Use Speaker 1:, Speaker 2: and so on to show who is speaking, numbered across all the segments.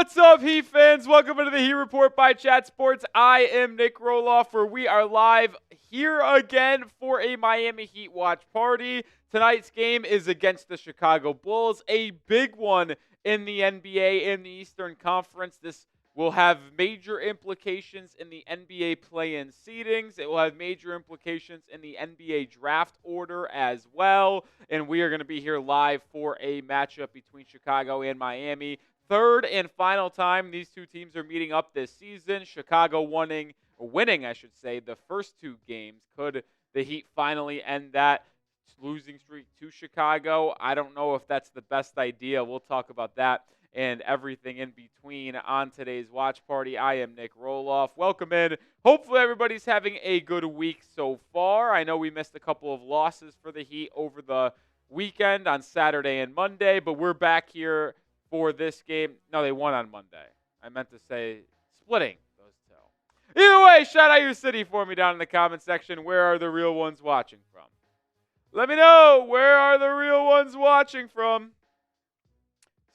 Speaker 1: What's up, Heat fans? Welcome into the Heat Report by Chat Sports. I am Nic Rohloff, where we are live here again for a Miami Heat watch party. Tonight's game is against the Chicago Bulls, a big one in the NBA in the Eastern Conference. This will have major implications in the NBA play-in seedings. It will have major implications in the NBA draft order as well. And we are going to be here live for a matchup between Chicago and Miami. Third and final time these two teams are meeting up this season. Chicago winning, the first two games. Could the Heat finally end that losing streak to Chicago? I don't know if that's the best idea. We'll talk about that and everything in between on today's watch party. I am Nic Rohloff. Welcome in. Hopefully everybody's having a good week so far. I know we missed a couple of losses for the Heat over the weekend on Saturday and Monday, but we're back here for this game. No, they won on Monday. I meant to say splitting those two. Either way, shout out your city for me down in the comment section. Where are the real ones watching from? Let me know. Where are the real ones watching from?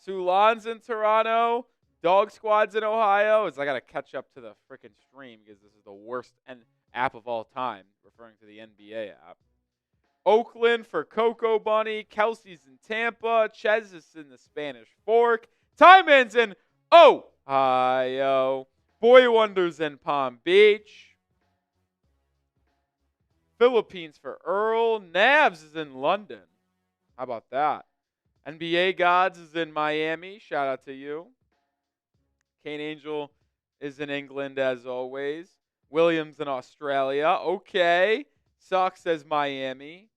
Speaker 1: Sulans in Toronto. Dog Squad's in Ohio. I got to catch up to the freaking stream because this is the worst app of all time, referring to the NBA app. Oakland for Coco Bunny. Kelsey's in Tampa. Ches is in the Spanish Fork. Tyman's in Ohio. Boy Wonders in Palm Beach. Philippines for Earl. Navs is in London. How about that? NBA Gods is in Miami. Shout out to you. Kane Angel is in England as always. Williams in Australia. Okay. Sock says Miami.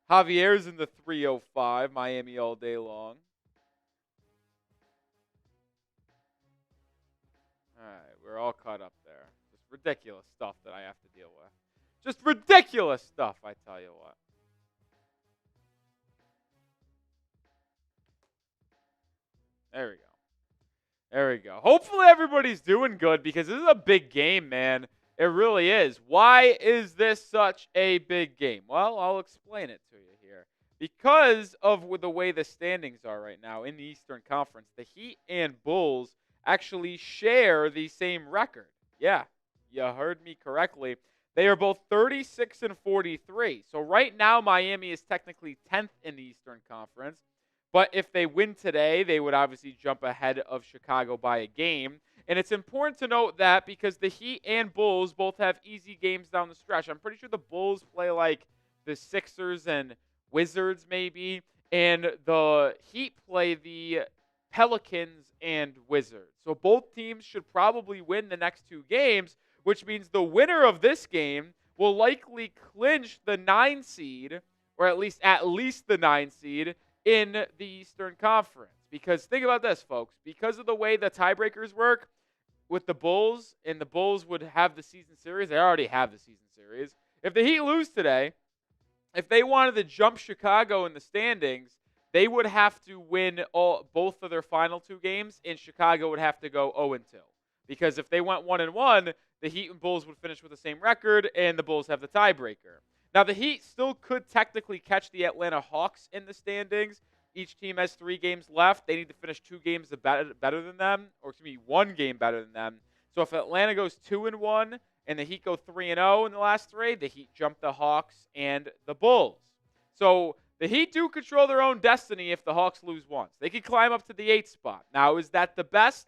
Speaker 1: Javier's in the 305. Miami all day long. All right. We're all caught up there. Just ridiculous stuff that I have to deal with. Just ridiculous stuff, I tell you what. There we go. There we go. Hopefully everybody's doing good because this is a big game, man. It really is. Why is this such a big game? Well, I'll explain it to you here. Because of the way the standings are right now in the Eastern Conference, the Heat and Bulls actually share the same record. Yeah, you heard me correctly. They are both 36 and 43. So right now, Miami is technically 10th in the Eastern Conference. But if they win today, they would obviously jump ahead of Chicago by a game. And it's important to note that because the Heat and Bulls both have easy games down the stretch. I'm pretty sure the Bulls play like the Sixers and Wizards maybe. And the Heat play the Pelicans and Wizards. So both teams should probably win the next two games, which means the winner of this game will likely clinch the 9 seed, or at least the 9 seed, in the Eastern Conference. Because think about this, folks. Because of the way the tiebreakers work with the Bulls, and the Bulls would have the season series, they already have the season series. If the Heat lose today, if they wanted to jump Chicago in the standings, they would have to win both of their final two games, and Chicago would have to go 0-2. Because if they went 1-1, the Heat and Bulls would finish with the same record, and the Bulls have the tiebreaker. Now, the Heat still could technically catch the Atlanta Hawks in the standings. Each team has 3 games left. They need to finish 2 games better than them, or excuse me, 1 game better than them. So if Atlanta goes 2-1 and the Heat go 3-0 in the last 3, the Heat jump the Hawks and the Bulls. So the Heat do control their own destiny if the Hawks lose once. They could climb up to the 8th spot. Now, is that the best?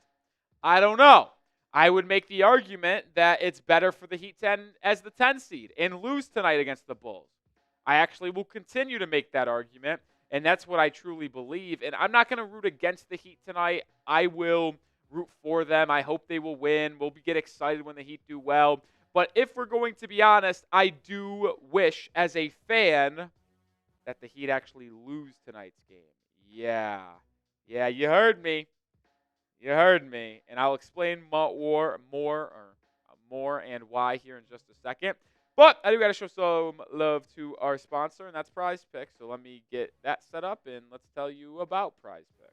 Speaker 1: I don't know. I would make the argument that it's better for the Heat to end as the 10 seed and lose tonight against the Bulls. I actually will continue to make that argument, and that's what I truly believe. And I'm not going to root against the Heat tonight. I will root for them. I hope they will win. We'll get excited when the Heat do well. But if we're going to be honest, I do wish as a fan that the Heat actually lose tonight's game. Yeah, you heard me. You heard me, and I'll explain more and why here in just a second. But I do got to show some love to our sponsor, and that's Prize Picks. So let me get that set up, and let's tell you about Prize Picks.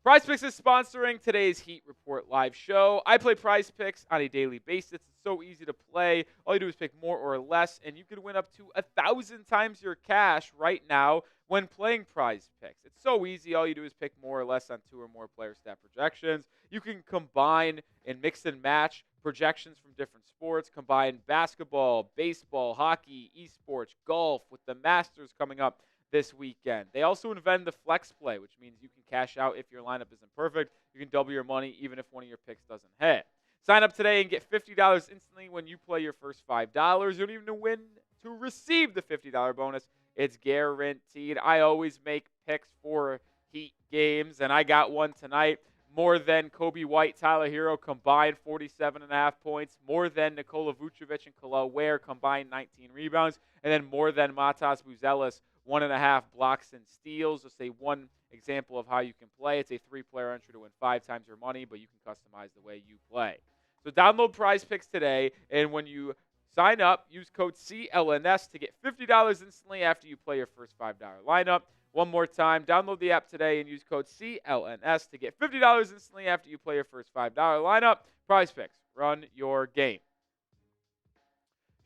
Speaker 1: Prize Picks is sponsoring today's Heat Report live show. I play Prize Picks on a daily basis. It's so easy to play. All you do is pick more or less, and you can win up to 1,000 times your cash right now when playing Prize Picks. It's so easy. All you do is pick more or less on 2 or more player stat projections. You can combine and mix and match projections from different sports. Combine basketball, baseball, hockey, esports, golf with the Masters coming up this weekend. They also invented the flex play, which means you can cash out if your lineup isn't perfect. You can double your money even if one of your picks doesn't hit. Sign up today and get $50 instantly when you play your first $5. You don't even win to receive the $50 bonus. It's guaranteed. I always make picks for Heat games, and I got one tonight. More than Kobe White, Tyler Hero combined 47.5 points. More than Nikola Vucevic and Khalil Ware combined 19 rebounds. And then more than Matas Buzelis, 1.5 blocks and steals. Just say one example of how you can play. It's a 3-player entry to win 5 times your money, but you can customize the way you play. So download Prize Picks today, and when you sign up, use code CLNS to get $50 instantly after you play your first $5 lineup. One more time, download the app today and use code CLNS to get $50 instantly after you play your first $5 lineup. Prize Picks, run your game.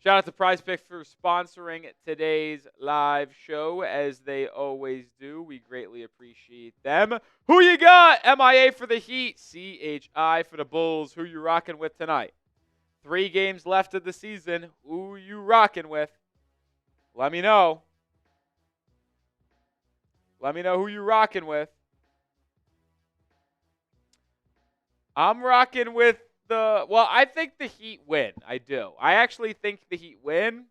Speaker 1: Shout out to Prize Picks for sponsoring today's live show, as they always do. We greatly appreciate them. Who you got? MIA for the Heat, CHI for the Bulls. Who you rocking with tonight? 3 games left of the season. Who you rocking with? Let me know. Let me know who you rocking with. I'm rocking with I think the Heat win. I do. I actually think the Heat win,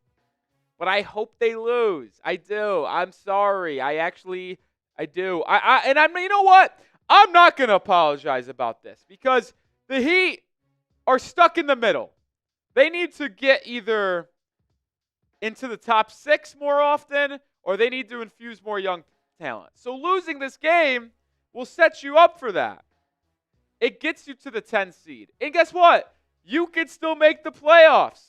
Speaker 1: but I hope they lose. I do. I'm sorry. I do. You know what? I'm not going to apologize about this because the Heat are stuck in the middle. They need to get either into the top 6 more often, or they need to infuse more young talent. So losing this game will set you up for that. It gets you to the 10th seed. And guess what? You can still make the playoffs.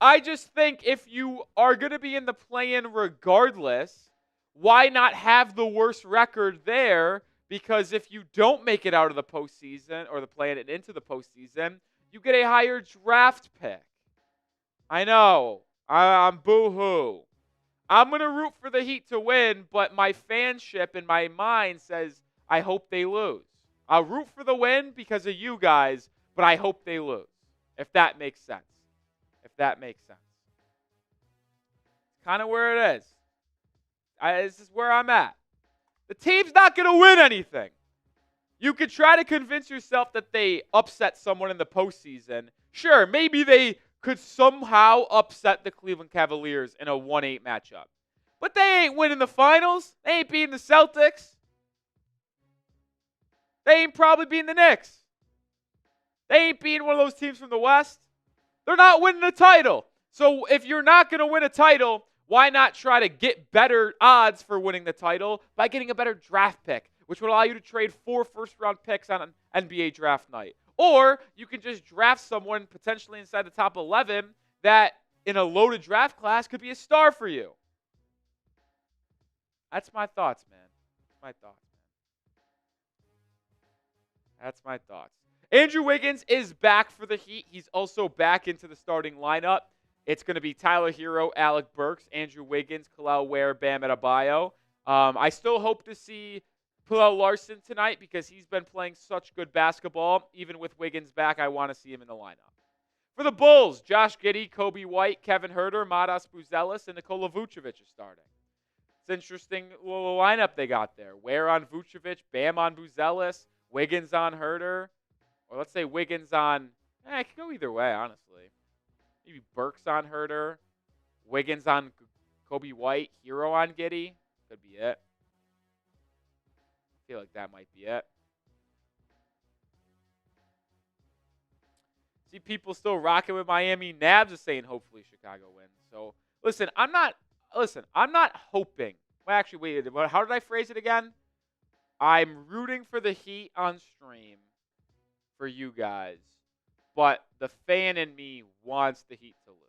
Speaker 1: I just think if you are going to be in the play-in regardless, why not have the worst record there? Because if you don't make it out of the postseason or the play-in and into the postseason, you get a higher draft pick. I know. I'm boo-hoo. I'm going to root for the Heat to win, but my fanship in my mind says I hope they lose. I'll root for the win because of you guys, but I hope they lose, if that makes sense. Kind of where it is. This is where I'm at. The team's not going to win anything. You could try to convince yourself that they upset someone in the postseason. Sure, maybe they could somehow upset the Cleveland Cavaliers in a 1-8 matchup. But they ain't winning the finals. They ain't beating the Celtics. They ain't probably beating the Knicks. They ain't beating one of those teams from the West. They're not winning the title. So if you're not going to win a title, why not try to get better odds for winning the title by getting a better draft pick, which would allow you to trade 4 first-round picks on an NBA draft night? Or you can just draft someone potentially inside the top 11 that in a loaded draft class could be a star for you. That's my thoughts, man. That's my thoughts. Andrew Wiggins is back for the Heat. He's also back into the starting lineup. It's going to be Tyler Hero, Alec Burks, Andrew Wiggins, Khalil Ware, Bam Adebayo. I still hope to see Khalil Larson tonight because he's been playing such good basketball. Even with Wiggins back, I want to see him in the lineup. For the Bulls, Josh Giddey, Kobe White, Kevin Huerter, Matas Buzelis, and Nikola Vucevic are starting. It's an interesting little lineup they got there. Ware on Vucevic, Bam on Buzelis, Wiggins on Huerter, or let's say Wiggins on, it could go either way, honestly. Maybe Burks on Huerter, Wiggins on Kobe White, Hero on Giddey. Could be it. I feel like that might be it. See people still rocking with Miami. Nabs is saying hopefully Chicago wins. So listen, I'm not hoping. Well, actually, wait, how did I phrase it again? I'm rooting for the Heat on stream for you guys, but the fan in me wants the Heat to lose.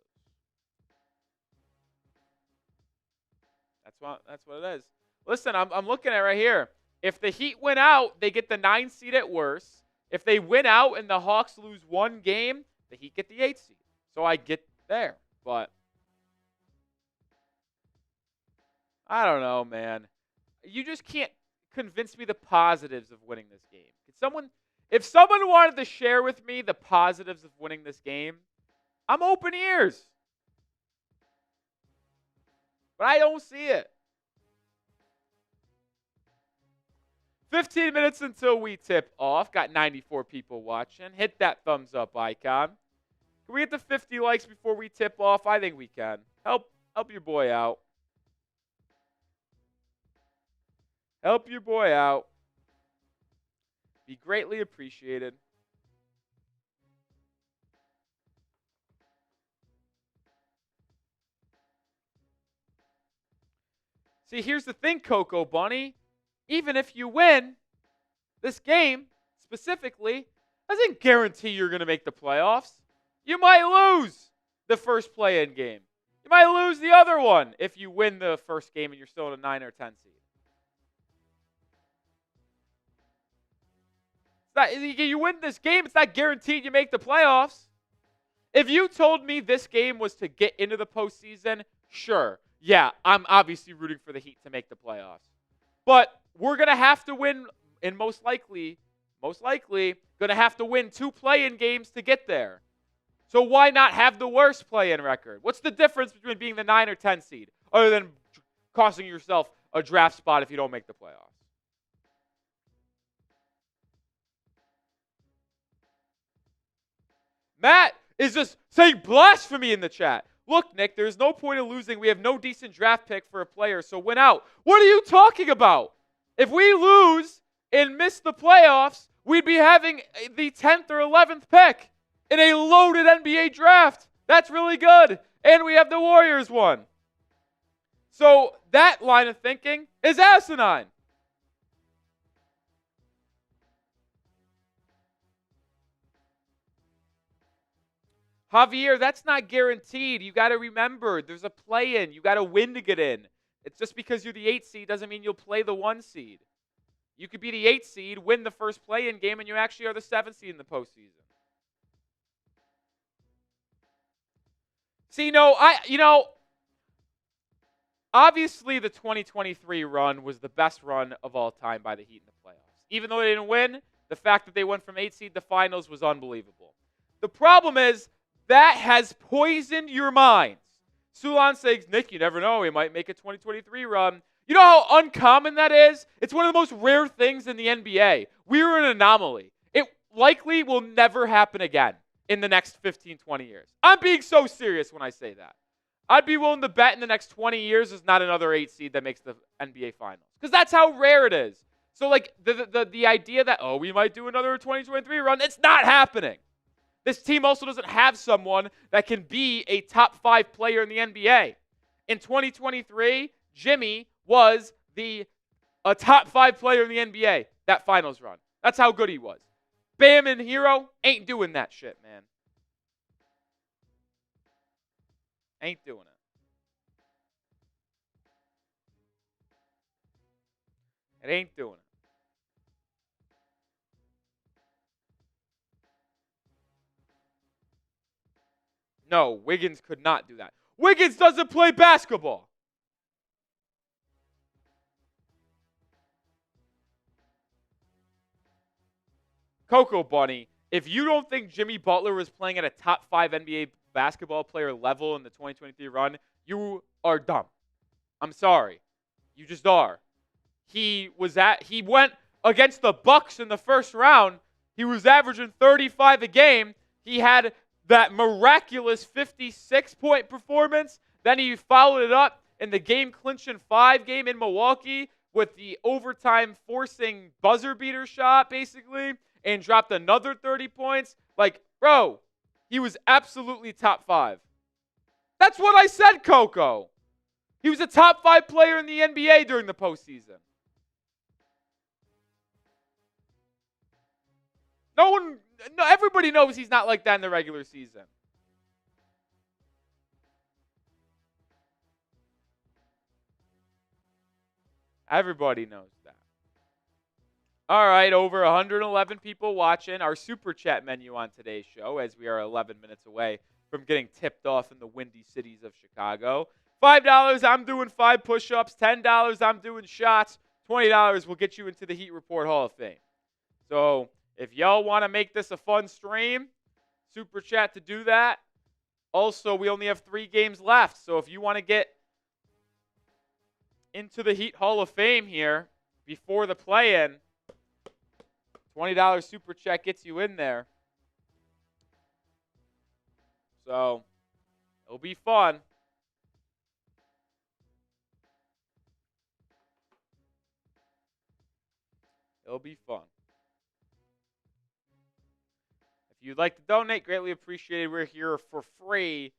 Speaker 1: That's what it is. Listen, I'm looking at it right here. If the Heat win out, they get the 9 seed at worst. If they win out and the Hawks lose one game, the Heat get the 8 seed. So I get there. But I don't know, man. You just can't convince me the positives of winning this game. If someone wanted to share with me the positives of winning this game, I'm open ears. But I don't see it. 15 minutes until we tip off. Got 94 people watching. Hit that thumbs up icon. Can we get to 50 likes before we tip off? I think we can. Help your boy out. Help your boy out. Be greatly appreciated. See, here's the thing, Coco Bunny. Even if you win this game specifically, doesn't guarantee you're going to make the playoffs. You might lose the first play-in game. You might lose the other one if you win the first game and you're still in a 9 or 10 seed. You win this game, it's not guaranteed you make the playoffs. If you told me this game was to get into the postseason, sure. Yeah, I'm obviously rooting for the Heat to make the playoffs. But we're going to have to win, and most likely, going to have to win 2 play-in games to get there. So why not have the worst play-in record? What's the difference between being the 9 or 10 seed, other than costing yourself a draft spot if you don't make the playoffs? Matt is just saying blasphemy in the chat. Look, Nick, there's no point in losing. We have no decent draft pick for a player, so win out. What are you talking about? If we lose and miss the playoffs, we'd be having the 10th or 11th pick in a loaded NBA draft. That's really good. And we have the Warriors one. So that line of thinking is asinine. Javier, that's not guaranteed. You got to remember, there's a play-in. You got to win to get in. It's just because you're the 8 seed doesn't mean you'll play the 1 seed. You could be the 8 seed, win the first play-in game, and you actually are the 7 seed in the postseason. See, obviously the 2023 run was the best run of all time by the Heat in the playoffs. Even though they didn't win, the fact that they went from 8 seed to finals was unbelievable. The problem is, that has poisoned your minds. Sulan says, Nick, you never know. He might make a 2023 run. You know how uncommon that is? It's one of the most rare things in the NBA. We're an anomaly. It likely will never happen again in the next 15, 20 years. I'm being so serious when I say that. I'd be willing to bet in the next 20 years there's not another 8 seed that makes the NBA Finals. Because that's how rare it is. So, the idea that, we might do another 2023 run, it's not happening. This team also doesn't have someone that can be a top 5 player in the NBA. In 2023, Jimmy was a top 5 player in the NBA, that finals run. That's how good he was. Bam and Hero ain't doing that shit, man. Ain't doing it. It ain't doing it. No, Wiggins could not do that. Wiggins doesn't play basketball. Coco Bunny, if you don't think Jimmy Butler was playing at a top 5 NBA basketball player level in the 2023 run, you are dumb. I'm sorry. You just are. He went against the Bucks in the first round. He was averaging 35 a game. He had that miraculous 56-point performance. Then he followed it up in the game-clinching 5 game in Milwaukee with the overtime forcing buzzer beater shot, basically, and dropped another 30 points. Bro, he was absolutely top 5. That's what I said, Coco. He was a top 5 player in the NBA during the postseason. Everybody knows he's not like that in the regular season. Everybody knows that. All right, over 111 people watching our super chat menu on today's show as we are 11 minutes away from getting tipped off in the windy cities of Chicago. $5, I'm doing 5 push-ups. $10, I'm doing shots. $20 will get you into the Heat Report Hall of Fame. So if y'all want to make this a fun stream, super chat to do that. Also, we only have 3 games left. So if you want to get into the Heat Hall of Fame here before the play-in, $20 super chat gets you in there. So it'll be fun. It'll be fun. If you'd like to donate, greatly appreciated. We're here for free.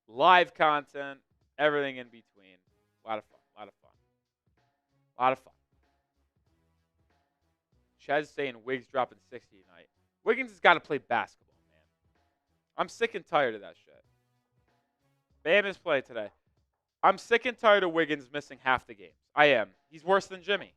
Speaker 1: Live content, everything in between. A lot of fun. A lot of fun. A lot of fun. Chaz saying Wiggs dropping 60 tonight. Wiggins has got to play basketball, man. I'm sick and tired of that shit. Bam is playing today. I'm sick and tired of Wiggins missing half the games. I am. He's worse than Jimmy.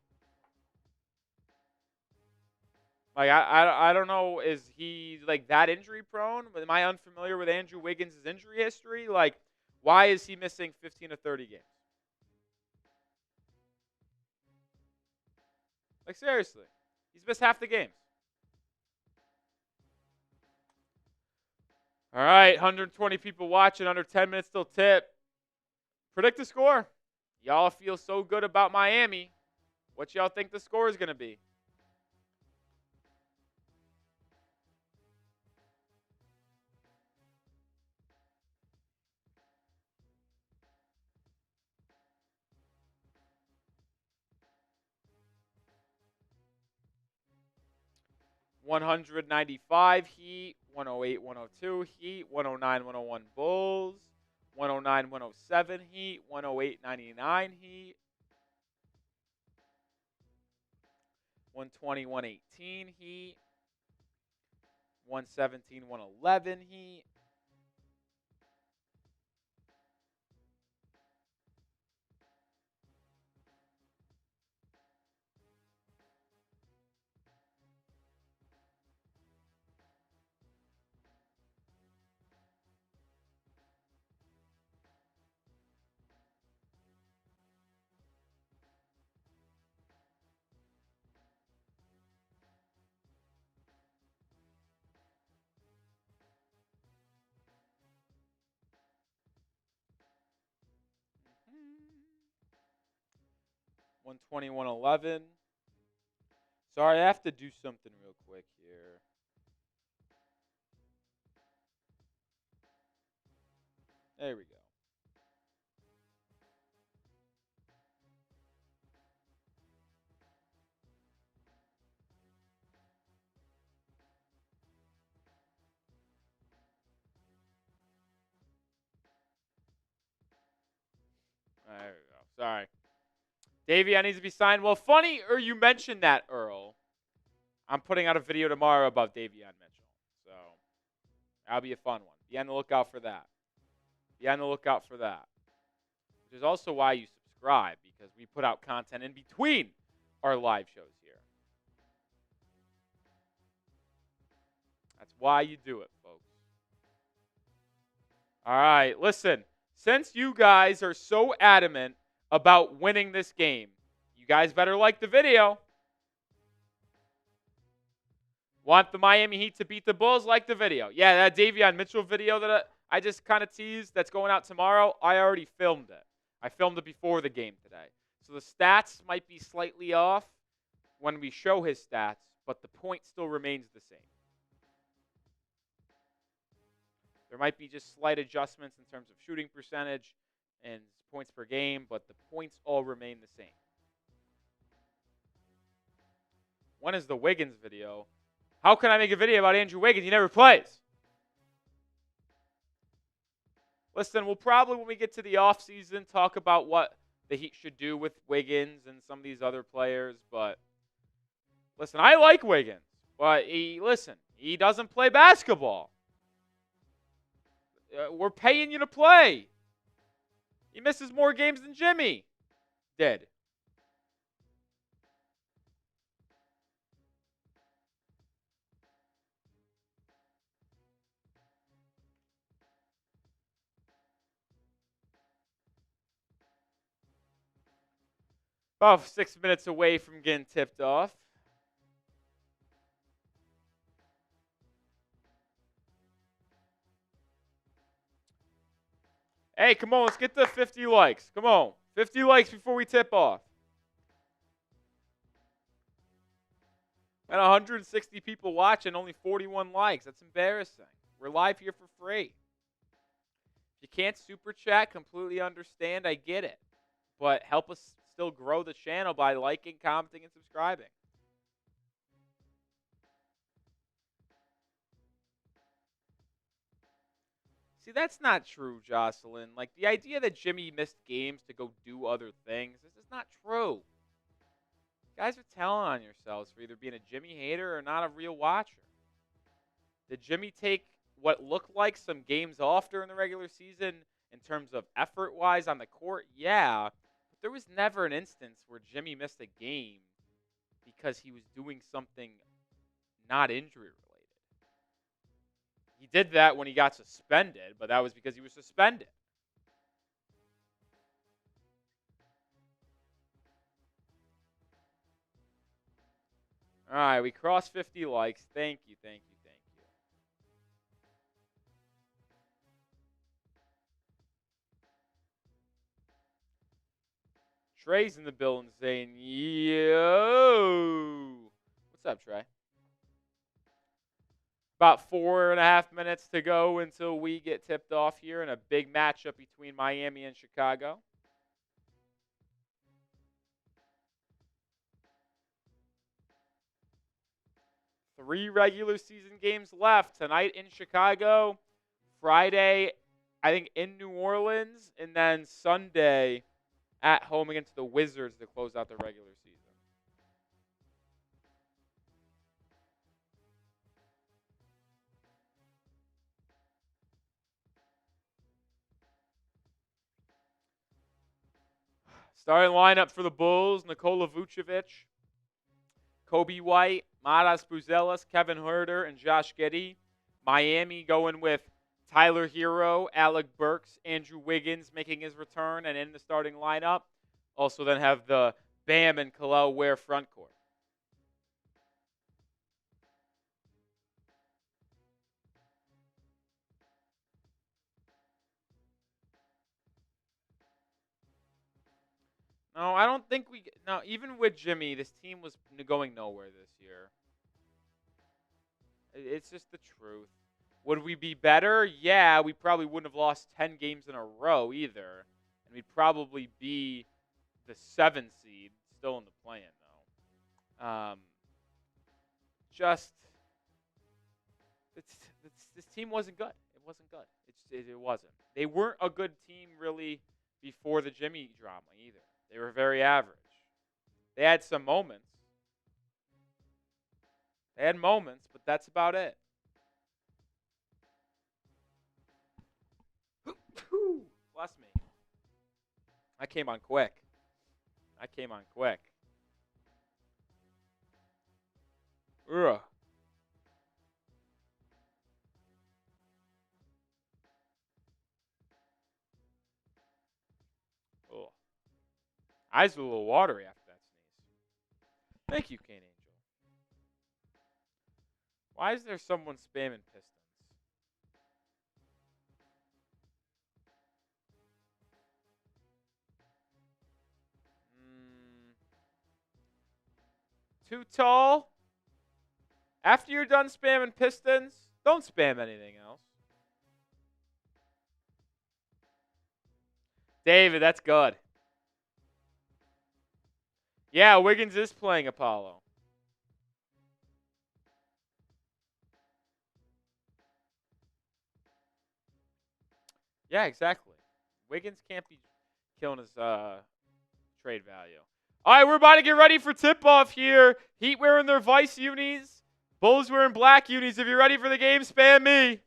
Speaker 1: Like, I don't know. Is he, like, that injury prone? Am I unfamiliar with Andrew Wiggins' injury history? Like, why is he missing 15 to 30 games? Like, seriously. He's missed half the games. All right, 120 people watching, under 10 minutes till tip. Predict the score. Y'all feel so good about Miami. What y'all think the score is going to be? $195 Heat, 108, 102 Heat, 109, 101 Bulls, 109, 107 Heat, 108, 99 Heat, 120, 118 Heat, 117, 111 Heat, 120, 111. Sorry, I have to do something real quick here. There we go. There we go. Sorry. Davion needs to be signed. Well, funny, or you mentioned that, Earl. I'm putting out a video tomorrow about Davion Mitchell. So that'll be a fun one. Be on the lookout for that. Be on the lookout for that. Which is also why you subscribe, because we put out content in between our live shows here. That's why you do it, folks. All right, listen. Since you guys are so adamant about winning this game, you guys better like the video. Want the Miami Heat to beat the Bulls? Like the video. Yeah, that Davion Mitchell video that I just kind of teased that's going out tomorrow, I already filmed it. I filmed it before the game today. So the stats might be slightly off when we show his stats, but the point still remains the same. There might be just slight adjustments in terms of shooting percentage and points per game, but the points all remain the same. When is the Wiggins video? How can I make a video about Andrew Wiggins? He never plays. Listen, we'll probably, when we get to the offseason, talk about what the Heat should do with Wiggins and some of these other players. But, listen, I like Wiggins. But, he doesn't play basketball. We're paying you to play. He misses more games than Jimmy did. About 6 minutes away from getting tipped off. Hey, come on, let's get to 50 likes. Come on. 50 likes before we tip off. And 160 people watching, only 41 likes. That's embarrassing. We're live here for free. If you can't super chat, completely understand. I get it. But help us still grow the channel by liking, commenting, and subscribing. See, that's not true, Jocelyn. Like, the idea that Jimmy missed games to go do other things, this is not true. You guys are telling on yourselves for either being a Jimmy hater or not a real watcher. Did Jimmy take what looked like some games off during the regular season in terms of effort-wise on the court? Yeah. But there was never an instance where Jimmy missed a game because he was doing something not injury-related. He did that when he got suspended, but that was because he was suspended. All right, we crossed 50 likes. Thank you, thank you, thank you. Tre's in the building saying, yo. What's up, Tre? About 4.5 minutes to go until we get tipped off here in a big matchup between Miami and Chicago. Three regular season games left. Tonight in Chicago, Friday, I think, in New Orleans, and then Sunday at home against the Wizards to close out the regular season. Starting lineup for the Bulls: Nikola Vucevic, Kobe White, Matas Buzelis, Kevin Huerter, and Josh Giddey. Miami going with Tyler Hero, Alec Burks, Andrew Wiggins making his return and in the starting lineup. Also then have the Bam and Kel'el Ware front court. No, I don't think we. No, even with Jimmy, this team was going nowhere this year. It's just the truth. Would we be better? Yeah, we probably wouldn't have lost 10 games in a row either. And we'd probably be the 7th seed, still in the play-in, though. Just, this team wasn't good. It wasn't good. It wasn't. They weren't a good team, really, before the Jimmy drama, either. They were very average. They had some moments. They had moments, but that's about it. Bless me. I came on quick. Ugh. Oh. Eyes a little watery after that sneeze. Thank you, Kane Angel. Why is there someone spamming Pistons? Too tall? After you're done spamming Pistons, don't spam anything else. David, that's good. Yeah, Wiggins is playing Apollo. Yeah, exactly. Wiggins can't be killing his trade value. All right, we're about to get ready for tip-off here. Heat wearing their Vice unis. Bulls wearing black unis. If you're ready for the game, spam me.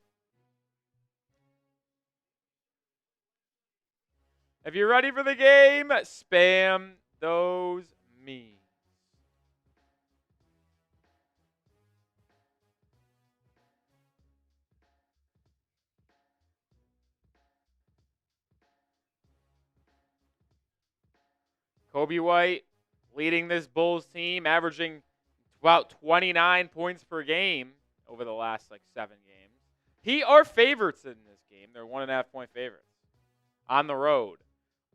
Speaker 1: If you're ready for the game, spam those memes. Kobe White, leading this Bulls team, averaging about 29 points per game over the last 7 games. He are favorites in this game. They're 1.5-point favorites on the road.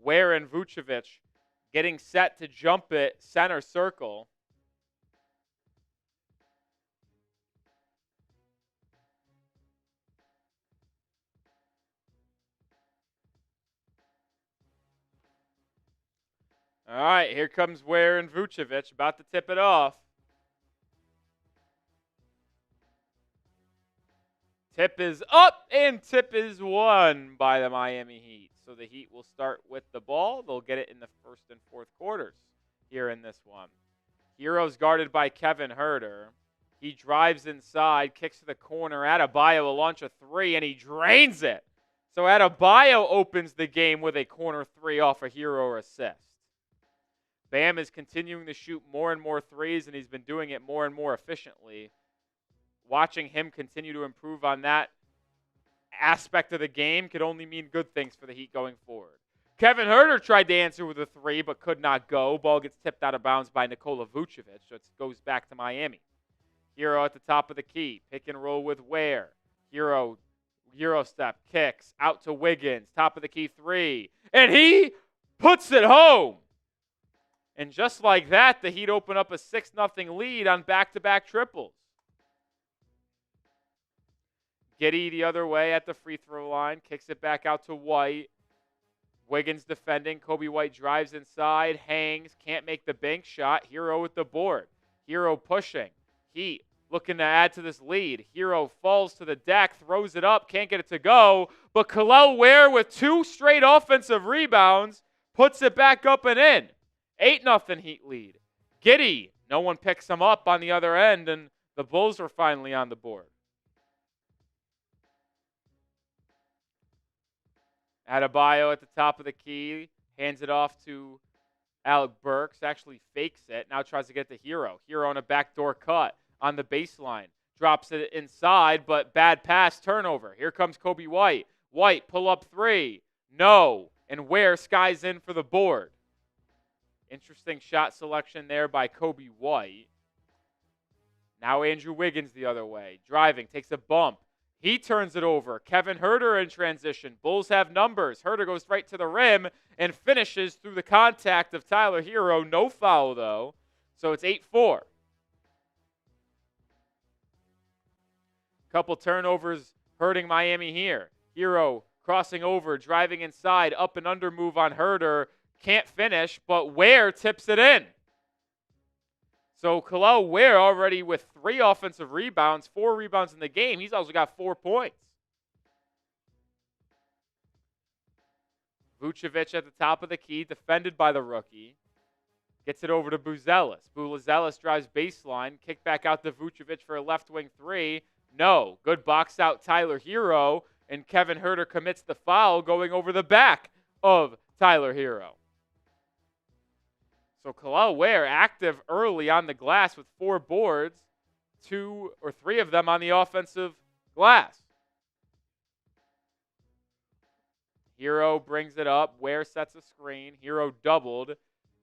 Speaker 1: Ware and Vucevic getting set to jump it center circle. All right, here comes Ware and Vucevic, about to tip it off. Tip is up, and tip is won by the Miami Heat. So the Heat will start with the ball. They'll get it in the first and fourth quarters here in this one. Hero's guarded by Kevin Huerter. He drives inside, kicks to the corner. Adebayo will launch a three, and he drains it. So Adebayo opens the game with a corner three off a Hero assist. Bam is continuing to shoot more and more threes, and he's been doing it more and more efficiently. Watching him continue to improve on that aspect of the game could only mean good things for the Heat going forward. Kevin Huerter tried to answer with a three, but could not go. Ball gets tipped out of bounds by Nikola Vucevic, so it goes back to Miami. Hero at the top of the key. Pick and roll with Ware. Hero step, kicks, out to Wiggins. Top of the key three. And he puts it home. And just like that, the Heat open up a 6-0 lead on back-to-back triples. Giddey the other way at the free throw line. Kicks it back out to White. Wiggins defending. Kobe White drives inside. Hangs. Can't make the bank shot. Hero with the board. Hero pushing. Heat looking to add to this lead. Hero falls to the deck. Throws it up. Can't get it to go. But Kel'el Ware with 2 straight offensive rebounds puts it back up and in. 8-0 Heat lead. Giddey. No one picks him up on the other end, and the Bulls are finally on the board. Adebayo at the top of the key, hands it off to Alec Burks, actually fakes it, now tries to get the Hero. Hero on a backdoor cut on the baseline. Drops it inside, but bad pass, turnover. Here comes Kobe White. White, pull up three. No. And Ware skies in for the board. Interesting shot selection there by Kobe White. Now Andrew Wiggins the other way. Driving, takes a bump. He turns it over. Kevin Huerter in transition. Bulls have numbers. Huerter goes right to the rim and finishes through the contact of Tyler Hero. No foul, though. So it's 8-4. Couple turnovers hurting Miami here. Hero crossing over, driving inside, up and under move on Huerter. Can't finish, but Ware tips it in. So Kel'el Ware already with 3 offensive rebounds, 4 rebounds in the game. He's also got 4 points. Vucevic at the top of the key, defended by the rookie. Gets it over to Buzelis. Buzelis drives baseline, kick back out to Vucevic for a left wing 3. No. Good box out Tyler Hero, and Kevin Huerter commits the foul going over the back of Tyler Hero. So Kel'el Ware active early on the glass with 4 boards, 2 or 3 of them on the offensive glass. Hero brings it up. Ware sets a screen. Hero doubled.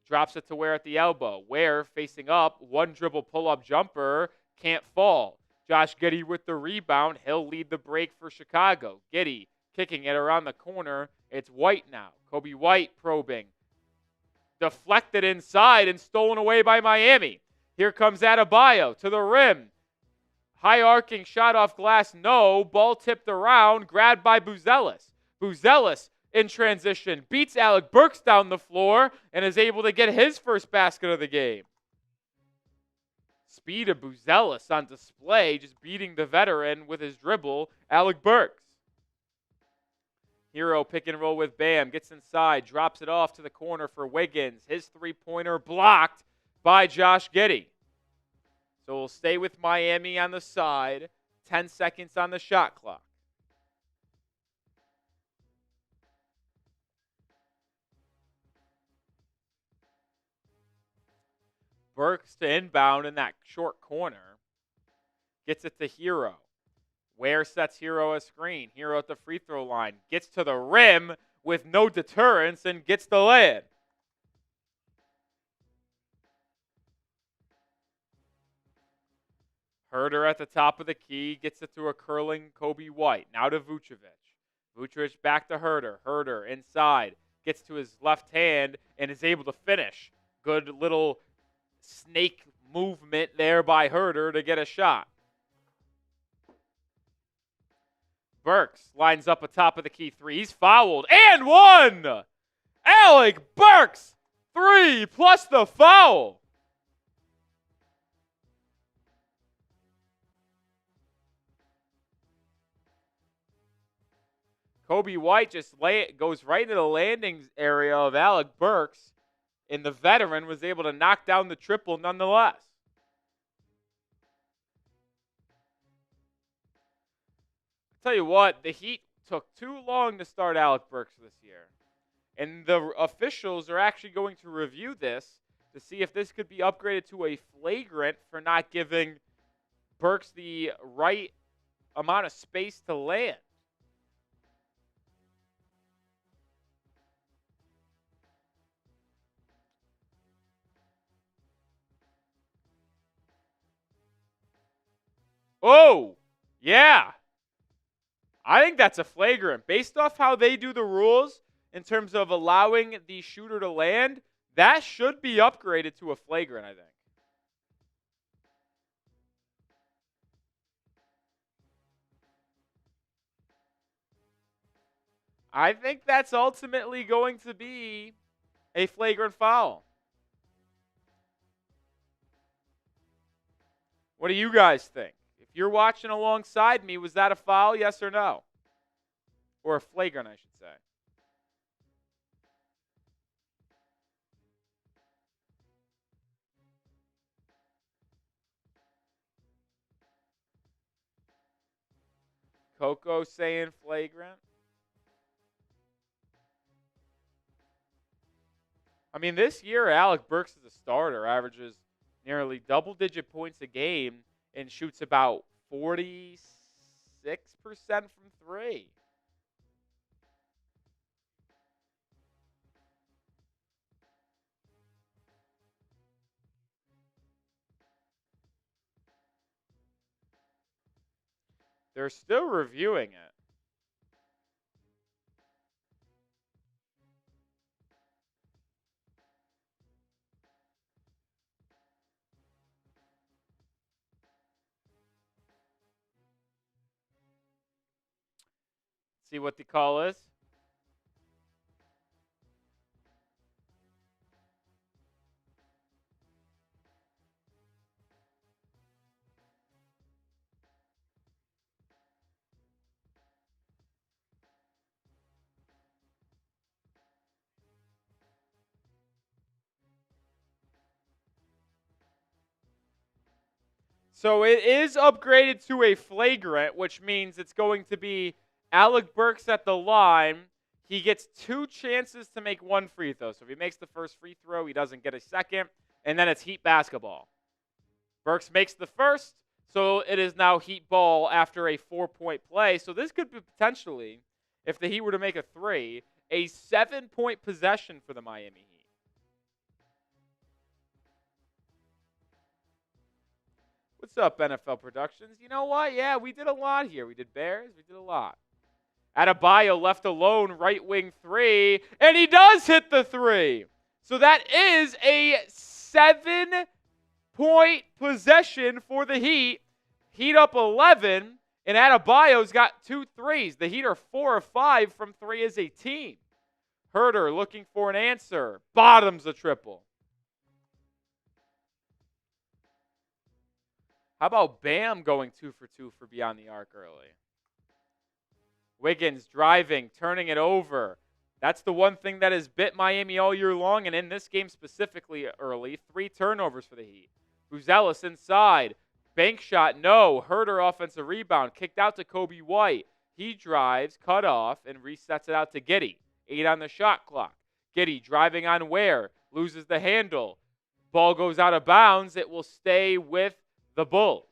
Speaker 1: Drops it to Ware at the elbow. Ware facing up. 1 dribble pull-up jumper. Can't fall. Josh Giddey with the rebound. He'll lead the break for Chicago. Giddey kicking it around the corner. It's White now. Kobe White probing. Deflected inside and stolen away by Miami. Here comes Adebayo to the rim. High arcing shot off glass. No. Ball tipped around. Grabbed by Buzelis. Buzelis in transition. Beats Alec Burks down the floor and is able to get his first basket of the game. Speed of Buzelis on display, just beating the veteran with his dribble, Alec Burks. Hero pick and roll with Bam, gets inside, drops it off to the corner for Wiggins. His three-pointer blocked by Josh Giddey. So we'll stay with Miami on the side. 10 seconds on the shot clock. Burks to inbound in that short corner. Gets it to Hero. Ware sets Hero a screen. Hero at the free throw line. Gets to the rim with no deterrence and gets the lay-in. Huerter at the top of the key gets it to a curling Kobe White. Now to Vucevic. Vucevic back to Huerter. Huerter inside. Gets to his left hand and is able to finish. Good little snake movement there by Huerter to get a shot. Burks lines up atop of the key three. He's fouled and one! Alec Burks, 3 plus the foul. Kobe White just goes right into the landing area of Alec Burks, and the veteran was able to knock down the triple nonetheless. I'll tell you what, the Heat took too long to start Alec Burks this year. And the officials are actually going to review this to see if this could be upgraded to a flagrant for not giving Burks the right amount of space to land. Oh, yeah. I think that's a flagrant. Based off how they do the rules in terms of allowing the shooter to land, that should be upgraded to a flagrant, I think. I think that's ultimately going to be a flagrant foul. What do you guys think? If you're watching alongside me, was that a foul, yes or no? Or a flagrant, I should say. Coco saying flagrant. I mean, this year, Alec Burks is a starter, averages nearly double-digit points a game, and shoots about 46% from three. They're still reviewing it. See what the call is. So it is upgraded to a flagrant, which means it's going to be Alec Burks at the line. He gets 2 chances to make 1 free throw. So if he makes the first free throw, he doesn't get a second. And then it's Heat basketball. Burks makes the first, so it is now Heat ball after a 4-point play. So this could be potentially, if the Heat were to make a 3, a 7-point possession for the Miami Heat. What's up, NFL Productions? You know what? Yeah, we did a lot here. We did Bears. We did a lot. Adebayo left alone, right wing 3, and he does hit the 3. So that is a 7-point possession for the Heat. Heat up 11, and Adebayo's got 2 threes. The Heat are 4 of 5 from 3 as a team. Huerter looking for an answer. Bottoms a triple. How about Bam going 2 for 2 for beyond the arc early? Wiggins driving, turning it over. That's the one thing that has bit Miami all year long, and in this game specifically early, 3 turnovers for the Heat. Vucevic inside. Bank shot, no. Huerter offensive rebound. Kicked out to Kobe White. He drives, cut off, and resets it out to Giddey. 8 on the shot clock. Giddey driving on Ware. Loses the handle. Ball goes out of bounds. It will stay with the Bulls.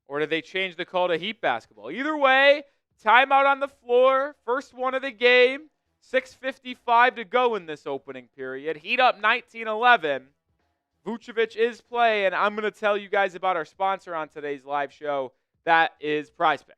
Speaker 1: Or did they change the call to Heat basketball? Either way, timeout on the floor. First one of the game. 6:55 to go in this opening period. Heat up 19-11. Vucevic is playing. I'm going to tell you guys about our sponsor on today's live show. That is PrizePicks.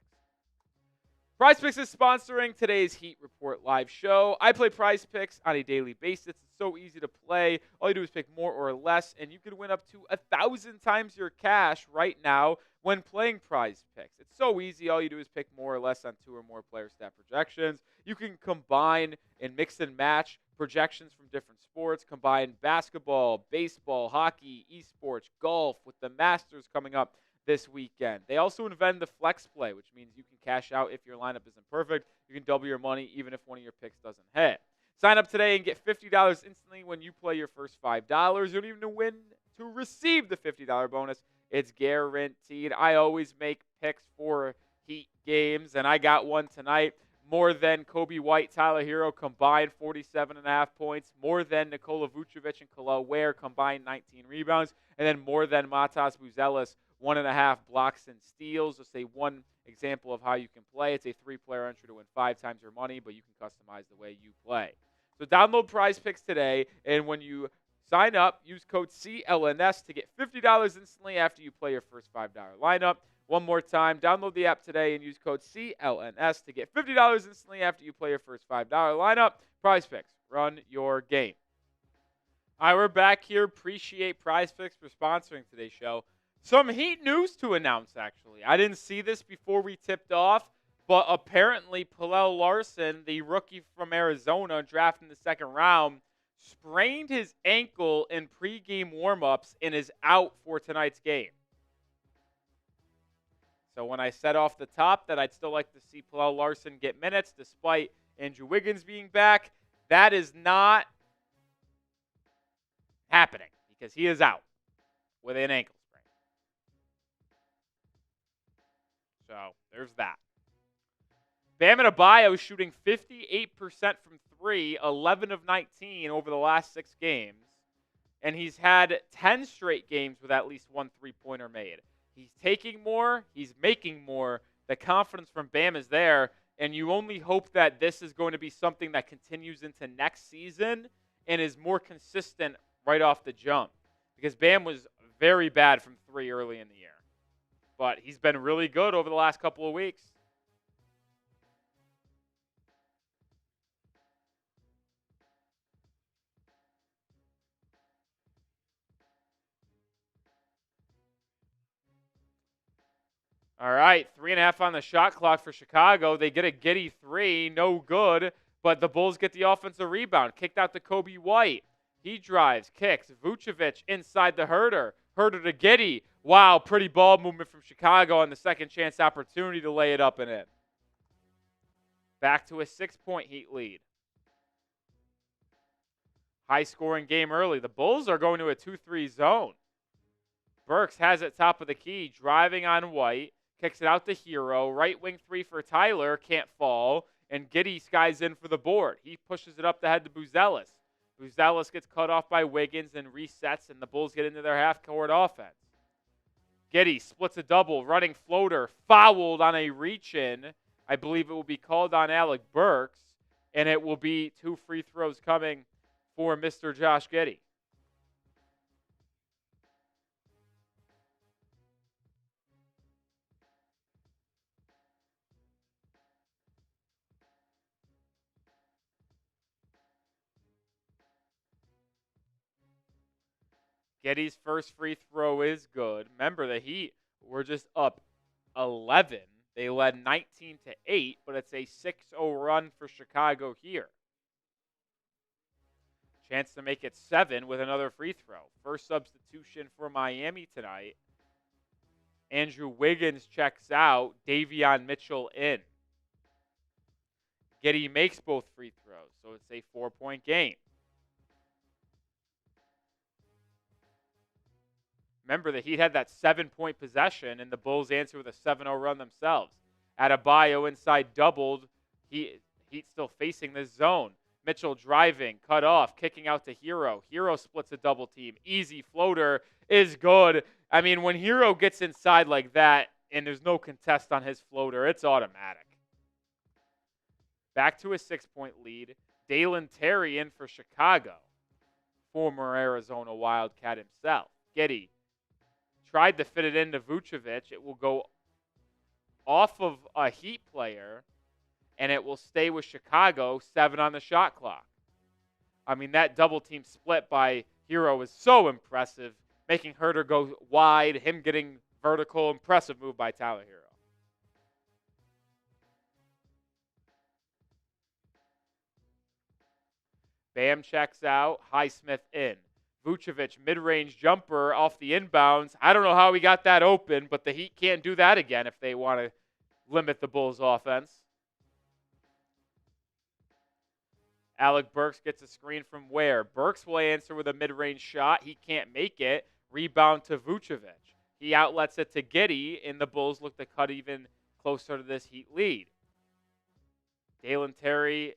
Speaker 1: PrizePicks is sponsoring today's Heat Report live show. I play PrizePicks on a daily basis. It's so easy to play. All you do is pick more or less, and you can win up to 1,000 times your cash right now when playing PrizePicks. It's so easy. All you do is pick more or less on 2 or more player stat projections. You can combine and mix and match projections from different sports. Combine basketball, baseball, hockey, esports, golf with the Masters coming up this weekend. They also invented the flex play, which means you can cash out if your lineup isn't perfect. You can double your money even if one of your picks doesn't hit. Sign up today and get $50 instantly when you play your first $5. You don't even win to receive the $50 bonus. It's guaranteed. I always make picks for Heat games, and I got one tonight. More than Kobe White, Tyler Hero combined 47.5 points. More than Nikola Vucevic and Kel'el Ware combined 19 rebounds. And then more than Matas Buzelis, 1.5 blocks and steals. Just say one example of how you can play. It's a 3-player entry to win 5 times your money, but you can customize the way you play. So download PrizePicks today, and when you sign up, use code CLNS to get $50 instantly after you play your first $5 lineup. One more time, download the app today and use code CLNS to get $50 instantly after you play your first $5 lineup. PrizePicks, run your game. All right, we're back here. Appreciate PrizePicks for sponsoring today's show. Some Heat news to announce, actually. I didn't see this before we tipped off, but apparently Kel'el Larson, the rookie from Arizona, drafted in the second round, sprained his ankle in pregame warmups and is out for tonight's game. So when I said off the top that I'd still like to see Kel'el Larson get minutes despite Andrew Wiggins being back, that is not happening because he is out with an ankle sprain. So there's that. Bam Adebayo shooting 58% from 3, 11 of 19 over the last 6 games. And he's had 10 straight games with at least one three-pointer made. He's taking more. He's making more. The confidence from Bam is there. And you only hope that this is going to be something that continues into next season and is more consistent right off the jump. Because Bam was very bad from 3 early in the year. But he's been really good over the last couple of weeks. All right, 3.5 on the shot clock for Chicago. They get a giddy 3, no good, but the Bulls get the offensive rebound. Kicked out to Kobe White. He drives, kicks. Vucevic inside the Huerter. Huerter to Giddey. Wow, pretty ball movement from Chicago on the second chance opportunity to lay it up and in. Back to a 6-point Heat lead. High-scoring game early. The Bulls are going to a 2-3 zone. Burks has it top of the key, driving on White. Kicks it out to Hero. Right wing 3 for Tyler. Can't fall. And Giddey skies in for the board. He pushes it up the head to Buzelis. Buzelis gets cut off by Wiggins and resets, and the Bulls get into their half-court offense. Giddey splits a double. Running floater. Fouled on a reach-in. I believe it will be called on Alec Burks. And it will be 2 free throws coming for Mr. Josh Giddey. Giddey's first free throw is good. Remember, the Heat were just up 11. They led 19-8, but it's a 6-0 run for Chicago here. Chance to make it 7 with another free throw. First substitution for Miami tonight. Andrew Wiggins checks out. Davion Mitchell in. Giddey makes both free throws, so it's a 4-point game. Remember, the Heat had that 7-point possession, and the Bulls answered with a 7-0 run themselves. Adebayo inside doubled. Heat still facing this zone. Mitchell driving, cut off, kicking out to Hero. Hero splits a double team. Easy floater is good. I mean, when Hero gets inside like that, and there's no contest on his floater, it's automatic. Back to a 6-point lead. Dalen Terry in for Chicago. former Arizona Wildcat himself. Giddey tried to fit it into Vucevic. It will go off of a Heat player, and it will stay with Chicago, 7 on the shot clock. I mean, that double team split by Herro is so impressive, making Huerter go wide, him getting vertical. Impressive move by Tyler Herro. Bam checks out. Highsmith in. Vucevic, mid-range jumper off the inbounds. I don't know how he got that open, but the Heat can't do that again if they want to limit the Bulls' offense. Alec Burks gets a screen from Ware. Burks will answer with a mid-range shot. He can't make it. Rebound to Vucevic. He outlets it to Giddey, and the Bulls look to cut even closer to this Heat lead. Dalen Terry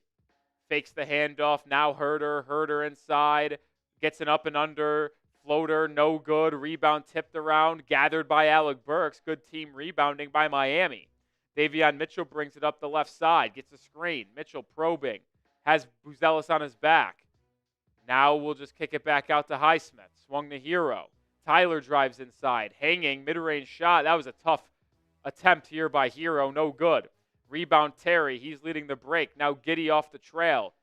Speaker 1: fakes the handoff. Now Huerter inside. Gets an up and under. Floater, no good. Rebound tipped around. Gathered by Alec Burks. Good team rebounding by Miami. Davion Mitchell brings it up the left side. Gets a screen. Mitchell probing. Has Buzelis on his back. Now we'll just kick it back out to Highsmith. Swung to Herro. Tyler drives inside. Hanging. Mid-range shot. That was a tough attempt here by Herro. No good. Rebound Terry. He's leading the break. Now Giddey off the trail.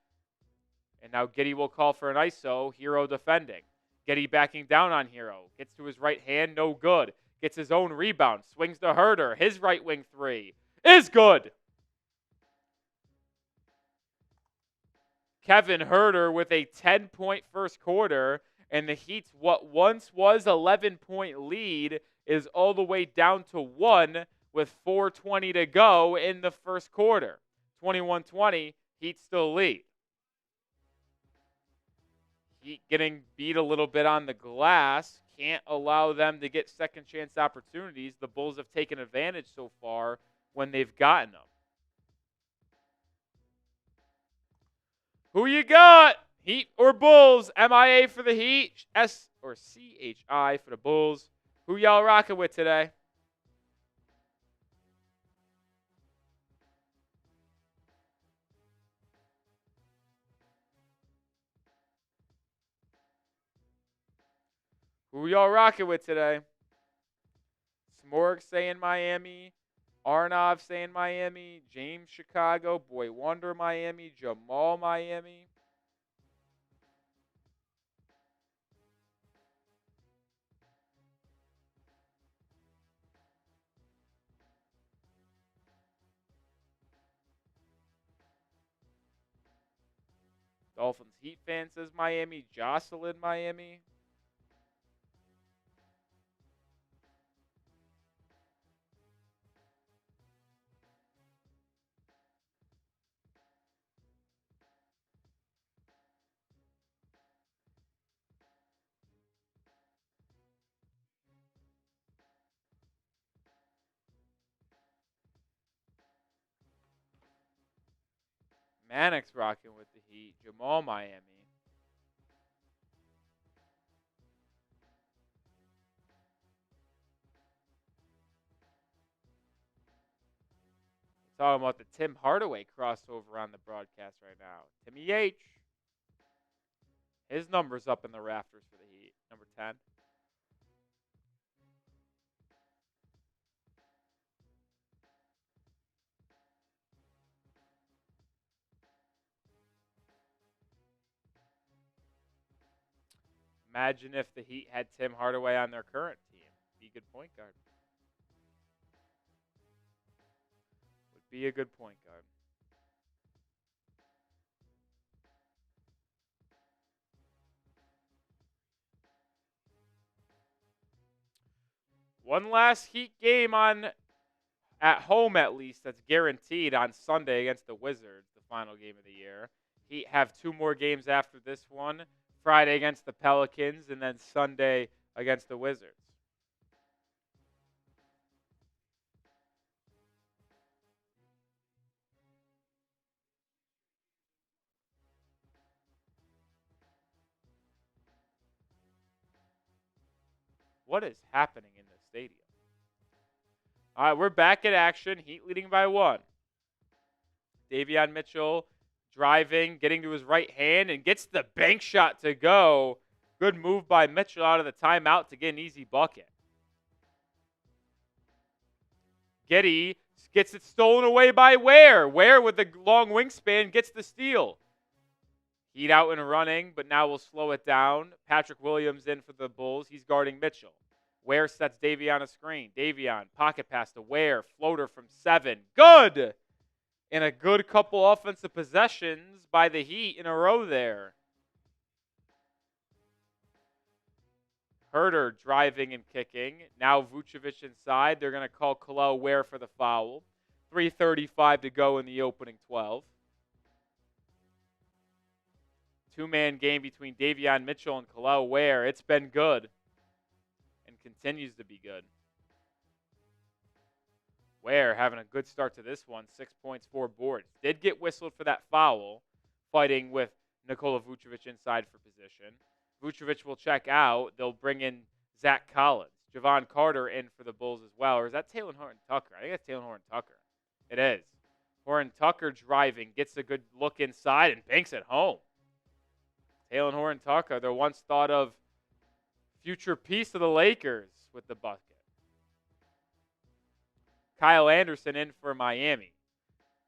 Speaker 1: And now Giddey will call for an ISO. Herro defending. Giddey backing down on Herro. Gets to his right hand. No good. Gets his own rebound. Swings to Huerter. His right wing three is good. Kevin Huerter with a 10-point first quarter. And the Heat's what once was 11-point lead is all the way down to 1 with 4:20 to go in the first quarter. 21-20, Heat still lead. Heat getting beat a little bit on the glass. Can't allow them to get second chance opportunities. The Bulls have taken advantage so far when they've gotten them. Who you got? Heat or Bulls? MIA for the Heat. S or CHI for the Bulls. Who y'all rocking with today? Who y'all rocking with today? Smorg saying Miami. Arnav saying Miami. James Chicago. Boy Wonder Miami. Jamal Miami. Dolphins Heat fan says Miami. Jocelyn Miami. Mannix rocking with the Heat. Jamal Miami. Talking about the Tim Hardaway crossover on the broadcast right now. Timmy H. His number's up in the rafters for the Heat. Number 10. Imagine if the Heat had Tim Hardaway on their current team. Be a good point guard. Would be a good point guard. One last Heat game on at home, at least, that's guaranteed on Sunday against the Wizards, the final game of the year. Heat have 2 more games after this one. Friday against the Pelicans, and then Sunday against the Wizards. What is happening in the stadium? All right, we're back at action. Heat leading by 1. Davion Mitchell driving, getting to his right hand, and gets the bank shot to go. Good move by Mitchell out of the timeout to get an easy bucket. Giddey gets it stolen away by Ware. Ware with the long wingspan gets the steal. Heat out and running, but now we'll slow it down. Patrick Williams in for the Bulls. He's guarding Mitchell. Ware sets Davion a screen. Davion, pocket pass to Ware. Floater from 7. Good! And a good couple offensive possessions by the Heat in a row there. Huerter driving and kicking. Now Vucevic inside. They're going to call Kel'el Ware for the foul. 3:35 to go in the opening 12. Two-man game between Davion Mitchell and Kel'el Ware. It's been good and continues to be good. Ware having a good start to this one. 6 points, 4 boards. Did get whistled for that foul, fighting with Nikola Vucevic inside for position. Vucevic will check out. They'll bring in Zach Collins. Javon Carter in for the Bulls as well. Or is that Talen Horton-Tucker? I think that's Talen Horton-Tucker. It is. Horton-Tucker driving, gets a good look inside, and banks it home. Talen Horton-Tucker, the once thought of future piece of the Lakers with the bucket. Kyle Anderson in for Miami.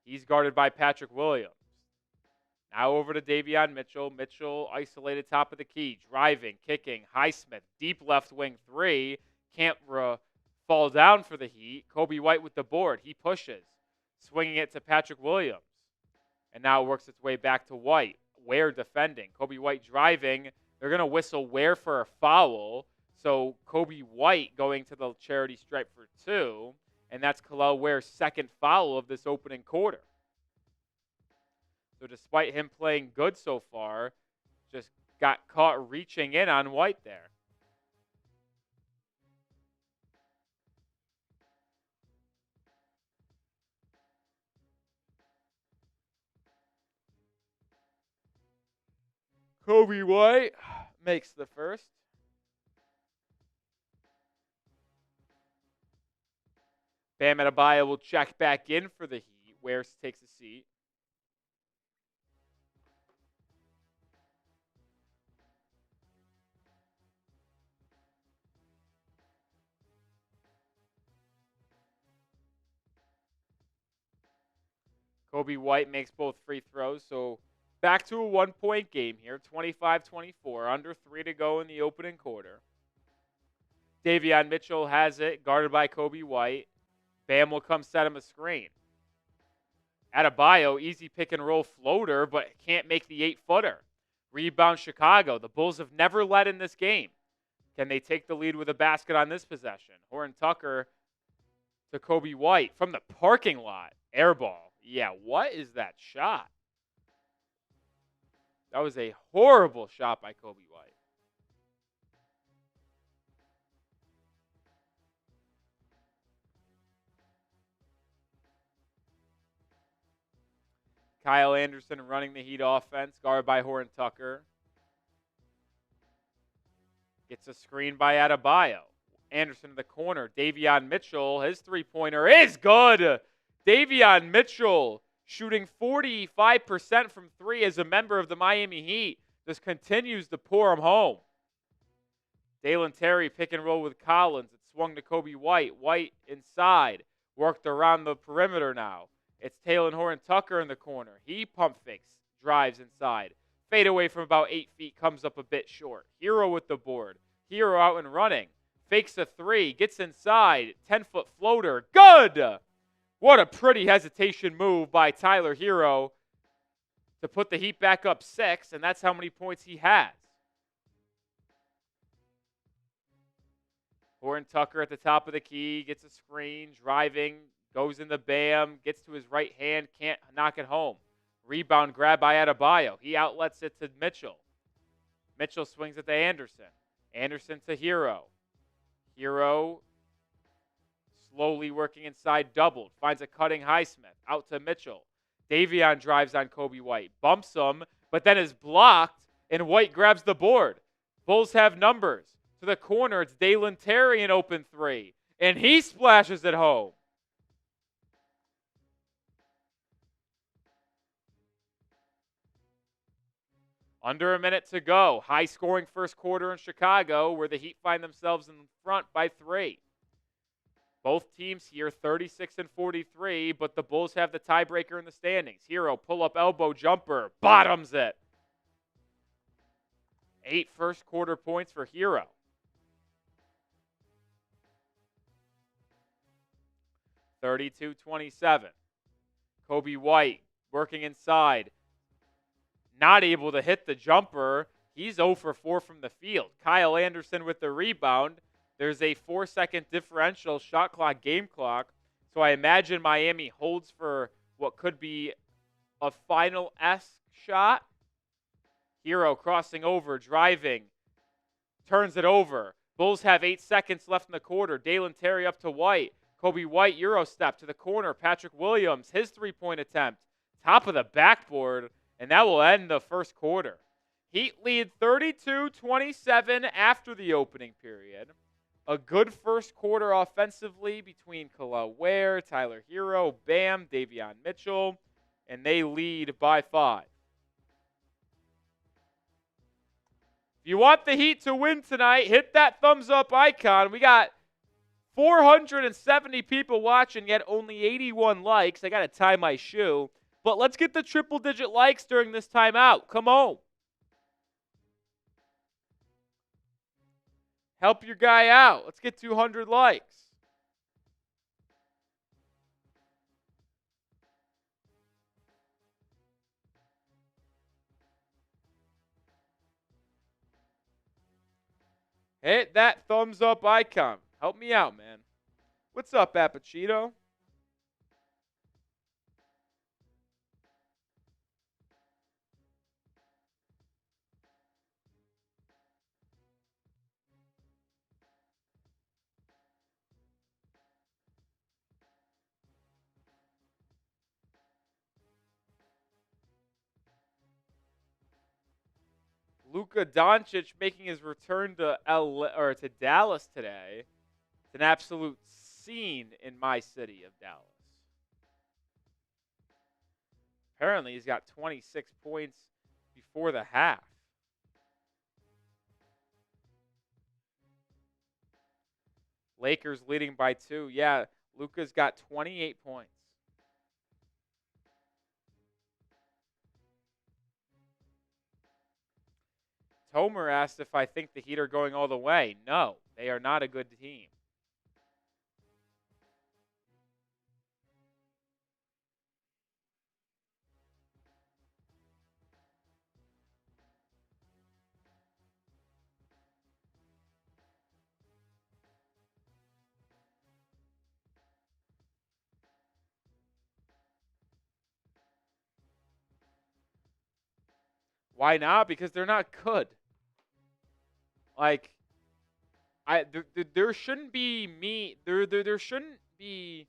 Speaker 1: He's guarded by Patrick Williams. Now over to Davion Mitchell. Mitchell isolated top of the key. Driving, kicking. Highsmith, deep left wing 3. Can't fall down for the Heat. Coby White with the board. He pushes. Swinging it to Patrick Williams. And now it works its way back to White. Ware defending. Coby White driving. They're going to whistle Ware for a foul. So Coby White going to the charity stripe for 2. And that's Kel'el Ware's second foul of this opening quarter. So despite him playing good so far, just got caught reaching in on White there. Coby White makes the first. Bam Adebayo will check back in for the Heat. Ware takes a seat. Coby White makes both free throws, so back to a 1-point game here, 25-24, under 3 to go in the opening quarter. Davion Mitchell has it, guarded by Coby White. Bam will come set him a screen. Adebayo, easy pick and roll floater, but can't make the 8-footer. Rebound Chicago. The Bulls have never led in this game. Can they take the lead with a basket on this possession? Horton-Tucker to Coby White from the parking lot. Air ball. Yeah, what is that shot? That was a horrible shot by Coby White. Kyle Anderson running the Heat offense, guarded by Horton-Tucker. Gets a screen by Adebayo. Anderson in the corner. Davion Mitchell, his three-pointer is good. Davion Mitchell shooting 45% from 3 as a member of the Miami Heat. Just continues to pour him home. Dalen Terry pick and roll with Collins. It swung to Coby White. White inside. Worked around the perimeter now. It's Talen Horton-Tucker in the corner. He pump fakes, drives inside. Fade away from about 8 feet, comes up a bit short. Hero with the board. Hero out and running. Fakes a 3, gets inside. 10-foot floater. Good! What a pretty hesitation move by Tyler Hero to put the Heat back up 6, and that's how many points he has. Horton-Tucker at the top of the key, gets a screen, driving, goes in the Bam, gets to his right hand, can't knock it home. Rebound grab by Adebayo. He outlets it to Mitchell. Mitchell swings it to Anderson. Anderson to Hero. Hero slowly working inside, doubled. Finds a cutting Highsmith. Out to Mitchell. Davion drives on Coby White. Bumps him, but then is blocked, and White grabs the board. Bulls have numbers. To the corner, it's Dalen Terry in open 3. And he splashes it home. Under a minute to go. High-scoring first quarter in Chicago where the Heat find themselves in front by 3. Both teams here 36 and 43, but the Bulls have the tiebreaker in the standings. Hero, pull-up elbow jumper, bottoms it. 8 first quarter points for Hero. (32-27). Kobe White working inside. Not able to hit the jumper. He's 0 for 4 from the field. Kyle Anderson with the rebound. There's a 4-second differential shot clock, game clock. So I imagine Miami holds for what could be a final-esque shot. Hero crossing over, driving, turns it over. Bulls have 8 seconds left in the quarter. Dalen Terry up to White. Kobe White, Euro step to the corner. Patrick Williams, his three-point attempt. Top of the backboard, and that will end the first quarter. Heat lead 32-27 after the opening period. A good first quarter offensively between Kel'el Ware, Tyler Hero, Bam, Davion Mitchell, and they lead by 5. If you want the Heat to win tonight, hit that thumbs up icon. We got 470 people watching, yet only 81 likes. I got to tie my shoe. But let's get the triple-digit likes during this timeout. Come on. Help your guy out. Let's get 200 likes. Hit that thumbs up icon. Help me out, man. What's up, Appuccino? Luka Doncic making his return to Dallas today. It's an absolute scene in my city of Dallas. Apparently, he's got 26 points before the half. Lakers leading by 2. Yeah, Luka's got 28 points. Tomer asked if I think the Heat are going all the way. No, they are not a good team. Why not? Because they're not good. Like, there shouldn't be there shouldn't be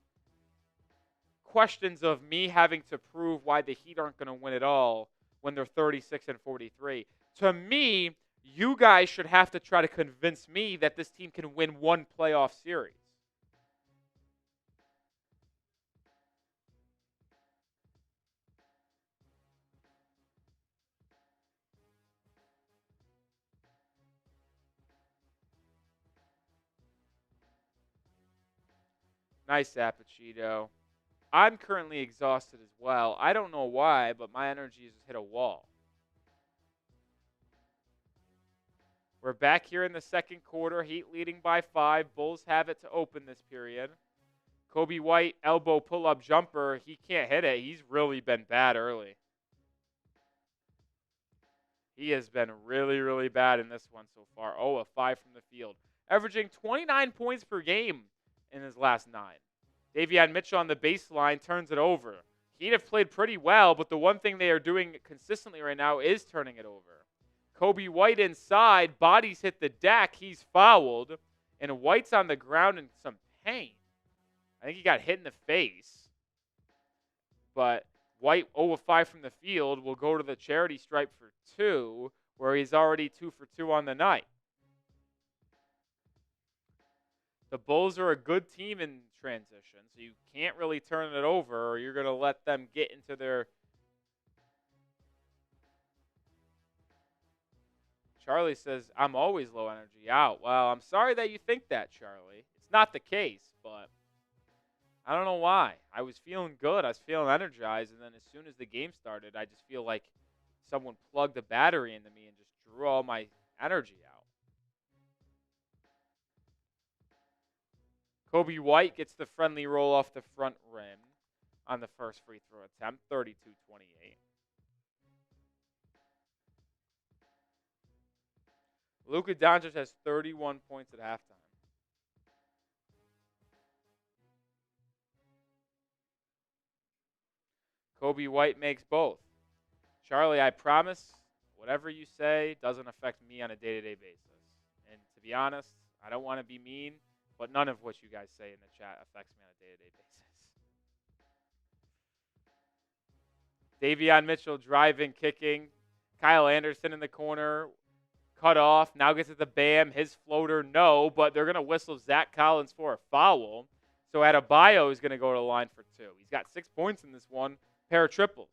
Speaker 1: questions of me having to prove why the Heat aren't going to win it all when they're 36 and 43. To me, you guys should have to try to convince me that this team can win one playoff series. Nice, Appuccino. I'm currently exhausted as well. I don't know why, but my energy has hit a wall. We're back here in the second quarter. Heat leading by 5. Bulls have it to open this period. Kobe White, elbow pull-up jumper. He can't hit it. He's really been bad early. He has been really, really bad in this one so far. Oh, a 5 from the field. Averaging 29 points per game in his last 9. Davion Mitchell on the baseline turns it over. Heat have played pretty well, but the one thing they are doing consistently right now is turning it over. Kobe White inside, bodies hit the deck, he's fouled, and White's on the ground in some pain. I think he got hit in the face. But White, 0 of 5 from the field, will go to the charity stripe for 2, where he's already 2 for 2 on the night. The Bulls are a good team in transition, so you can't really turn it over, or you're going to let them get into their Charlie says, I'm always low energy out. Well, I'm sorry that you think that, Charlie. It's not the case, but I don't know why. I was feeling good. I was feeling energized, and then as soon as the game started, I just feel like someone plugged the battery into me and just drew all my energy out. Kobe White gets the friendly roll off the front rim on the first free throw attempt, 32-28. Luka Doncic has 31 points at halftime. Kobe White makes both. Charlie, I promise whatever you say doesn't affect me on a day-to-day basis. And to be honest, I don't want to be mean, but none of what you guys say in the chat affects me on a day-to-day basis. Davion Mitchell driving, kicking. Kyle Anderson in the corner. Cut off. Now gets at the Bam. His floater, no, but they're going to whistle Zach Collins for a foul. So Adebayo is going to go to the line for 2. He's got 6 points in this one. Pair of triples.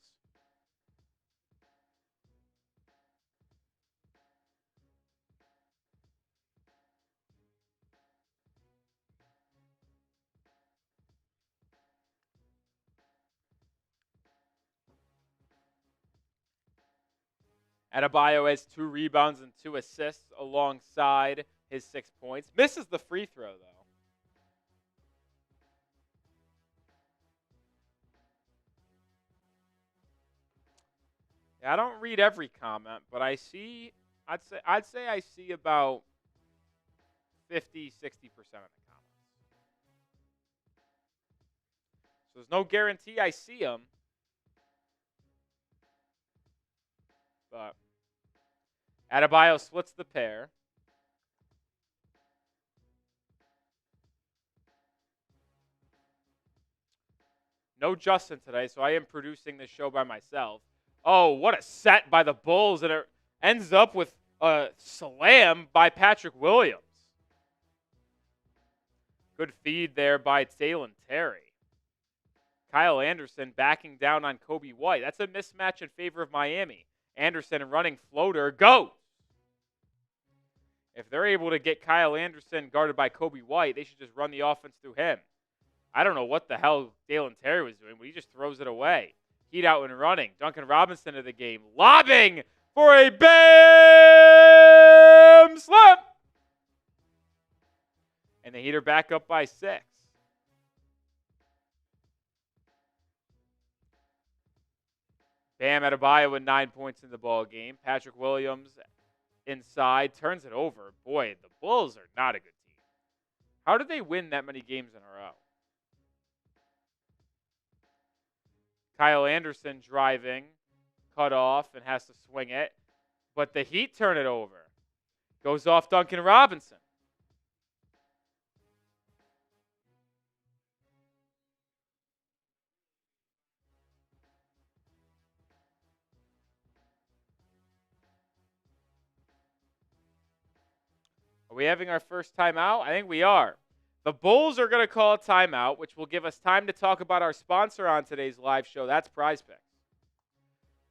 Speaker 1: Adebayo has 2 rebounds and 2 assists alongside his 6 points. Misses the free throw, though. Yeah, I don't read every comment, but I'd say I see about 50-60% of the comments. So there's no guarantee I see them. But Adebayo splits the pair. No Justin today, so I am producing this show by myself. Oh, what a set by the Bulls, and it ends up with a slam by Patrick Williams. Good feed there by Jalen Terry. Kyle Anderson backing down on Kobe White. That's a mismatch in favor of Miami. Anderson running floater goes. If they're able to get Kyle Anderson guarded by Kobe White, they should just run the offense through him. I don't know what the hell Jalen Terry was doing, but he just throws it away. Heat out and running. Duncan Robinson of the game. Lobbing for a Bam Slam. And the Heat are back up by 6. Bam Adebayo with 9 points in the ball game. Patrick Williams inside turns it over. Boy, the Bulls are not a good team. How did they win that many games in a row? Kyle Anderson driving, cut off, and has to swing it. But the Heat turn it over. Goes off Duncan Robinson. Are we having our first timeout? I think we are. The Bulls are going to call a timeout, which will give us time to talk about our sponsor on today's live show. That's Prize Picks.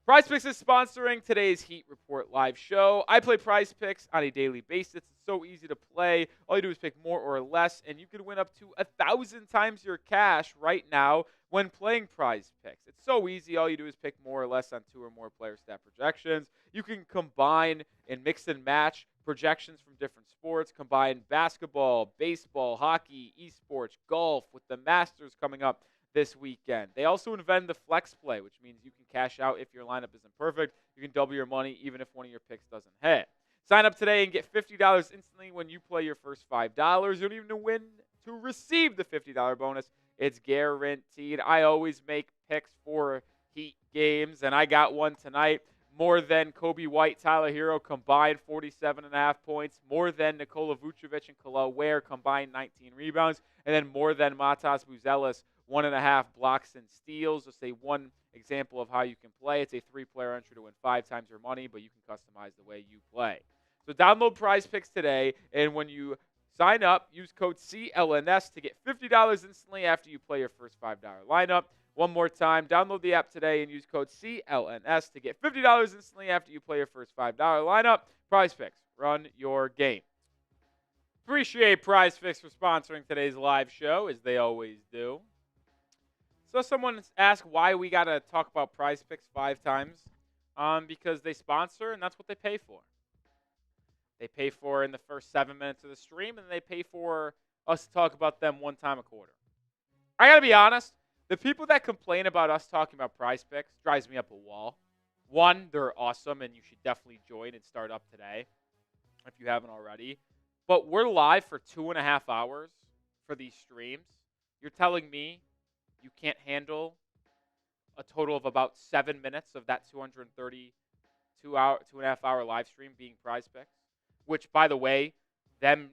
Speaker 1: Prize Picks is sponsoring today's Heat Report live show. I play Prize Picks on a daily basis. It's so easy to play. All you do is pick more or less, and you can win up to 1,000 times your cash right now when playing Prize Picks. It's so easy. All you do is pick more or less on 2 or more player stat projections. You can combine and mix and match projections from different sports, combine basketball, baseball, hockey, esports, golf with the Masters coming up this weekend. They also invented the flex play, which means you can cash out if your lineup isn't perfect. You can double your money even if one of your picks doesn't hit. Sign up today and get $50 instantly when you play your first $5. You don't even win to receive the $50 bonus. It's guaranteed. I always make picks for Heat games, and I got one tonight. More than Kobe White, Tyler Hero combined 47.5 points. More than Nikola Vucevic and Kel'el Ware combined 19 rebounds. And then more than Matas Buzelis, 1.5 blocks and steals. Just say one example of how you can play. It's a 3-player entry to win 5 times your money, but you can customize the way you play. So download Prize Picks today, and when you sign up, use code CLNS to get $50 instantly after you play your first $5 lineup. One more time, download the app today and use code CLNS to get $50 instantly after you play your first $5 lineup. Prize Picks, run your game. Appreciate Prize Picks for sponsoring today's live show, as they always do. So someone asked why we got to talk about Prize Picks 5 times. Because they sponsor, and that's what they pay for. They pay for in the first 7 minutes of the stream, and they pay for us to talk about them one time a quarter. I got to be honest, the people that complain about us talking about Prize Picks drives me up a wall. One, they're awesome, and you should definitely join and start up today if you haven't already. But we're live for 2.5 hours for these streams. You're telling me you can't handle a total of about 7 minutes of that 2.5 hour live stream being Prize Picks, which, by the way, them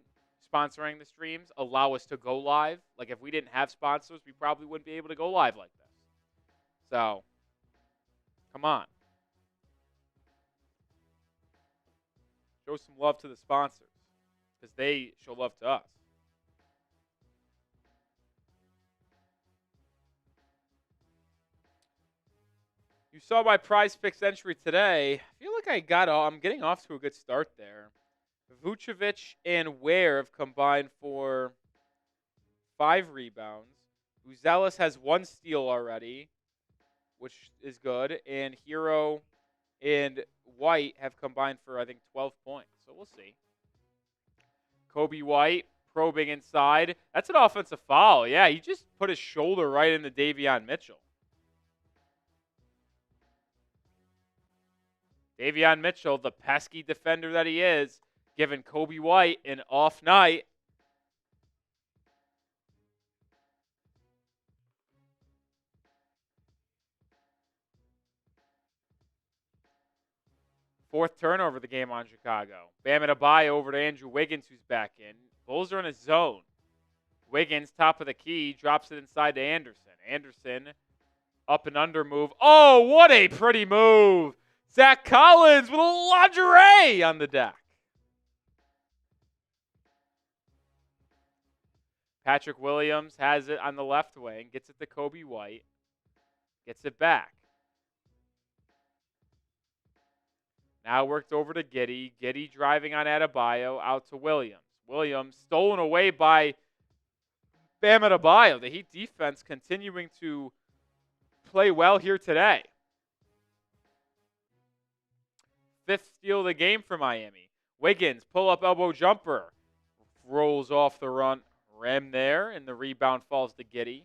Speaker 1: sponsoring the streams allow us to go live. Like, if we didn't have sponsors, we probably wouldn't be able to go live like this. So, come on. Show some love to the sponsors, because they show love to us. You saw my Prize Picks entry today. I feel like I'm getting off to a good start there. Vucevic and Ware have combined for 5 rebounds. Buzelis has 1 steal already, which is good. And Hero and White have combined for, I think, 12 points. So we'll see. Kobe White probing inside. That's an offensive foul. Yeah, he just put his shoulder right into Davion Mitchell. Davion Mitchell, the pesky defender that he is, giving Kobe White an off night. Fourth turnover of the game on Chicago. Bam Adebayo over to Andrew Wiggins, who's back in. Bulls are in a zone. Wiggins, top of the key, drops it inside to Anderson. Anderson, up and under move. Oh, what a pretty move. Zach Collins with a lingerie on the deck. Patrick Williams has it on the left wing, gets it to Kobe White, gets it back. Now worked over to Giddey. Giddey driving on Adebayo, out to Williams. Williams stolen away by Bam Adebayo. The Heat defense continuing to play well here today. 5th steal of the game for Miami. Wiggins, pull-up elbow jumper. Rolls off the rim there, and the rebound falls to Giddey.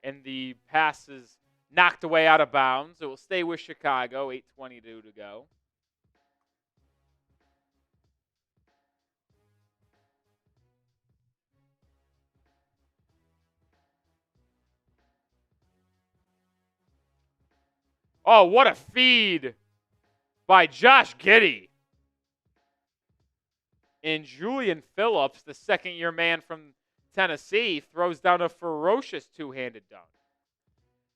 Speaker 1: And the pass is knocked away out of bounds. It will stay with Chicago, 8:22 to go. Oh, what a feed by Josh Giddey. And Julian Phillips, the second-year man from Tennessee, throws down a ferocious two-handed dunk.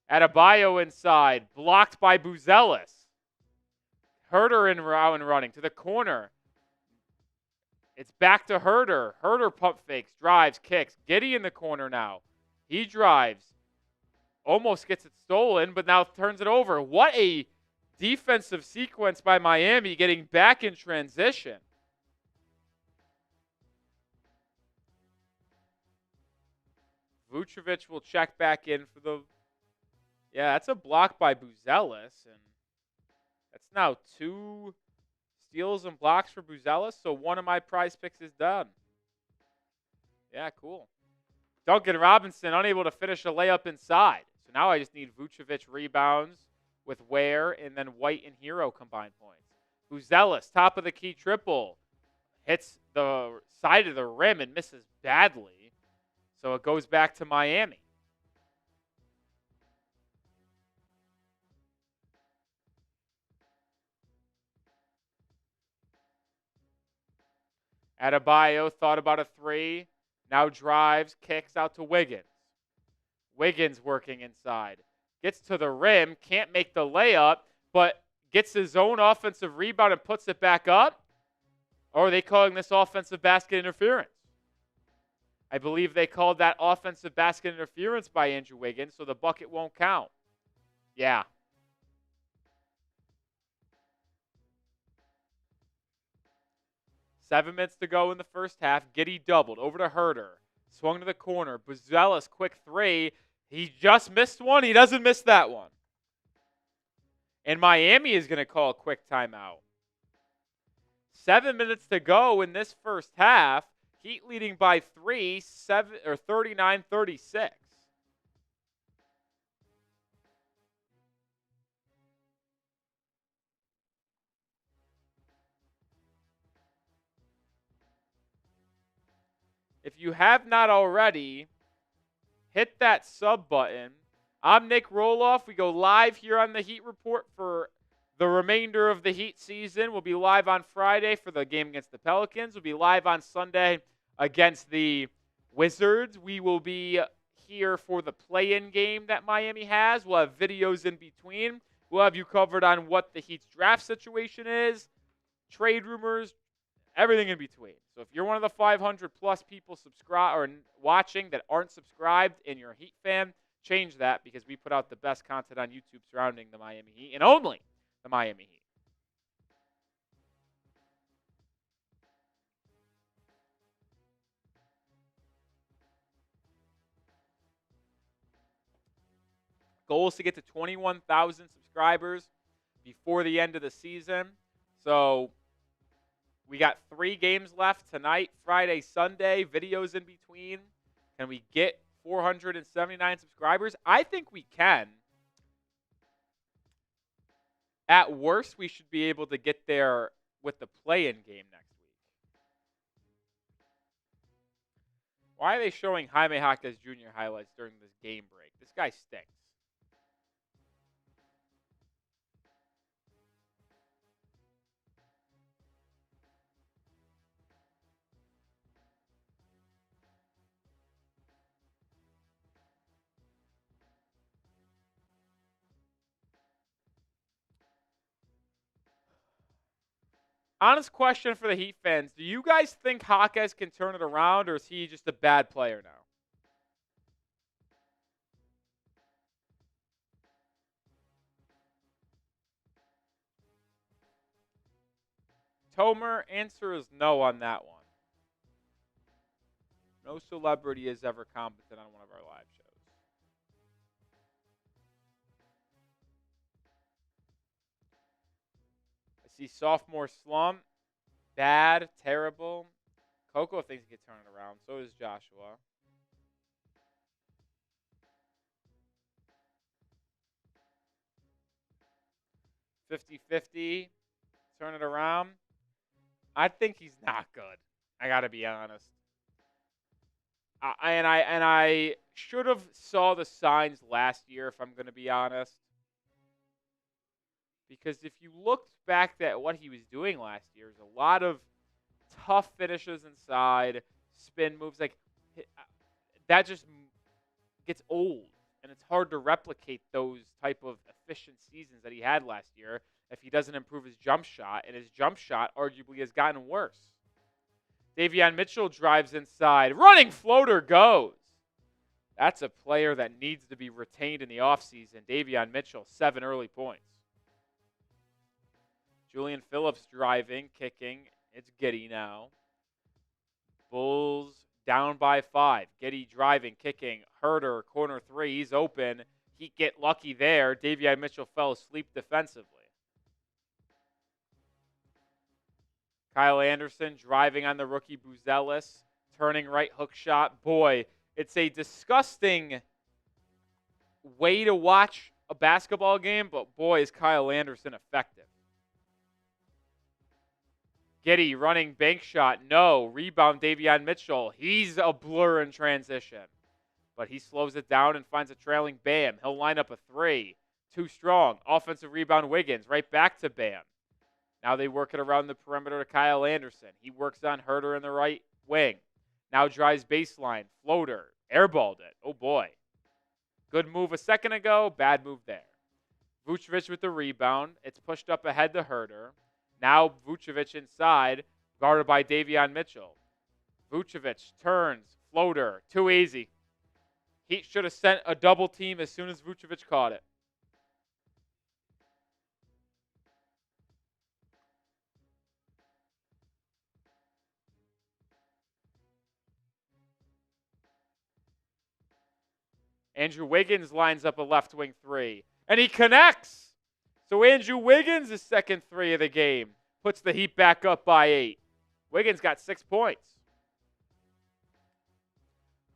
Speaker 1: Adebayo inside, blocked by Buzelis. Huerter in running to the corner. It's back to Huerter. Huerter pump fakes, drives, kicks. Giddey in the corner now. He drives. Almost gets it stolen, but now turns it over. What a defensive sequence by Miami, getting back in transition. Vucevic will check back in for the... Yeah, that's a block by Buzelis, and that's now 2 steals and blocks for Buzelis, so one of my Prize Picks is done. Yeah, cool. Duncan Robinson unable to finish a layup inside. So now I just need Vucevic rebounds with Ware, and then White and Hero combined points. Buzelis, top of the key triple. Hits the side of the rim and misses badly. So it goes back to Miami. Adebayo thought about a 3. Now drives, kicks out to Wiggins. Wiggins working inside. Gets to the rim, can't make the layup, but gets his own offensive rebound and puts it back up? Or are they calling this offensive basket interference? I believe they called that offensive basket interference by Andrew Wiggins, so the bucket won't count. Yeah. Seven minutes to go in the first half. Giddey doubled over to Huerter. Swung to the corner. Buzelis, quick three. He just missed one. He doesn't miss that one. And Miami is going to call a quick timeout. 7 minutes to go in this first half. Heat leading by 39-36. If you have not already, hit that sub button. I'm Nic Rohloff. We go live here on the Heat Report for the remainder of the Heat season. We'll be live on Friday for the game against the Pelicans. We'll be live on Sunday against the Wizards. We will be here for the play-in game that Miami has. We'll have videos in between. We'll have you covered on what the Heat's draft situation is, trade rumors, everything in between. So if you're one of the 500-plus people subscribe or watching that aren't subscribed and you're a Heat fan, change that because we put out the best content on YouTube surrounding the Miami Heat and only the Miami Heat. Goal is to get to 21,000 subscribers before the end of the season. So we got 3 games left tonight, Friday, Sunday, videos in between. Can we get 479 subscribers? I think we can. At worst, we should be able to get there with the play-in game next week. Why are they showing Jaime Jaquez Jr. highlights during this game break? This guy stinks. Honest question for the Heat fans. Do you guys think Jaquez can turn it around, or is he just a bad player now? Tomer, answer is no on that one. No celebrity is ever competent on one of our live shows. I see sophomore slump. Bad, terrible. Coco thinks he can turn it around. So does Joshua. $50-50. Turn it around. I think he's not good. I got to be honest. I should have saw the signs last year, if I'm going to be honest. Because if you looked back at what he was doing last year, there's a lot of tough finishes inside, spin moves. Like, that just gets old. And it's hard to replicate those type of efficient seasons that he had last year if he doesn't improve his jump shot. And his jump shot arguably has gotten worse. Davion Mitchell drives inside. Running floater goes. That's a player that needs to be retained in the offseason. Davion Mitchell, 7 early points. Julian Phillips driving, kicking. It's Giddey now. Bulls down by 5. Giddey driving, kicking. Huerter, corner 3. He's open. Heat get lucky there. Davion Mitchell fell asleep defensively. Kyle Anderson driving on the rookie Buzelis. Turning right hook shot. Boy, it's a disgusting way to watch a basketball game, but boy, is Kyle Anderson effective. Giddey running bank shot. No. Rebound Davion Mitchell. He's a blur in transition. But he slows it down and finds a trailing Bam. He'll line up a 3. Too strong. Offensive rebound Wiggins. Right back to Bam. Now they work it around the perimeter to Kyle Anderson. He works on Huerter in the right wing. Now drives baseline. Floater. Airballed it. Oh, boy. Good move a second ago. Bad move there. Vucevic with the rebound. It's pushed up ahead to Huerter. Now Vucevic inside, guarded by Davion Mitchell. Vucevic turns, floater, too easy. Heat should have sent a double team as soon as Vucevic caught it. Andrew Wiggins lines up a left wing three, and he connects. So Andrew Wiggins' second three of the game puts the Heat back up by 8. Wiggins got 6 points.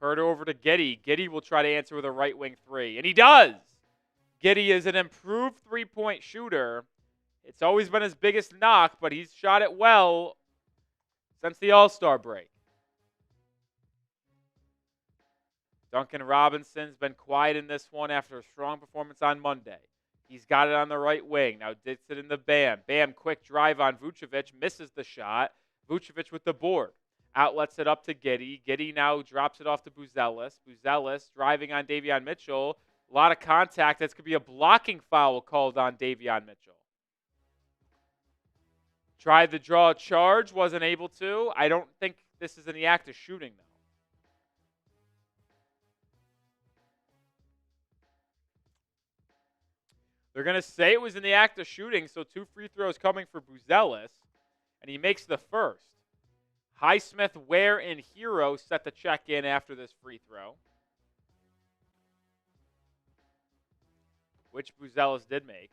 Speaker 1: Huerter over to Giddey. Giddey will try to answer with a right wing three, and he does. Giddey is an improved three-point shooter. It's always been his biggest knock, but he's shot it well since the All-Star break. Duncan Robinson's been quiet in this one after a strong performance on Monday. He's got it on the right wing. Now dips it in the Bam. Bam, quick drive on Vucevic. Misses the shot. Vucevic with the board. Outlets it up to Giddey. Giddey now drops it off to Buzelis. Buzelis driving on Davion Mitchell. A lot of contact. That's going to be a blocking foul called on Davion Mitchell. Tried to draw a charge. Wasn't able to. I don't think this is in the act of shooting, though. They're going to say it was in the act of shooting, so 2 free throws coming for Buzelis, and he makes the first. Highsmith, Ware, and Hero set the check in after this free throw, which Buzelis did make.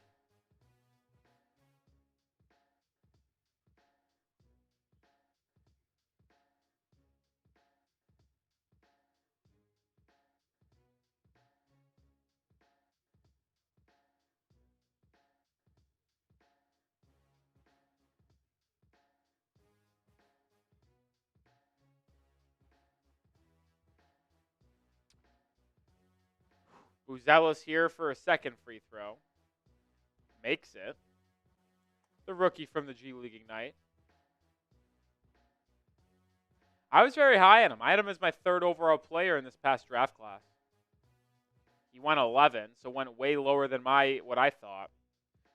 Speaker 1: Buzelis here for a second free throw. Makes it. The rookie from the G League Ignite. I was very high on him. I had him as my 3rd overall player in this past draft class. He went 11, so went way lower than what I thought.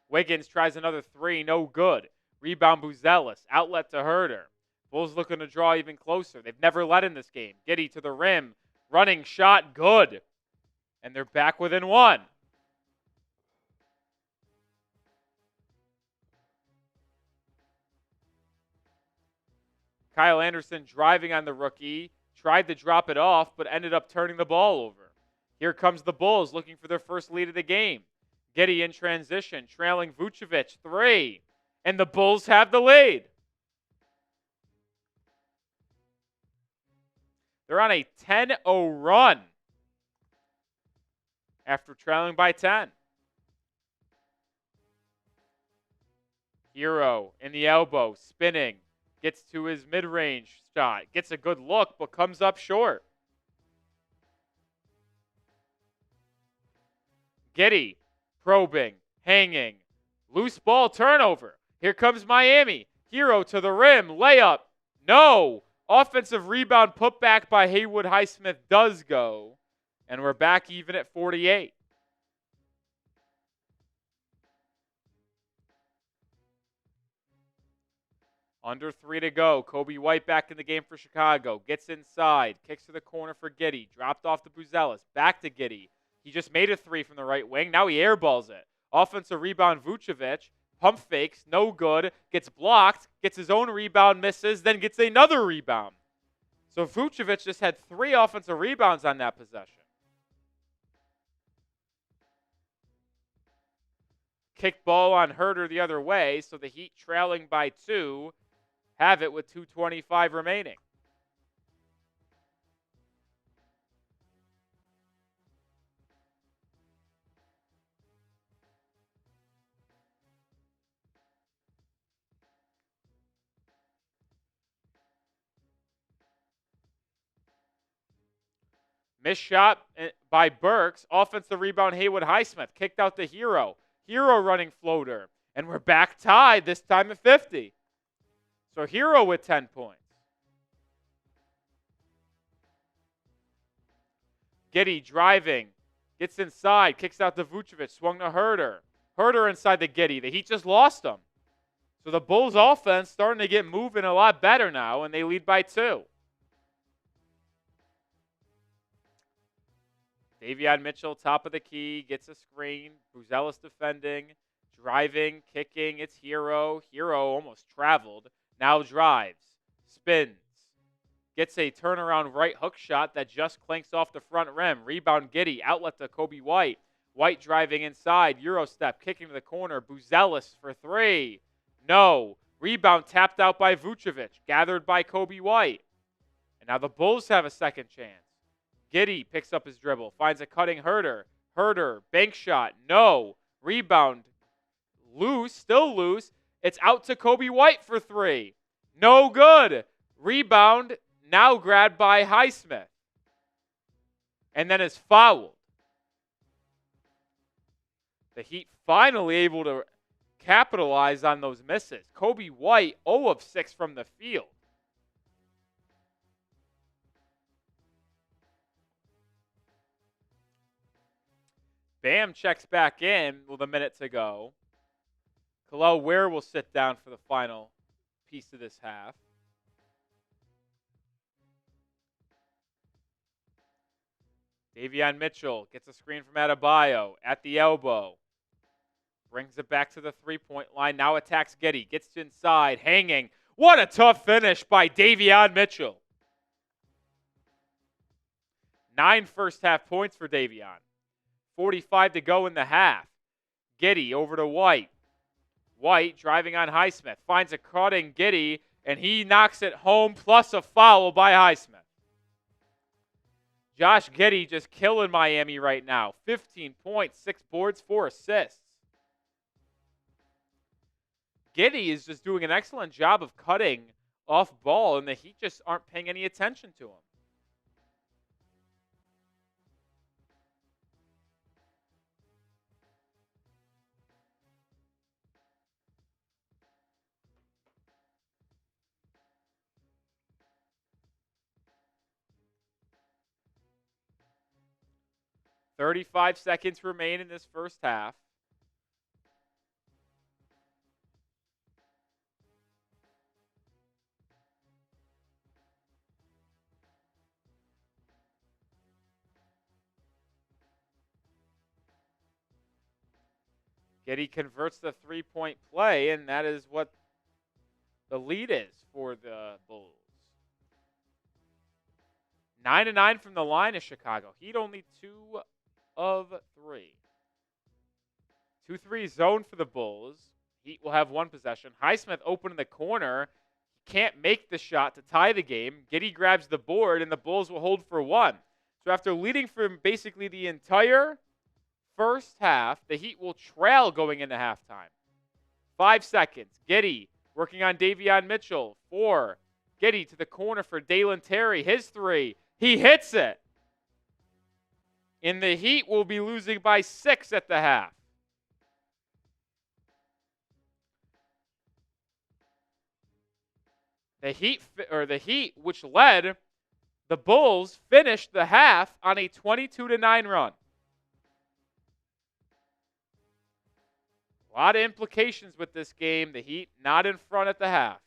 Speaker 1: Wiggins tries another 3, no good. Rebound Buzelis, outlet to Huerter. Bulls looking to draw even closer. They've never led in this game. Giddey to the rim, running shot, good. And they're back within 1. Kyle Anderson driving on the rookie. Tried to drop it off, but ended up turning the ball over. Here comes the Bulls looking for their first lead of the game. Giddey in transition, trailing Vucevic, 3. And the Bulls have the lead. They're on a 10-0 run after trailing by 10. Hero in the elbow, spinning, gets to his mid-range shot, gets a good look, but comes up short. Giddey, probing, hanging, loose ball turnover. Here comes Miami. Hero to the rim, layup, no. Offensive rebound put back by Haywood. Highsmith does go. And we're back even at 48. Under 3 to go. Kobe White back in the game for Chicago. Gets inside. Kicks to the corner for Giddey. Dropped off to Buzelis. Back to Giddey. He just made a 3 from the right wing. Now he airballs it. Offensive rebound Vucevic. Pump fakes. No good. Gets blocked. Gets his own rebound. Misses. Then gets another rebound. So Vucevic just had 3 offensive rebounds on that possession. Kick ball on Huerter the other way, so the Heat trailing by 2 have it with 2:25 remaining. Missed shot by Burks. Offensive rebound Haywood. Highsmith kicked out the Hero. Hero running floater. And we're back tied, this time at 50. So Hero with 10 points. Giddey driving. Gets inside. Kicks out to Vucevic. Swung to Huerter. Huerter inside the Giddey. The Heat just lost him. So the Bulls offense starting to get moving a lot better now, and they lead by 2. Davion Mitchell, top of the key, gets a screen. Buzelis defending, driving, kicking. It's Hero. Hero almost traveled. Now drives, spins, gets a turnaround right hook shot that just clanks off the front rim. Rebound Giddey, outlet to Kobe White. White driving inside, Euro step, kicking to the corner. Buzelis for three. No. Rebound tapped out by Vucevic, gathered by Kobe White. And now the Bulls have a second chance. Giddey picks up his dribble, finds a cutting Huerter. Huerter, bank shot, no. Rebound, loose, still loose. It's out to Kobe White for three. No good. Rebound, now grabbed by Highsmith. And then is fouled. The Heat finally able to capitalize on those misses. Kobe White, 0 of 6 from the field. Bam checks back in with a minute to go. Khalil Ware will sit down for the final piece of this half. Davion Mitchell gets a screen from Adebayo at the elbow. Brings it back to the three-point line. Now attacks Giddey. Gets inside. Hanging. What a tough finish by Davion Mitchell. 9 first-half points for Davion. 45 to go in the half. Giddey over to White. White driving on Highsmith. Finds a cutting Giddey, and he knocks it home, plus a foul by Highsmith. Josh Giddey just killing Miami right now. 15 points, 6 boards, 4 assists. Giddey is just doing an excellent job of cutting off ball, and the Heat just aren't paying any attention to him. "35 seconds remain in this first half. Giddey converts the three-point play, and that is what the lead is for the Bulls. 9-9 from the line is Chicago. Heat only 2 of 3. 2-3 zone for the Bulls. Heat will have one possession. Highsmith open in the corner. He can't make the shot to tie the game. Giddey grabs the board, and the Bulls will hold for one. So after leading for basically the entire first half, the Heat will trail going into halftime. 5 seconds. Giddey working on Davion Mitchell. 4. Giddey to the corner for Dalen Terry. His three. He hits it. And the Heat will be losing by 6 at the half. The Heat, which led the Bulls, finished the half on a 22-9 run. A lot of implications with this game. The Heat not in front at the half.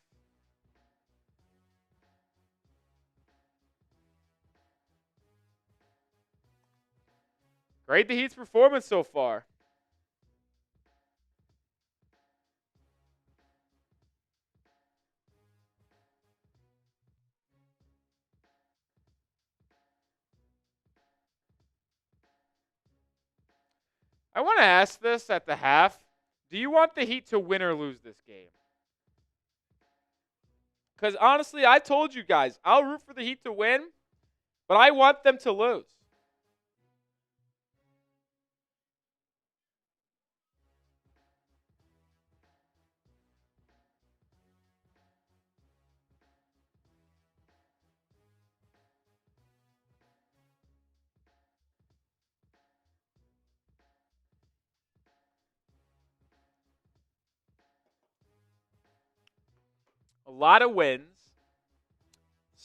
Speaker 1: Grade the Heat's performance so far. I want to ask this at the half. Do you want the Heat to win or lose this game? Because honestly, I told you guys, I'll root for the Heat to win, but I want them to lose. A lot of wins.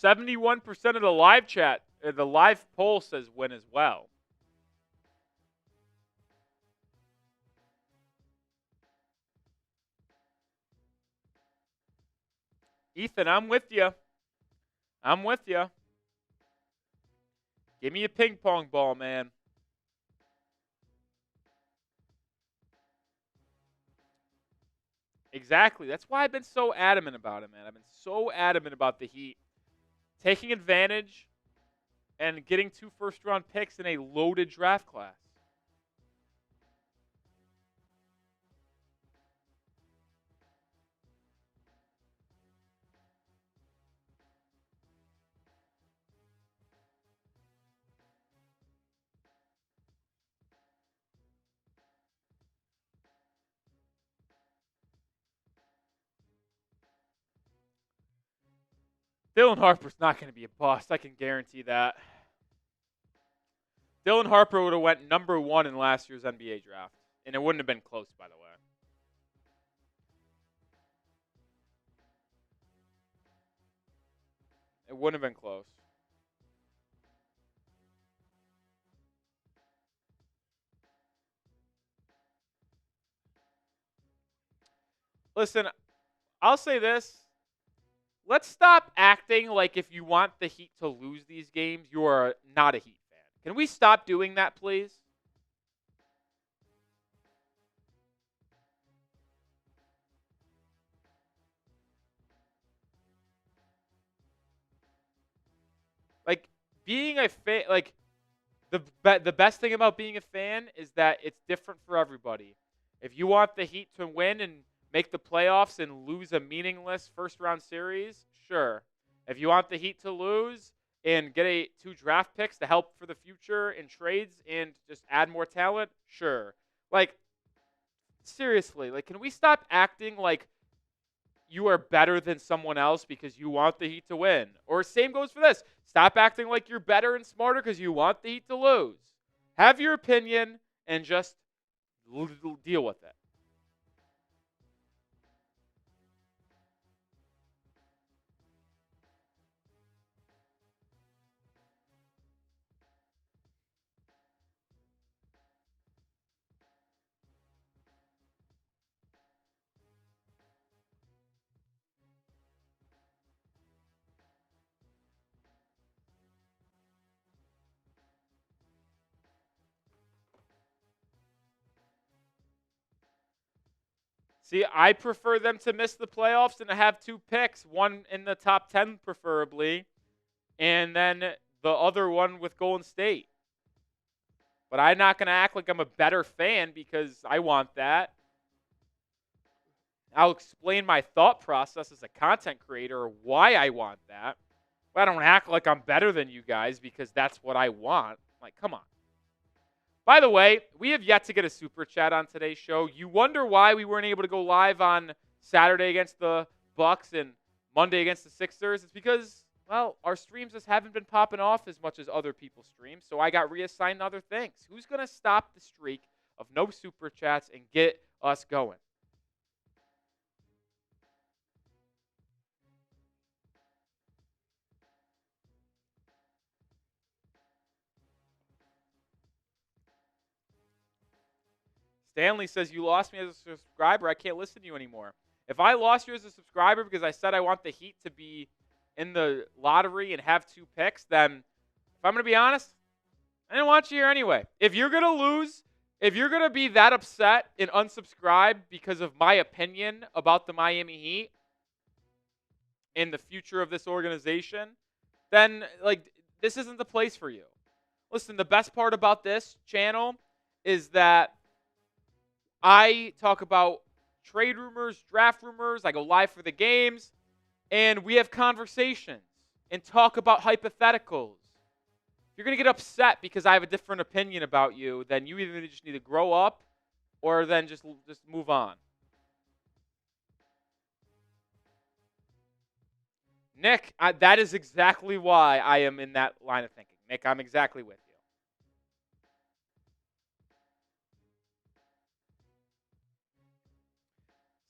Speaker 1: 71% of the live chat, the live poll says win as well. Ethan, I'm with you. I'm with you. Give me a ping pong ball, man. Exactly. That's why I've been so adamant about it, man. I've been so adamant about the Heat taking advantage and getting 2 first-round picks in a loaded draft class. Dylan Harper's not going to be a bust. I can guarantee that. Dylan Harper would have went number 1 in last year's NBA draft, and it wouldn't have been close, by the way. It wouldn't have been close. Listen, I'll say this. Let's stop acting like if you want the Heat to lose these games, you are not a Heat fan. Can we stop doing that, please? Like, being a fan, like, the best thing about being a fan is that it's different for everybody. If you want the Heat to win and make the playoffs and lose a meaningless first-round series, sure. If you want the Heat to lose and get 2 draft picks to help for the future in trades and just add more talent, sure. Like, seriously, like, can we stop acting like you are better than someone else because you want the Heat to win? Or same goes for this. Stop acting like you're better and smarter because you want the Heat to lose. Have your opinion and just deal with it. See, I prefer them to miss the playoffs and to have 2 picks, one in the top 10 preferably, and then the other one with Golden State. But I'm not going to act like I'm a better fan because I want that. I'll explain my thought process as a content creator why I want that. But I don't act like I'm better than you guys because that's what I want. Like, come on. By the way, we have yet to get a super chat on today's show. You wonder why we weren't able to go live on Saturday against the Bucks and Monday against the Sixers. It's because, well, our streams just haven't been popping off as much as other people's streams, so I got reassigned to other things. Who's going to stop the streak of no super chats and get us going? Stanley says, you lost me as a subscriber. I can't listen to you anymore. If I lost you as a subscriber because I said I want the Heat to be in the lottery and have 2 picks, then if I'm going to be honest, I didn't want you here anyway. If you're going to lose, if you're going to be that upset and unsubscribe because of my opinion about the Miami Heat and the future of this organization, then, like, this isn't the place for you. Listen, the best part about this channel is that I talk about trade rumors, draft rumors. I go live for the games, and we have conversations and talk about hypotheticals. If you're going to get upset because I have a different opinion about you, then you either just need to grow up or then just move on. Nick, that is exactly why I am in that line of thinking. Nick, I'm exactly with you.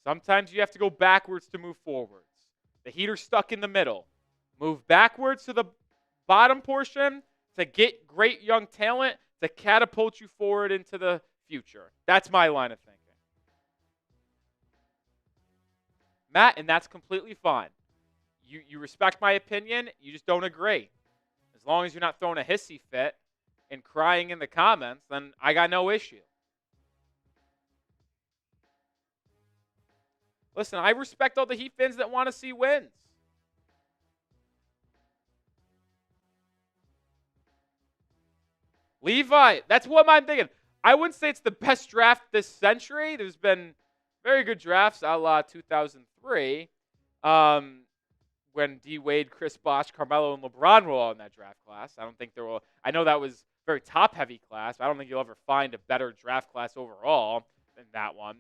Speaker 1: Sometimes you have to go backwards to move forwards. The Heat are stuck in the middle. Move backwards to the bottom portion to get great young talent to catapult you forward into the future. That's my line of thinking. Matt, and that's completely fine. You respect my opinion. You just don't agree. As long as you're not throwing a hissy fit and crying in the comments, then I got no issue. Listen, I respect all the Heat fans that want to see wins. Levi, that's what I'm thinking. I wouldn't say it's the best draft this century. There's been very good drafts a la 2003 when D. Wade, Chris Bosh, Carmelo, and LeBron were all in that draft class. I don't think there will. I know that was a very top-heavy class, but I don't think you'll ever find a better draft class overall than that one.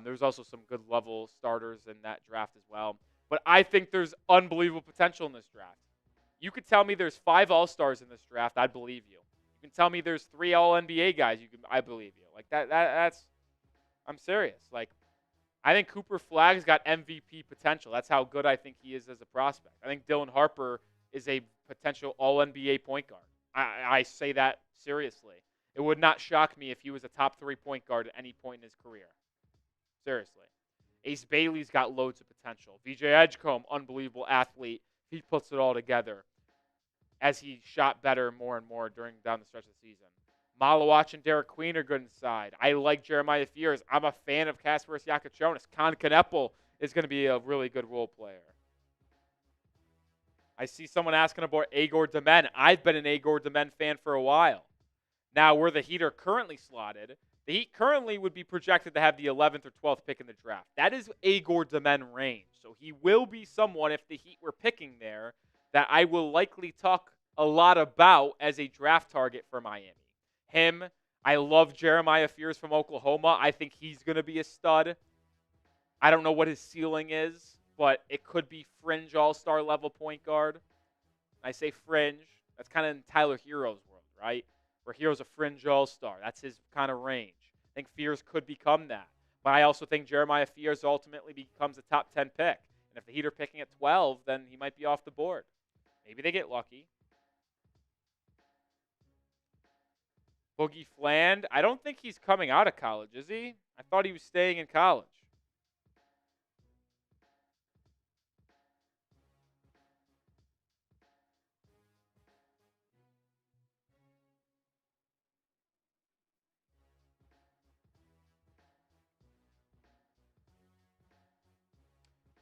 Speaker 1: There was also some good level starters in that draft as well. But I think there's unbelievable potential in this draft. You could tell me there's 5 All-Stars in this draft, I'd believe you. You can tell me there's 3 All-NBA guys, I believe you. Like that's I'm serious. Like, I think Cooper Flagg's got MVP potential. That's how good I think he is as a prospect. I think Dylan Harper is a potential All-NBA point guard. I say that seriously. It would not shock me if he was a top 3 point guard at any point in his career. Seriously. Ace Bailey's got loads of potential. VJ Edgecombe, unbelievable athlete. He puts it all together as he shot better more and more down the stretch of the season. Malawach and Derek Queen are good inside. I like Jeremiah Fears. I'm a fan of Kasparas Yakachonis. Con Kneppel is going to be a really good role player. I see someone asking about Agor Demen. I've been an Agor Demen fan for a while. Now, where the Heat are currently slotted, the Heat currently would be projected to have the 11th or 12th pick in the draft. That is Agor Demen range. So he will be someone, if the Heat were picking there, that I will likely talk a lot about as a draft target for Miami. Him, I love Jeremiah Fears from Oklahoma. I think he's going to be a stud. I don't know what his ceiling is, but it could be fringe all-star level point guard. I say fringe. That's kind of in Tyler Hero's world, right? Where Hero's a fringe all-star. That's his kind of range. I think Fears could become that. But I also think Jeremiah Fears ultimately becomes a top 10 pick. And if the Heat are picking at 12, then he might be off the board. Maybe they get lucky. Boogie Fland, I don't think he's coming out of college, is he? I thought he was staying in college.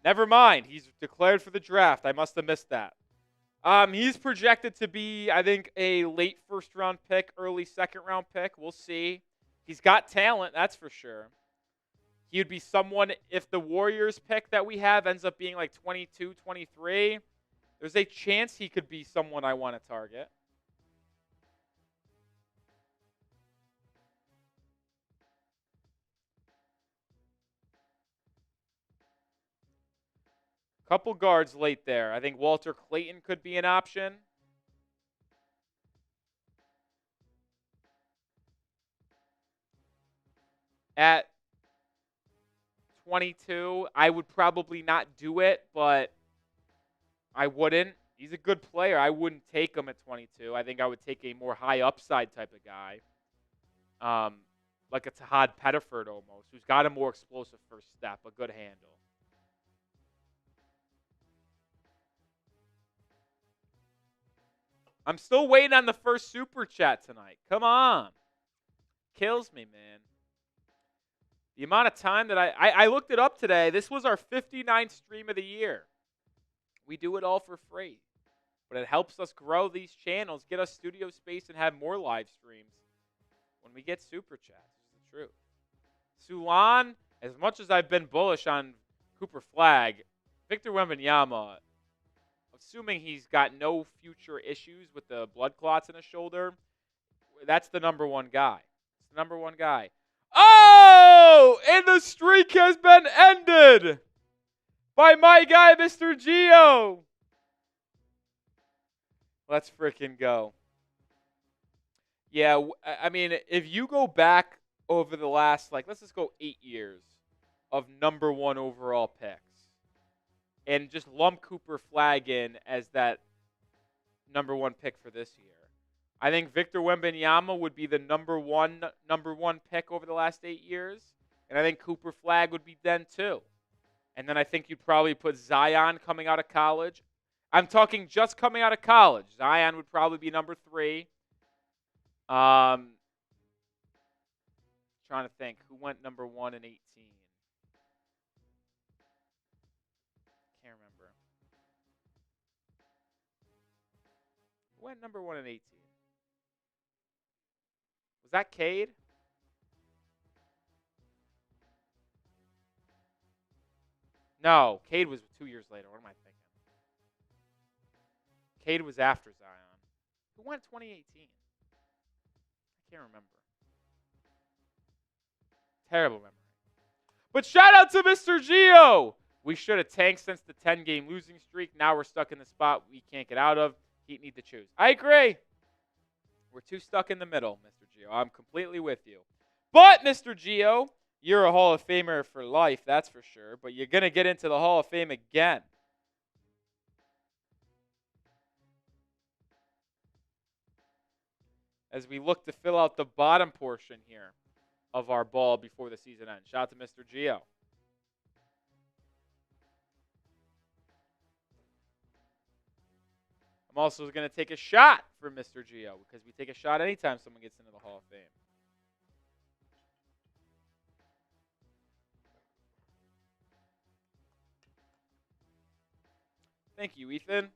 Speaker 1: Never mind. He's declared for the draft. I must have missed that. He's projected to be, I think, a late first-round pick, early second-round pick. We'll see. He's got talent, that's for sure. He would be someone, if the Warriors pick that we have ends up being like 22, 23, there's a chance he could be someone I want to target. Couple guards late there. I think Walter Clayton could be an option. At 22, I would probably not do it, but I wouldn't. He's a good player. I wouldn't take him at 22. I think I would take a more high upside type of guy. Like a Tahad Pettiford almost, who's got a more explosive first step, a good handle. I'm still waiting on the first super chat tonight. Come on. Kills me, man. The amount of time that I looked it up today, this was our 59th stream of the year. We do it all for free. But it helps us grow these channels, get us studio space, and have more live streams when we get super chats. It's the truth. Sulan, as much as I've been bullish on Cooper Flagg, Victor Wembanyama, assuming he's got no future issues with the blood clots in his shoulder, that's the number one guy. It's the number one guy. Oh! And the streak has been ended by my guy, Mr. Gio. Let's freaking go. Yeah, I mean, if you go back over the last, let's just go 8 years of number one overall picks and just lump Cooper Flagg in as that number one pick for this year. I think Victor Wembanyama would be the number one pick over the last 8 years, and I think Cooper Flagg would be then too. And then I think you'd probably put Zion coming out of college. I'm talking just coming out of college. Zion would probably be number 3. Trying to think who went number 1 in 18. Who went number 1 and 18? Was that Cade? No, Cade was 2 years later. What am I thinking? Cade was after Zion. Who went 2018? I can't remember. Terrible memory. But shout out to Mr. Gio. We should have tanked since the 10-game losing streak. Now we're stuck in the spot we can't get out of. Heat need to choose. I agree. We're too stuck in the middle, Mr. Gio. I'm completely with you. But, Mr. Gio, you're a Hall of Famer for life, that's for sure. But you're going to get into the Hall of Fame again. As we look to fill out the bottom portion here of our ball before the season ends. Shout out to Mr. Gio. I'm also going to take a shot for Mr. Gio because we take a shot anytime someone gets into the Hall of Fame. Thank you, Ethan.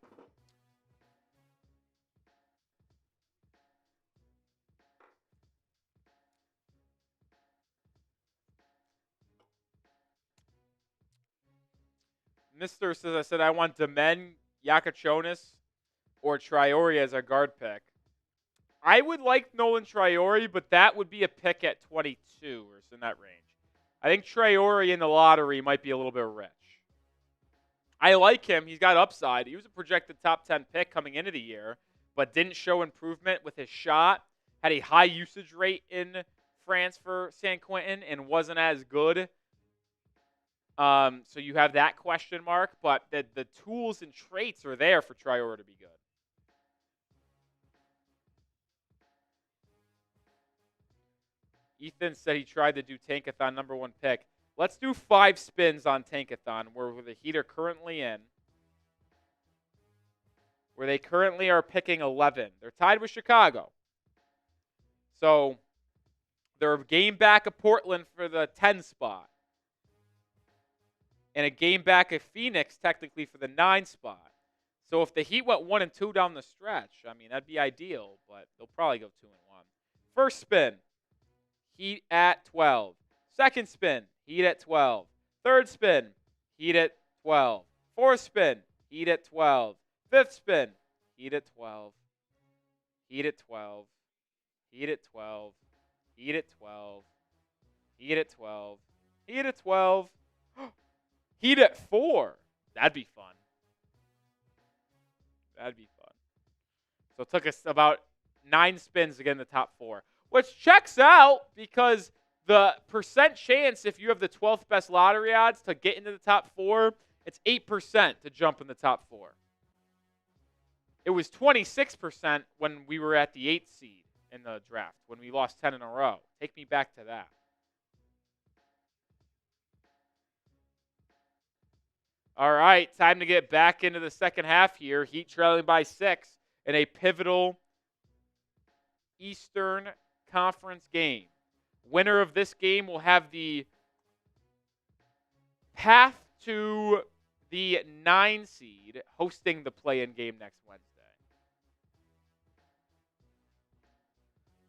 Speaker 1: Mr. says, I said I want Demen, Yakachonis, or Traore as our guard pick. I would like Nolan Traore, but that would be a pick at 22 or so in that range. I think Traore in the lottery might be a little bit rich. I like him. He's got upside. He was a projected top 10 pick coming into the year, but didn't show improvement with his shot. Had a high usage rate in France for San Quentin and wasn't as good. So you have that question mark, but the tools and traits are there for Traore to be good. Ethan said he tried to do Tankathon number 1 pick. Let's do 5 spins on Tankathon, where the Heat are currently in. Where they currently are picking 11. They're tied with Chicago. So they're a game back of Portland for the 10 spot. And a game back of Phoenix, technically, for the 9 spot. So if the Heat went 1 and 2 down the stretch, I mean, that'd be ideal, but they'll probably go 2 and 1. First spin, Heat at 12. Second spin, Heat at 12. Third spin, Heat at 12. Fourth spin, Heat at 12. Fifth spin, Heat at 12. Heat at 12. Heat at 12. Heat at 12. Heat at 12. Heat at 12. Heat at 4. That'd be fun. That'd be fun. So it took us about 9 spins to get in the top 4, which checks out because the percent chance if you have the 12th best lottery odds to get into the top 4, it's 8% to jump in the top 4. It was 26% when we were at the 8th seed in the draft, when we lost 10 in a row. Take me back to that. All right, time to get back into the second half here. Heat trailing by 6 in a pivotal Eastern Conference game. Winner of this game will have the path to the 9 seed hosting the play-in game next Wednesday.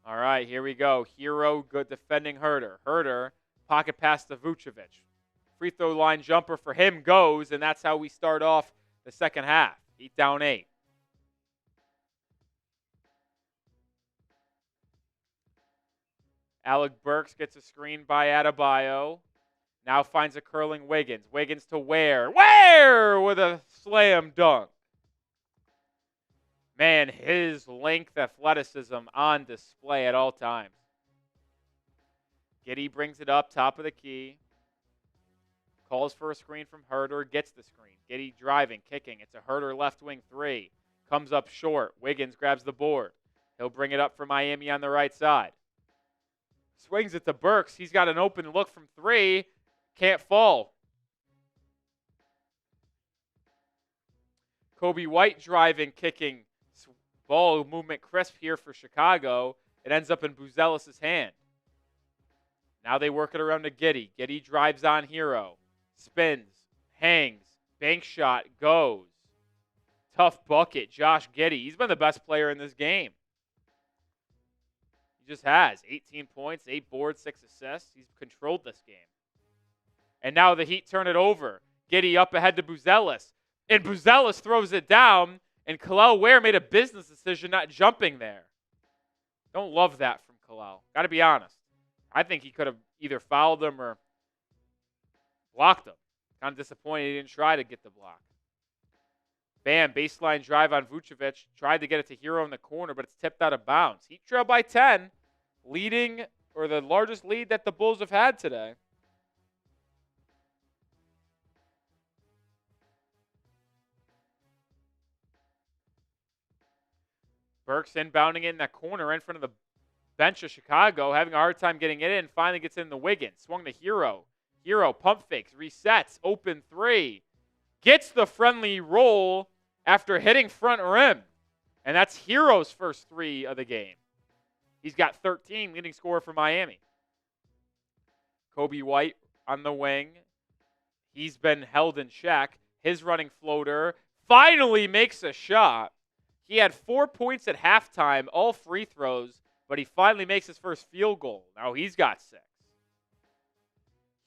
Speaker 1: All right, here we go. Hero, good defending Huerter. Huerter, pocket pass to Vucevic. Free throw line jumper for him goes, and that's how we start off the second half. Heat down 8. Alec Burks gets a screen by Adebayo. Now finds a curling Wiggins. Wiggins to Ware. Ware with a slam dunk. Man, his length athleticism on display at all times. Giddey brings it up, top of the key. Calls for a screen from Huerter, gets the screen. Giddey driving, kicking. It's a Huerter left wing 3. Comes up short. Wiggins grabs the board. He'll bring it up for Miami on the right side. Swings it to Burks. He's got an open look from 3. Can't fall. Kobe White driving, kicking. Ball movement crisp here for Chicago. It ends up in Buzelis' hand. Now they work it around to Giddey. Giddey drives on Hero. Spins. Hangs. Bank shot. Goes. Tough bucket, Josh Giddey. He's been the best player in this game. He just has 18 points, 8 boards, 6 assists. He's controlled this game. And now the Heat turn it over. Giddey up ahead to Buzelis. And Buzelis throws it down, and Kel'el Ware made a business decision not jumping there. Don't love that from Kel'el. Got to be honest. I think he could have either fouled him or blocked him. Kind of disappointed he didn't try to get the block. Bam, baseline drive on Vucevic. Tried to get it to Hero in the corner, but it's tipped out of bounds. Heat trail by 10, leading, or the largest lead that the Bulls have had today. Burks inbounding it in that corner in front of the bench of Chicago, having a hard time getting it in. Finally gets in the Wiggins. Swung to Hero. Hero pump fakes, resets, open three. Gets the friendly roll after hitting front rim. And that's Hero's first three of the game. He's got 13, leading scorer for Miami. Kobe White on the wing. He's been held in check. His running floater finally makes a shot. He had 4 points at halftime, all free throws, but he finally makes his first field goal. Now he's got 6.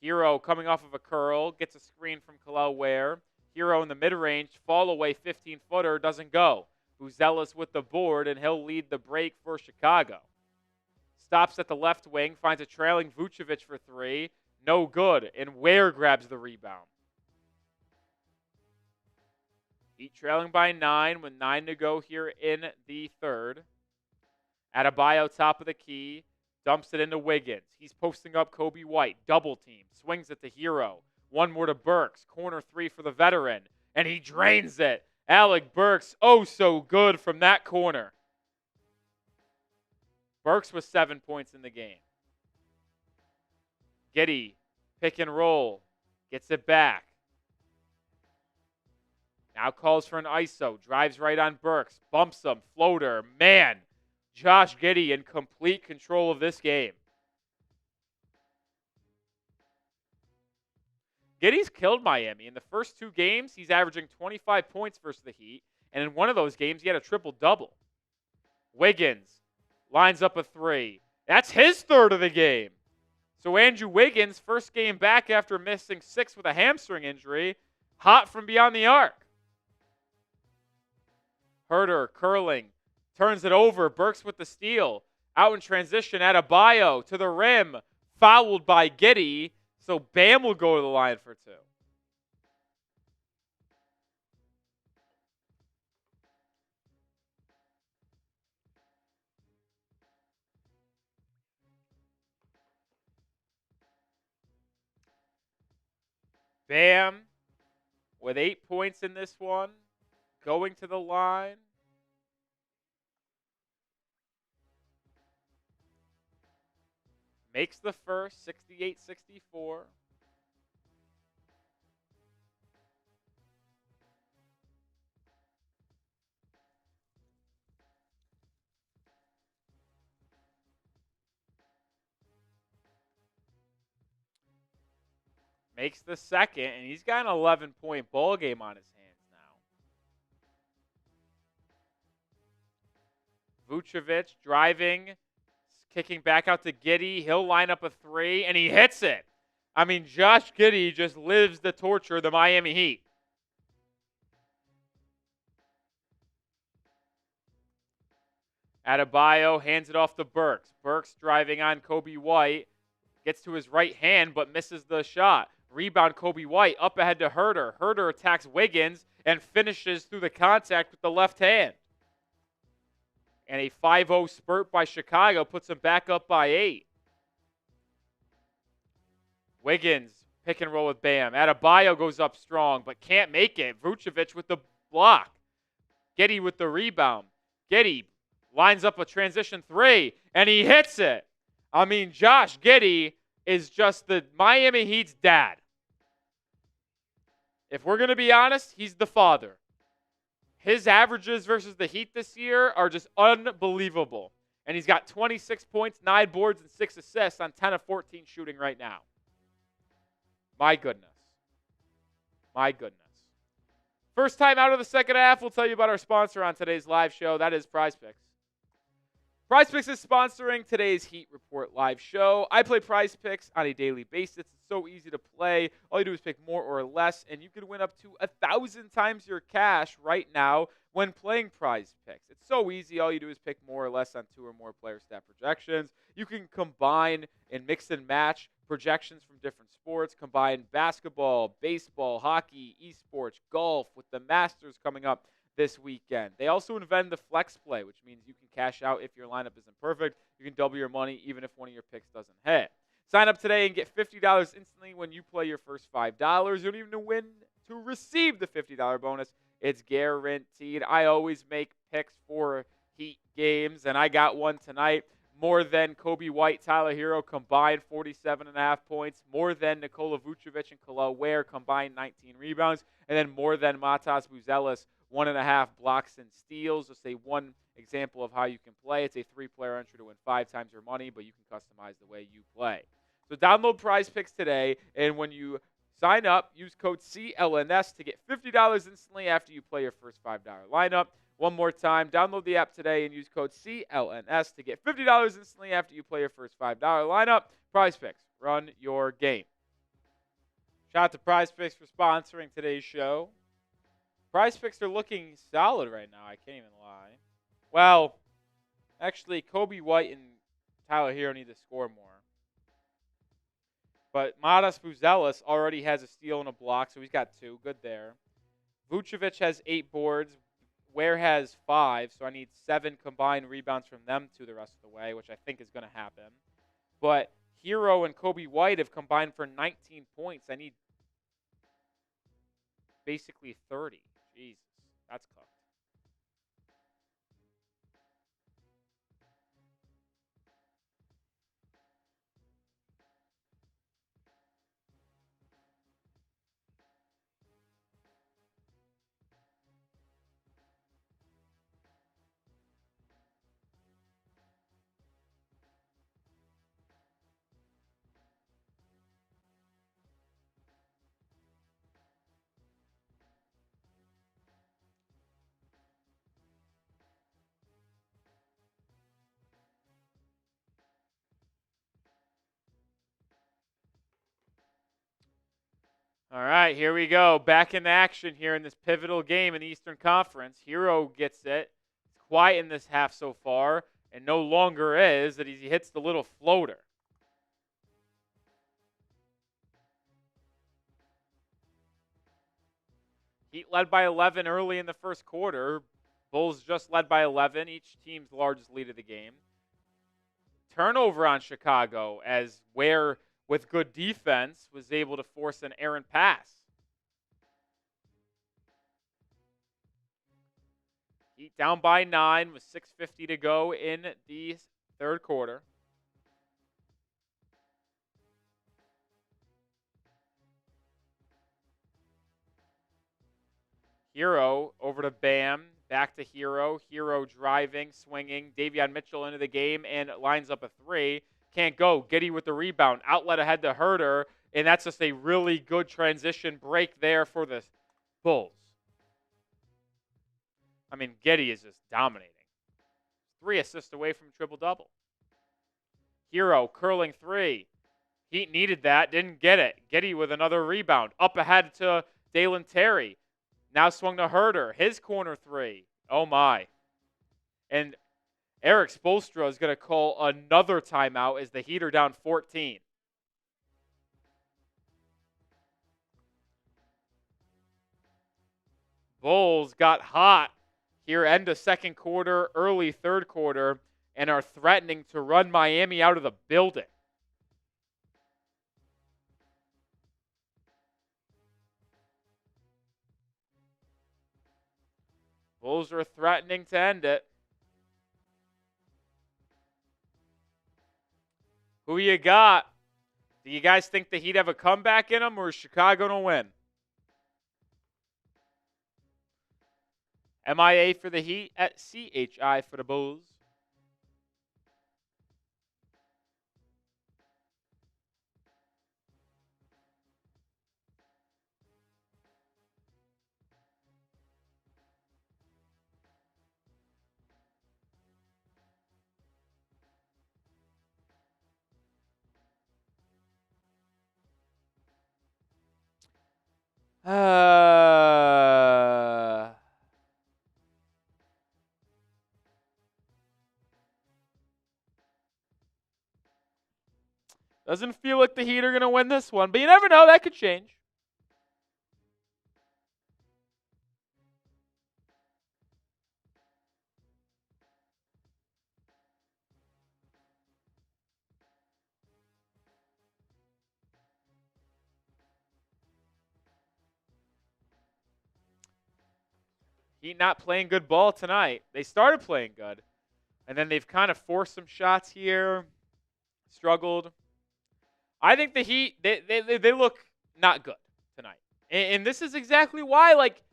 Speaker 1: Hero coming off of a curl, gets a screen from Kel'el Ware. Hero in the mid-range, fall away 15-footer, doesn't go. Buzelis with the board, and he'll lead the break for Chicago. Stops at the left wing, finds a trailing Vucevic for 3. No good, and Ware grabs the rebound. Heat trailing by 9 with 9 to go here in the third. Adebayo top of the key. Dumps it into Wiggins. He's posting up Kobe White. Double team. Swings it to Hero. One more to Burks. Corner 3 for the veteran. And he drains it. Alec Burks, oh so good from that corner. Burks with 7 points in the game. Giddey, pick and roll. Gets it back. Now calls for an ISO. Drives right on Burks. Bumps him. Floater. Man, Josh Giddey in complete control of this game. Giddey's killed Miami. In the first 2 games, he's averaging 25 points versus the Heat. And in one of those games, he had a triple-double. Wiggins lines up a 3. That's his third of the game. So Andrew Wiggins, first game back after missing 6 with a hamstring injury, hot from beyond the arc. Huerter curling, turns it over. Burks with the steal. Out in transition, Adebayo to the rim. Fouled by Giddey. So Bam will go to the line for 2. Bam with 8 points in this one. Going to the line. Makes the first, 68-64. Makes the second, and he's got an 11-point ball game on his hands now. Vucevic driving, kicking back out to Giddey. He'll line up a 3, and he hits it. I mean, Josh Giddey just lives the torture of the Miami Heat. Adebayo hands it off to Burks. Burks driving on Kobe White. Gets to his right hand, but misses the shot. Rebound Kobe White up ahead to Huerter. Huerter attacks Wiggins and finishes through the contact with the left hand. And a 5-0 spurt by Chicago puts them back up by 8. Wiggins, pick and roll with Bam. Adebayo goes up strong, but can't make it. Vucevic with the block. Giddey with the rebound. Giddey lines up a transition 3, and he hits it. I mean, Josh Giddey is just the Miami Heat's dad. If we're going to be honest, he's the father. His averages versus the Heat this year are just unbelievable. And he's got 26 points, 9 boards, and 6 assists on 10 of 14 shooting right now. My goodness. My goodness. First time out of the second half, we'll tell you about our sponsor on today's live show. That is Prize Picks. Prize Picks is sponsoring today's Heat Report live show. I play Prize Picks on a daily basis. It's so easy to play. All you do is pick more or less, and you can win up to 1,000 times your cash right now when playing Prize Picks. It's so easy. All you do is pick more or less on 2 or more player stat projections. You can combine and mix and match projections from different sports. Combine basketball, baseball, hockey, esports, golf with the Masters coming up this weekend. They also invented the flex play, which means you can cash out if your lineup isn't perfect. You can double your money even if one of your picks doesn't hit. Sign up today and get $50 instantly when you play your first $5. You don't even win to receive the $50 bonus. It's guaranteed. I always make picks for Heat games, and I got one tonight. More than Kobe White, Tyler Hero combined 47.5 points. More than Nikola Vucevic and Khalil Ware combined 19 rebounds. And then more than Matas Buzelis, 1.5 blocks and steals. Just say one example of how you can play. It's a 3-player entry to win 5 times your money, but you can customize the way you play. So download Prize Picks today, and when you sign up, use code CLNS to get $50 instantly after you play your first $5 lineup. One more time, download the app today and use code CLNS to get $50 instantly after you play your first $5 lineup. Prize Picks, run your game. Shout out to Prize Picks for sponsoring today's show. Prize Picks are looking solid right now. I can't even lie. Well, actually, Kobe White and Tyler Hero need to score more. But Matas Buzelis already has a steal and a block, so he's got 2. Good there. Vucevic has 8 boards. Ware has 5, so I need 7 combined rebounds from them 2 the rest of the way, which I think is going to happen. But Hero and Kobe White have combined for 19 points. I need basically 30. Jesus, that's cooked. All right, here we go. Back in action here in this pivotal game in the Eastern Conference. Hero gets it. It's quiet in this half so far, and no longer is that he hits the little floater. Heat led by 11 early in the first quarter. Bulls just led by 11, each team's largest lead of the game. Turnover on Chicago as Ware, with good defense, was able to force an errant pass. Heat down by 9 with 6:50 to go in the third quarter. Hero over to Bam. Back to Hero. Hero driving, swinging. Davion Mitchell into the game and lines up a 3. Can't go. Giddey with the rebound. Outlet ahead to Huerter. And that's just a really good transition break there for the Bulls. I mean, Giddey is just dominating. 3 assists away from triple-double. Hero curling 3. Heat needed that. Didn't get it. Giddey with another rebound. Up ahead to Dalen Terry. Now swung to Huerter. His corner 3. Oh, my. And Eric Spoelstra is going to call another timeout as the Heat are down 14. Bulls got hot here end of second quarter, early third quarter, and are threatening to run Miami out of the building. Bulls are threatening to end it. Who you got? Do you guys think the Heat have a comeback in them, or is Chicago going to win? MIA for the Heat at CHI for the Bulls. Doesn't feel like the Heat are going to win this one, but you never know. That could change. Heat not playing good ball tonight. They started playing good, and then they've kind of forced some shots here, struggled. I think the Heat, they look not good tonight. And this is exactly why, like,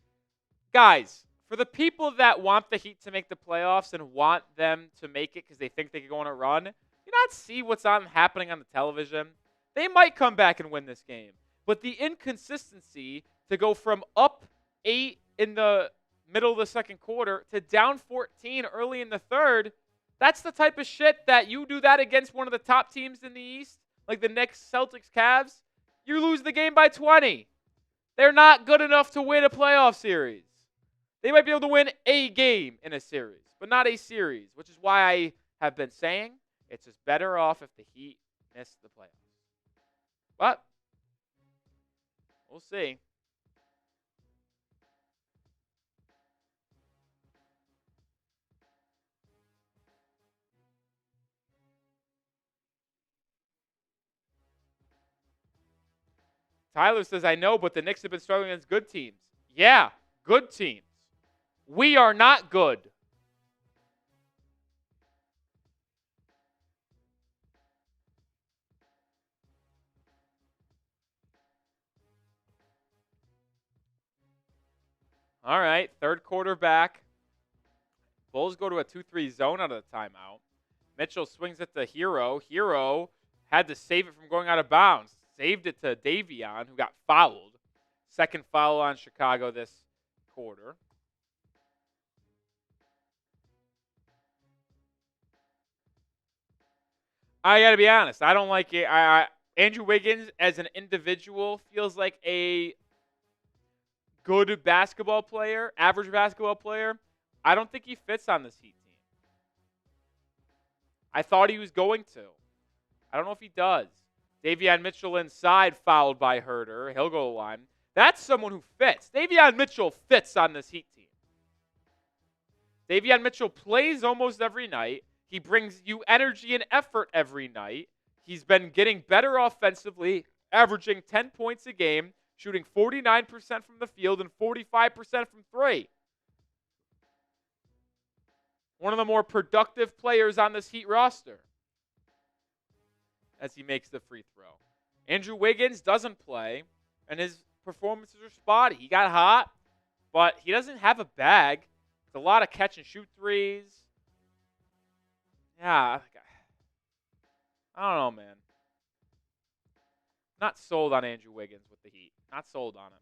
Speaker 1: guys, for the people that want the Heat to make the playoffs and want them to make it because they think they can go on a run, you not see what's happening on the television. They might come back and win this game. But the inconsistency to go from up 8 in the middle of the second quarter to down 14 early in the third, that's the type of shit that you do that against one of the top teams in the East, like the Knicks, Celtics, Cavs, you lose the game by 20. They're not good enough to win a playoff series. They might be able to win a game in a series, but not a series, which is why I have been saying it's just better off if the Heat miss the playoffs. But we'll see. Tyler says, I know, but the Knicks have been struggling against good teams. Yeah, good teams. We are not good. All right, third quarter back. Bulls go to a 2-3 zone out of the timeout. Mitchell swings at the Hero. Hero had to save it from going out of bounds. Saved it to Davion, who got fouled. Second foul on Chicago this quarter. I got to be honest. I don't like it. Andrew Wiggins, as an individual, feels like a good basketball player, average basketball player. I don't think he fits on this Heat team. I thought he was going to. I don't know if he does. Davion Mitchell inside, fouled by Huerter. He'll go to the line. That's someone who fits. Davion Mitchell fits on this Heat team. Davion Mitchell plays almost every night. He brings you energy and effort every night. He's been getting better offensively, averaging 10 points a game, shooting 49% from the field and 45% from three. One of the more productive players on this Heat roster as he makes the free throw. Andrew Wiggins doesn't play, and his performances are spotty. He got hot, but he doesn't have a bag. It's a lot of catch and shoot threes. Yeah, I don't know, man. Not sold on Andrew Wiggins with the Heat. Not sold on him.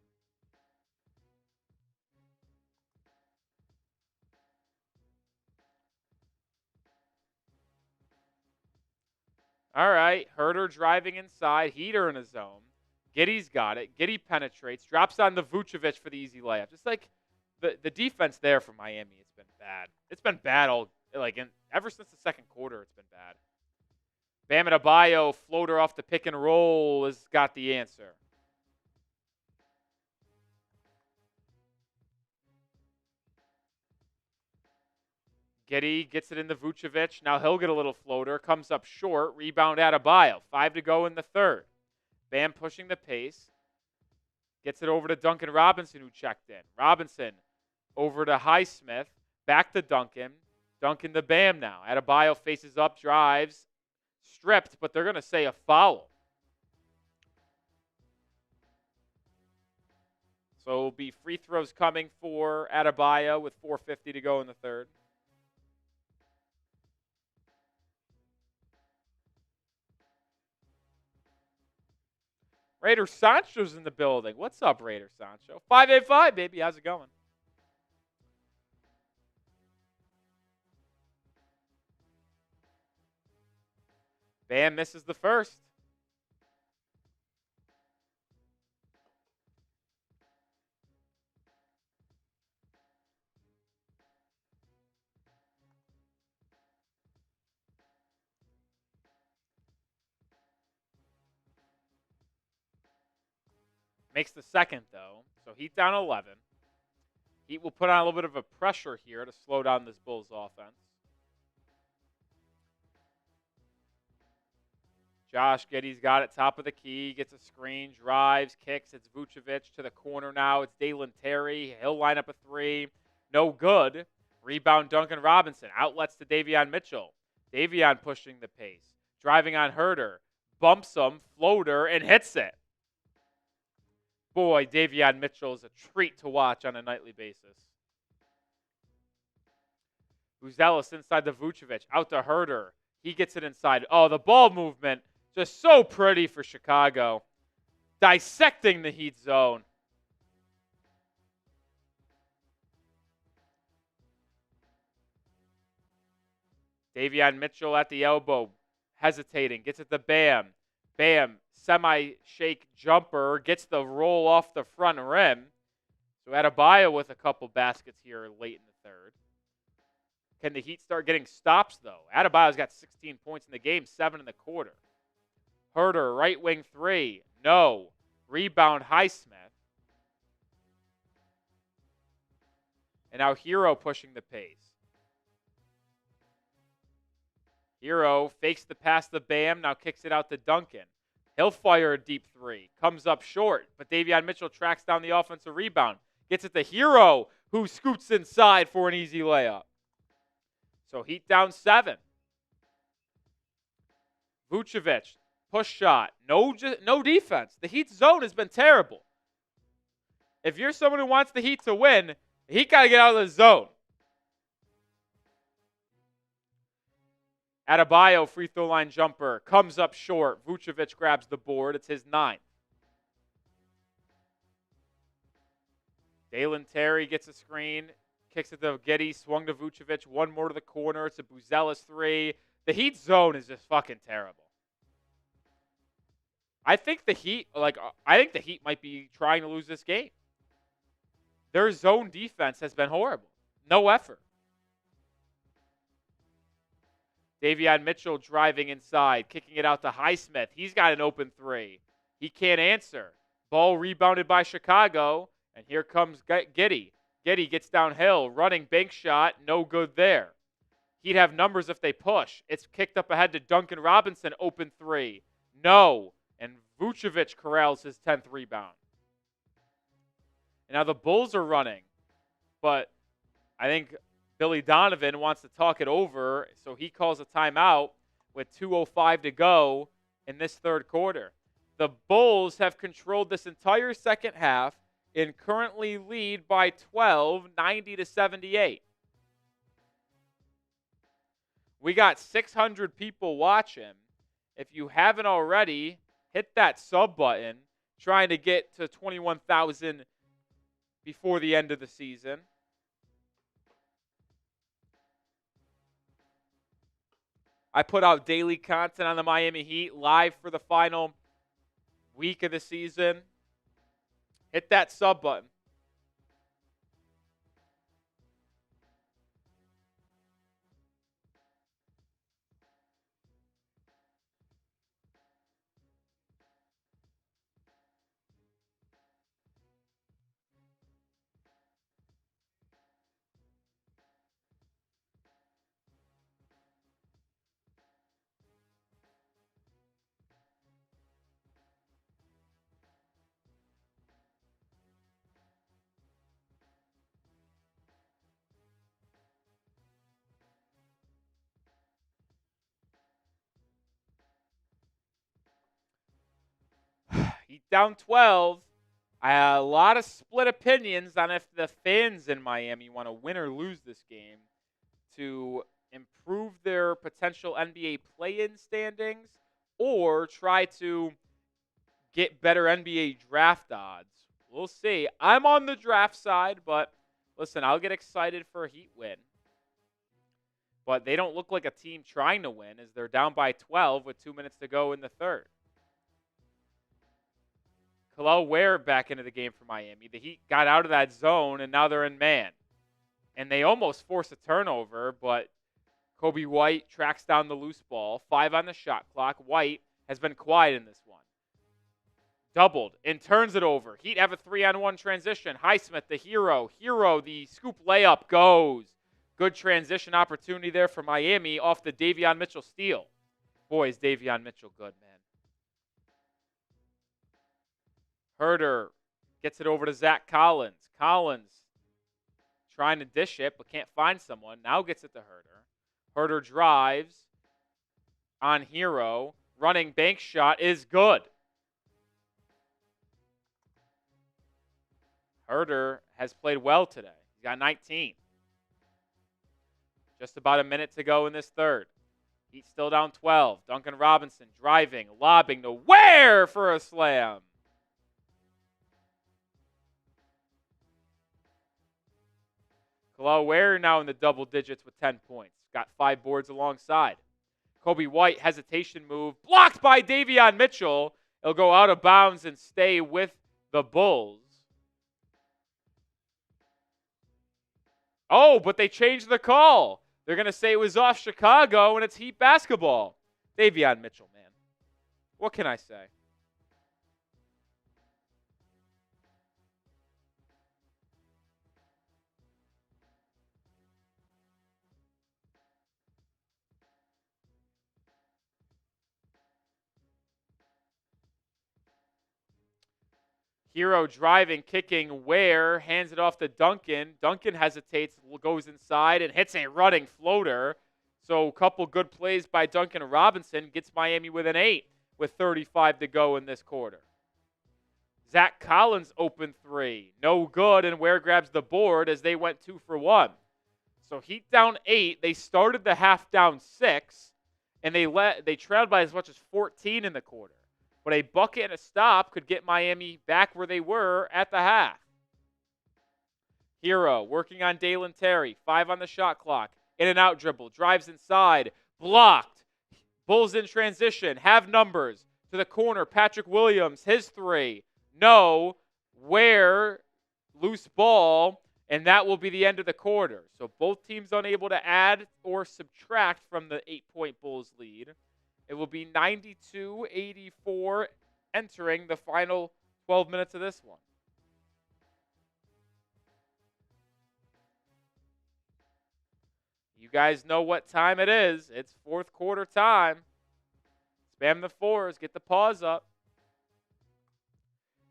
Speaker 1: All right, Huerter driving inside. Heater in his zone. Giddey's got it. Giddey penetrates. Drops on the Vucevic for the easy layup. Just like the defense there for Miami, it's been bad. It's been bad ever since the second quarter. It's been bad. Bam Adebayo floater off the pick and roll has got the answer. Giddey gets it into Vucevic. Now he'll get a little floater. Comes up short. Rebound Adebayo. 5 to go in the third. Bam pushing the pace. Gets it over to Duncan Robinson, who checked in. Robinson over to Highsmith. Back to Duncan. Duncan to Bam now. Adebayo faces up, drives. Stripped, but they're going to say a foul. So it'll be free throws coming for Adebayo with 4:50 to go in the third. Raider Sancho's in the building. What's up, Raider Sancho? 585, baby. How's it going? Bam misses the first. Makes the second, though. So Heat down 11. Heat will put on a little bit of a pressure here to slow down this Bulls offense. Josh Giddey's got it, top of the key, gets a screen, drives, kicks. It's Vucevic to the corner now. It's Jalen Terry. He'll line up a three. No good. Rebound Duncan Robinson. Outlets to Davion Mitchell. Davion pushing the pace. Driving on Huerter. Bumps him, floater, and hits it. Boy, Davion Mitchell is a treat to watch on a nightly basis. Buzelis inside the Vucevic. Out to Huerter. He gets it inside. Oh, the ball movement. Just so pretty for Chicago. Dissecting the Heat zone. Davion Mitchell at the elbow. Hesitating. Gets it to Bam. Bam. Semi-shake jumper. Gets the roll off the front rim. So Adebayo with a couple baskets here late in the third. Can the Heat start getting stops, though? Adebayo's got 16 points in the game, 7 in the quarter. Huerter, right wing three. No. Rebound, Highsmith. And now Hero pushing the pace. Hero fakes the pass to Bam, now kicks it out to Duncan. He'll fire a deep three. Comes up short, but Davion Mitchell tracks down the offensive rebound. Gets it to Hero, who scoots inside for an easy layup. So Heat down 7. Vucevic, push shot. No defense. The Heat's zone has been terrible. If you're someone who wants the Heat to win, the Heat got to get out of the zone. Adebayo, free throw line jumper. Comes up short. Vucevic grabs the board. It's his 9th. Jalen Terry gets a screen. Kicks it to Giddey. Swung to Vucevic. One more to the corner. It's a Buzelis 3. The Heat zone is just fucking terrible. I think the Heat might be trying to lose this game. Their zone defense has been horrible. No effort. Davion Mitchell driving inside, kicking it out to Highsmith. He's got an open 3. He can't answer. Ball rebounded by Chicago, and here comes Giddey. Giddey gets downhill, running bank shot, no good there. He'd have numbers if they push. It's kicked up ahead to Duncan Robinson, open 3. No, and Vucevic corrals his 10th rebound. And now the Bulls are running, but I think Billy Donovan wants to talk it over, so he calls a timeout with 2:05 to go in this third quarter. The Bulls have controlled this entire second half and currently lead by 12, 90-78. We got 600 people watching. If you haven't already, hit that sub button, trying to get to 21,000 before the end of the season. I put out daily content on the Miami Heat live for the final week of the season. Hit that sub button. Heat down 12. I have a lot of split opinions on if the fans in Miami want to win or lose this game to improve their potential NBA play-in standings or try to get better NBA draft odds. We'll see. I'm on the draft side, but listen, I'll get excited for a Heat win. But they don't look like a team trying to win as they're down by 12 with 2 minutes to go in the third. Kel'el Ware back into the game for Miami. The Heat got out of that zone, and now they're in man. And they almost forced a turnover, but Kobe White tracks down the loose ball. 5 on the shot clock. White has been quiet in this one. doubled and turns it over. Heat have a 3-on-1 transition. Highsmith, the hero. The scoop layup goes. Good transition opportunity there for Miami off the Davion Mitchell steal. Boy, is Davion Mitchell good, man. Huerter gets it over to Zach Collins. Collins trying to dish it, but can't find someone. Now gets it to Huerter. Huerter drives on Hero. Running bank shot is good. Huerter has played well today. He's got 19. Just about a minute to go in this third. He's still down 12. Duncan Robinson driving, lobbing to Ware for a slam. Khalil Ware now in the double digits with 10 points. Got 5 boards alongside. Kobe White, hesitation move. Blocked by Davion Mitchell. It'll go out of bounds and stay with the Bulls. Oh, but they changed the call. They're going to say it was off Chicago, and it's Heat basketball. Davion Mitchell, man. What can I say? Hero driving, kicking, Ware, hands it off to Duncan. Duncan hesitates, goes inside, and hits a running floater. So a couple good plays by Duncan Robinson gets Miami with an 8 with 35 to go in this quarter. Zach Collins open 3. No good, and Ware grabs the board as they went 2 for 1. So Heat down 8. They started the half down 6, and they trailed by as much as 14 in the quarter. But a bucket and a stop could get Miami back where they were at the half. Hero working on Dalen Terry. 5 on the shot clock. In and out dribble. Drives inside. Blocked. Bulls in transition. Have numbers. To the corner. Patrick Williams. His 3. No. Ware. Loose ball. And that will be the end of the quarter. So both teams unable to add or subtract from the 8-point Bulls lead. It will be 92-84 entering the final 12 minutes of this one. You guys know what time it is. It's fourth quarter time. Spam the 4s. Get the pause up.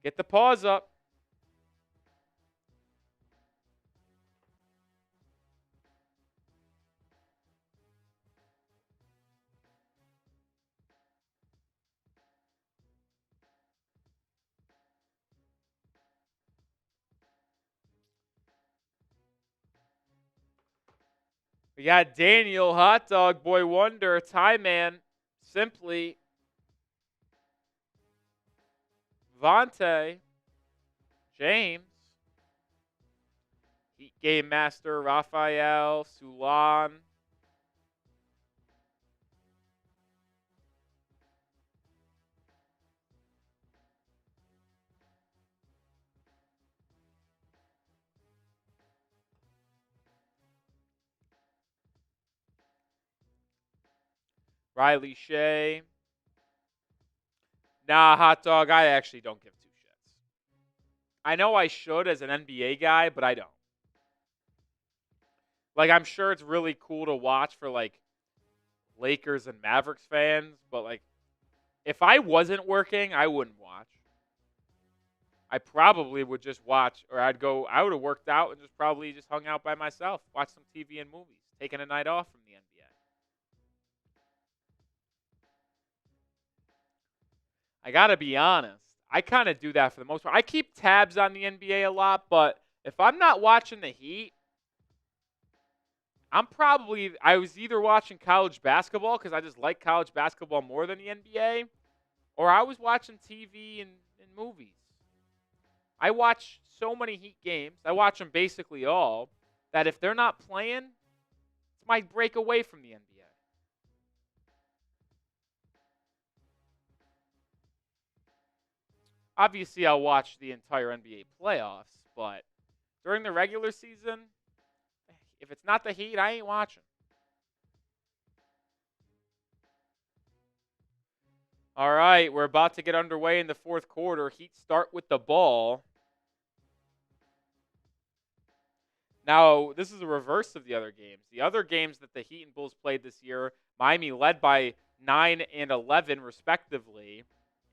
Speaker 1: Get the pause up. We got Daniel, Hot Dog, Boy Wonder, Tie Man, Simply, Vontae, James, Heat Game Master, Raphael, Sulan, Riley Shea. Nah, Hot Dog, I actually don't give 2 shits. I know I should as an NBA guy, but I don't. Like, I'm sure it's really cool to watch for, like, Lakers and Mavericks fans, but, like, if I wasn't working, I wouldn't watch. I probably would just watch, or I would have worked out and just probably just hung out by myself, watch some TV and movies, taking a night off from the NBA. I got to be honest. I kind of do that for the most part. I keep tabs on the NBA a lot, but if I'm not watching the Heat, I was either watching college basketball because I just like college basketball more than the NBA, or I was watching TV and movies. I watch so many Heat games. I watch them basically all, that if they're not playing, it's my break away from the NBA. Obviously, I'll watch the entire NBA playoffs, but during the regular season, if it's not the Heat, I ain't watching. All right, we're about to get underway in the fourth quarter. Heat start with the ball. Now, this is a reverse of the other games. The other games that the Heat and Bulls played this year, Miami led by 9 and 11 respectively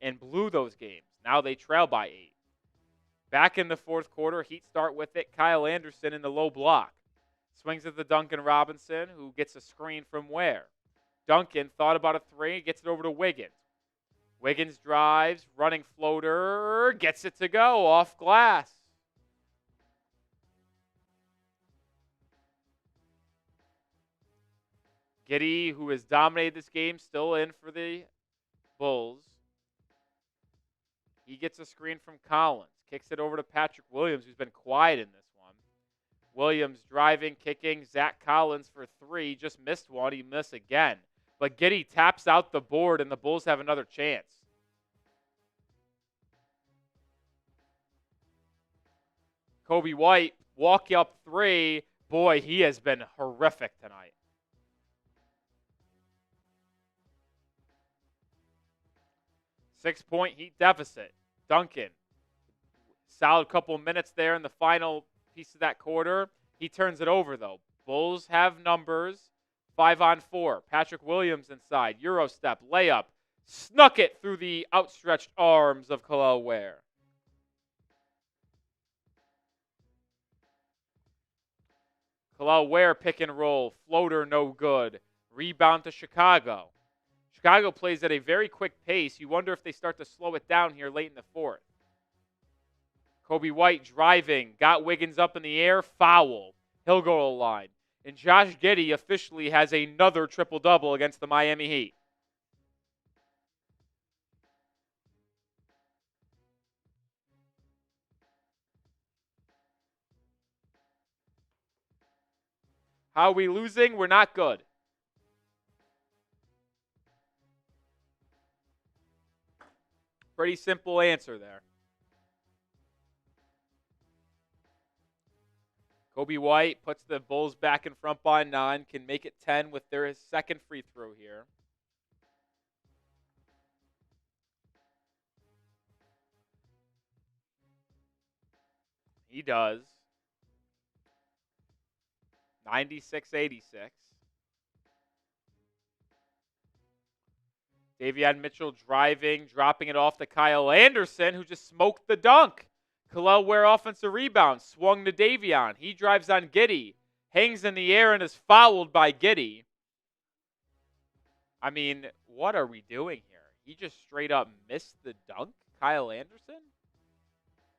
Speaker 1: and blew those games. Now they trail by 8. Back in the fourth quarter, Heat start with it. Kyle Anderson in the low block. Swings at the Duncan Robinson, who gets a screen from Ware. Duncan thought about a three, gets it over to Wiggins. Wiggins drives, running floater, gets it to go off glass. Giddey, who has dominated this game, still in for the Bulls. He gets a screen from Collins. Kicks it over to Patrick Williams, who's been quiet in this one. Williams driving, kicking. Zach Collins for three. Just missed one. He missed again. But Giddey taps out the board, and the Bulls have another chance. Kobe White, walk up three. Boy, he has been horrific tonight. Six-point Heat deficit. Duncan, solid couple minutes there in the final piece of that quarter. He turns it over, though. Bulls have numbers. 5-on-4. Patrick Williams inside. Euro step, layup. Snuck it through the outstretched arms of Kel'el Ware. Kel'el Ware pick and roll. Floater no good. Rebound to Chicago. Chicago plays at a very quick pace. You wonder if they start to slow it down here late in the fourth. Kobe White driving. Got Wiggins up in the air. Foul. He'll go to the line. And Josh Giddey officially has another triple-double against the Miami Heat. How are we losing? We're not good. Pretty simple answer there. Kobe White puts the Bulls back in front by 9, can make it 10 with their second free throw here. He does. 96-86. Davion Mitchell driving, dropping it off to Kyle Anderson, who just smoked the dunk. Kel'el Ware offensive rebound, swung to Davion. He drives on Giddey, hangs in the air and is fouled by Giddey. I mean, what are we doing here? He just straight up missed the dunk, Kyle Anderson?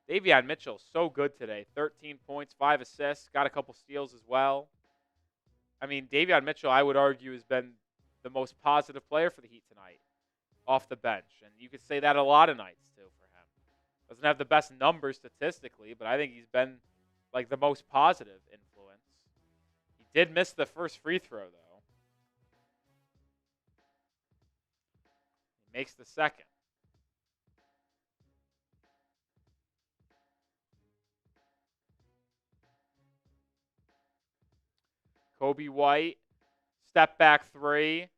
Speaker 1: Davion Mitchell, so good today. 13 points, 5 assists, got a couple steals as well. I mean, Davion Mitchell, I would argue, has been the most positive player for the Heat tonight off the bench. And you could say that a lot of nights, too, for him. Doesn't have the best numbers statistically, but I think he's been, like, the most positive influence. He did miss the first free throw, though. He makes the second. Kobe White, step back three.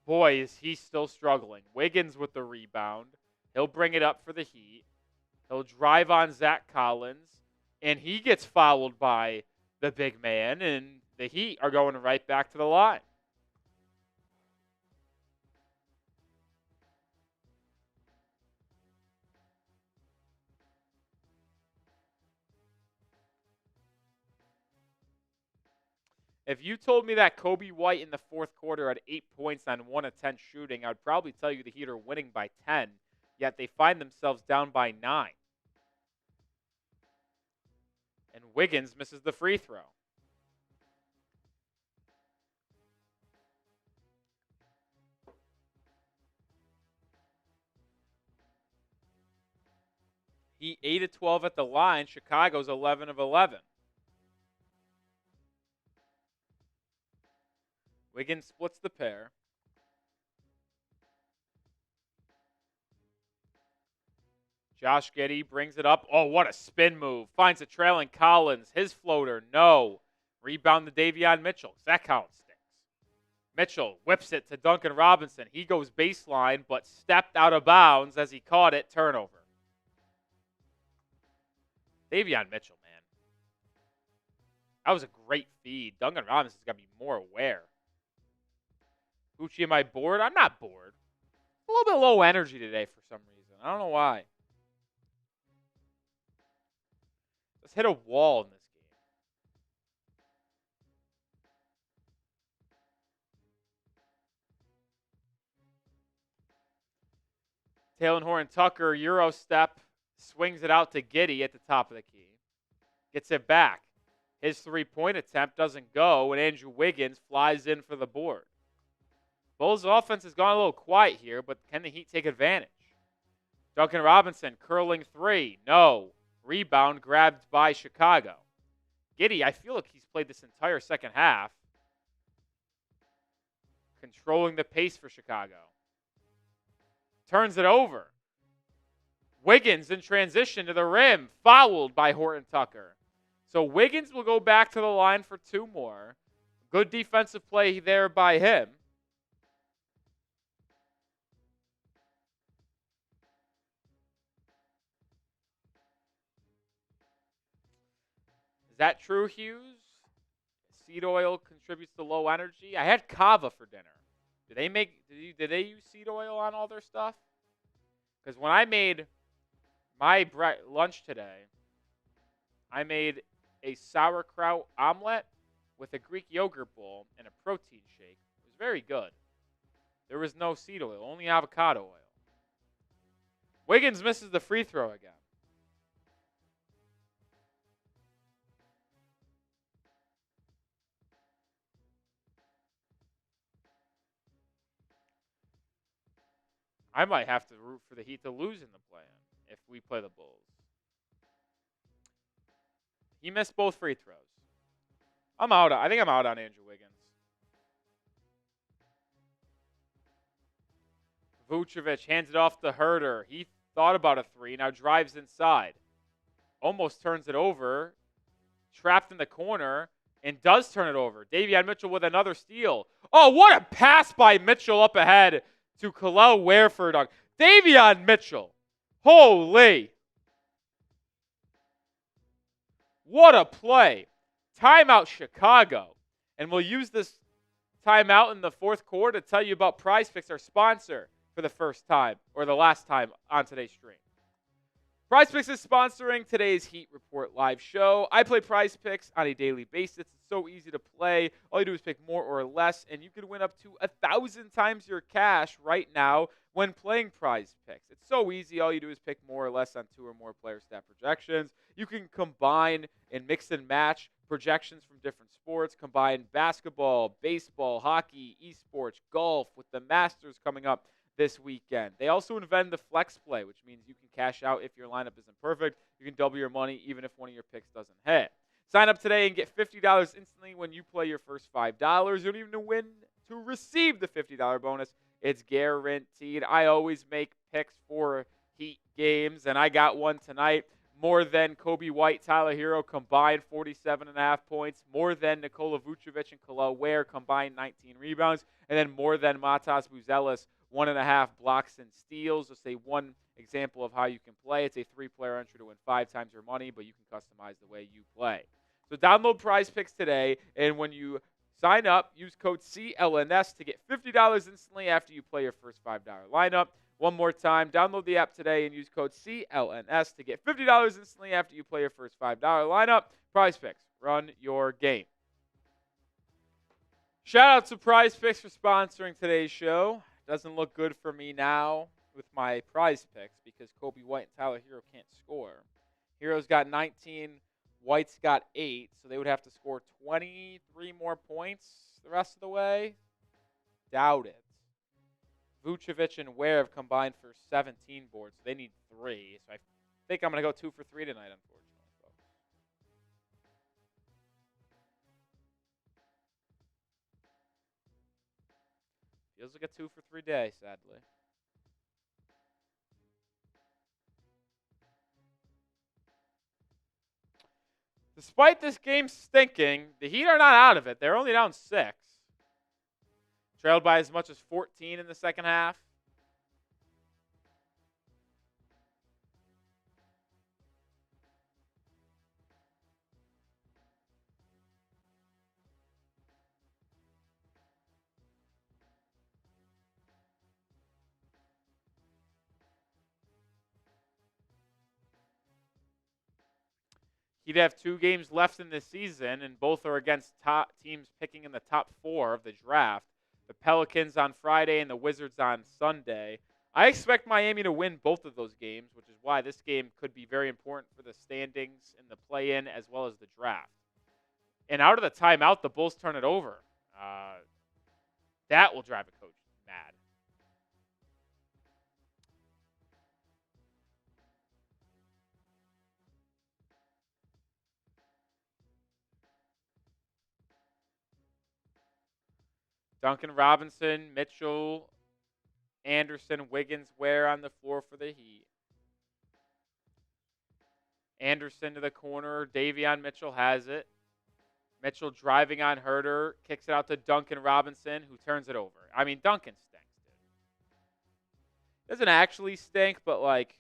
Speaker 1: Boy, is he still struggling. Wiggins with the rebound. He'll bring it up for the Heat. He'll drive on Zach Collins, and he gets fouled by the big man, and the Heat are going right back to the line. If you told me that Kobe White in the fourth quarter had 8 points on 1 of 10 shooting, I'd probably tell you the Heat are winning by 10, yet they find themselves down by 9. And Wiggins misses the free throw. He 8 of 12 at the line. Chicago's 11 of 11. Wiggins splits the pair. Josh Giddey brings it up. Oh, what a spin move. Finds a trailing Collins. His floater, no. Rebound to Davion Mitchell. That count stinks. Mitchell whips it to Duncan Robinson. He goes baseline, but stepped out of bounds as he caught it. Turnover. Davion Mitchell, man. That was a great feed. Duncan Robinson's got to be more aware. Gucci, am I bored? I'm not bored. A little bit low energy today for some reason. I don't know why. Let's hit a wall in this game. Talen Horton-Tucker, Euro step, swings it out to Giddey at the top of the key. Gets it back. His three-point attempt doesn't go, and Andrew Wiggins flies in for the board. Bulls' offense has gone a little quiet here, but can the Heat take advantage? Duncan Robinson, curling three. No. Rebound grabbed by Chicago. Giddey, I feel like he's played this entire second half. Controlling the pace for Chicago. Turns it over. Wiggins in transition to the rim. Fouled by Horton-Tucker. So Wiggins will go back to the line for two more. Good defensive play there by him. Is that true, Hughes? Seed oil contributes to low energy. I had kava for dinner. Did they use seed oil on all their stuff? Because when I made my lunch today, I made a sauerkraut omelet with a Greek yogurt bowl and a protein shake. It was very good. There was no seed oil, only avocado oil. Wiggins misses the free throw again. I might have to root for the Heat to lose in the play-in if we play the Bulls. He missed both free throws. I'm out. I think I'm out on Andrew Wiggins. Vucevic hands it off to Huerter. He thought about a three, now drives inside. Almost turns it over. Trapped in the corner, and does turn it over. Davion Mitchell with another steal. Oh, what a pass by Mitchell up ahead to Nikola Vucevic. Davion Mitchell. Holy. What a play. Timeout Chicago. And we'll use this timeout in the fourth quarter to tell you about Prize Picks, our sponsor, for the first time, or the last time on today's stream. Prize Picks is sponsoring today's Heat Report live show. I play Prize Picks on a daily basis. It's so easy to play. All you do is pick more or less, and you can win up to 1,000 times your cash right now when playing Prize Picks. It's so easy. All you do is pick more or less on two or more player stat projections. You can combine and mix and match projections from different sports. Combine basketball, baseball, hockey, esports, golf with the Masters coming up this weekend. They also invented the flex play, which means you can cash out if your lineup isn't perfect. You can double your money even if one of your picks doesn't hit. Sign up today and get $50 instantly when you play your first $5. You don't even win to receive the $50 bonus. It's guaranteed. I always make picks for Heat games, and I got one tonight. More than Kobe White, Tyler Hero combined 47.5 points. More than Nikola Vucevic and Nikola Ware combined 19 rebounds. And then more than Matas Buzelis, 1.5 blocks and steals. Just say one example of how you can play. It's a 3-player entry to win 5 times your money, but you can customize the way you play. So download Prize Picks today, and when you sign up, use code CLNS to get $50 instantly after you play your first $5 lineup. One more time, download the app today and use code CLNS to get $50 instantly after you play your first $5 lineup. Prize Picks, run your game. Shout out to Prize Picks for sponsoring today's show. Doesn't look good for me now with my Prize Picks because Kobe White and Tyler Hero can't score. Hero's got 19, White's got 8, so they would have to score 23 more points the rest of the way. Doubt it. Vucevic and Ware have combined for 17 boards, so they need 3. So I think I'm going to go 2 for 3 tonight, unfortunately, folks. Feels like a 2 for 3 day, sadly. Despite this game stinking, the Heat are not out of it. They're only down 6. Trailed by as much as 14 in the second half. He'd have 2 games left in this season, and both are against top teams picking in the top 4 of the draft. The Pelicans on Friday and the Wizards on Sunday. I expect Miami to win both of those games, which is why this game could be very important for the standings in the play-in as well as the draft. And out of the timeout, the Bulls turn it over. That will drive a coach mad. Duncan Robinson, Mitchell, Anderson, Wiggins, Ware on the floor for the Heat. Anderson to the corner. Davion Mitchell has it. Mitchell driving on Huerter. Kicks it out to Duncan Robinson, who turns it over. I mean, Duncan stinks, dude. Doesn't actually stink, but, like,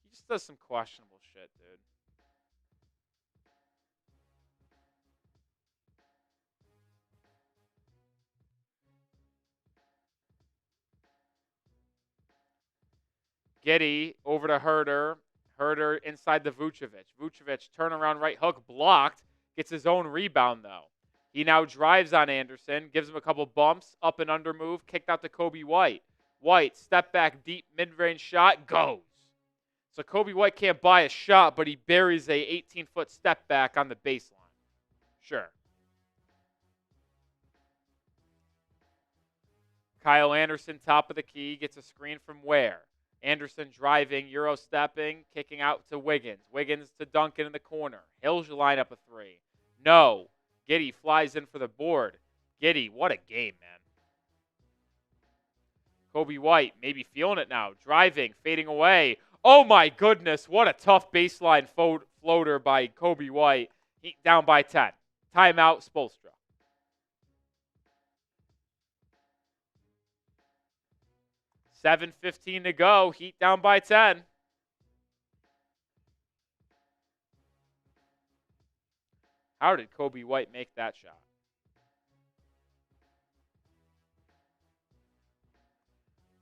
Speaker 1: he just does some questionable shit, dude. Giddey over to Huerter. Huerter inside the Vucevic. Vucevic turnaround right hook blocked. Gets his own rebound, though. He now drives on Anderson. Gives him a couple bumps. Up and under move. Kicked out to Kobe White. White, step back deep mid-range shot. Goes. So Kobe White can't buy a shot, but he buries a 18-foot step back on the baseline. Sure. Kyle Anderson, top of the key. Gets a screen from Ware. Anderson driving, Euro stepping, kicking out to Wiggins. Wiggins to Duncan in the corner. He'll line up a 3. No. Giddey flies in for the board. Giddey, what a game, man. Kobe White, maybe feeling it now. Driving, fading away. Oh, my goodness. What a tough baseline floater by Kobe White. Heat down by 10. Timeout, Spoelstra. 7:15 to go. Heat down by 10. How did Kobe White make that shot?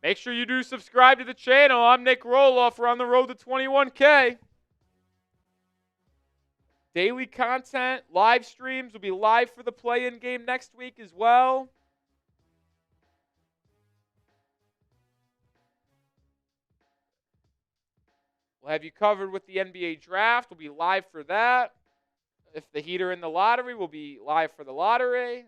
Speaker 1: Make sure you do subscribe to the channel. I'm Nic Rohloff. We're on the road to 21K. Daily content, live streams will be live for the play-in game next week as well. We'll have you covered with the NBA draft. We'll be live for that. If the Heat are in the lottery, we'll be live for the lottery.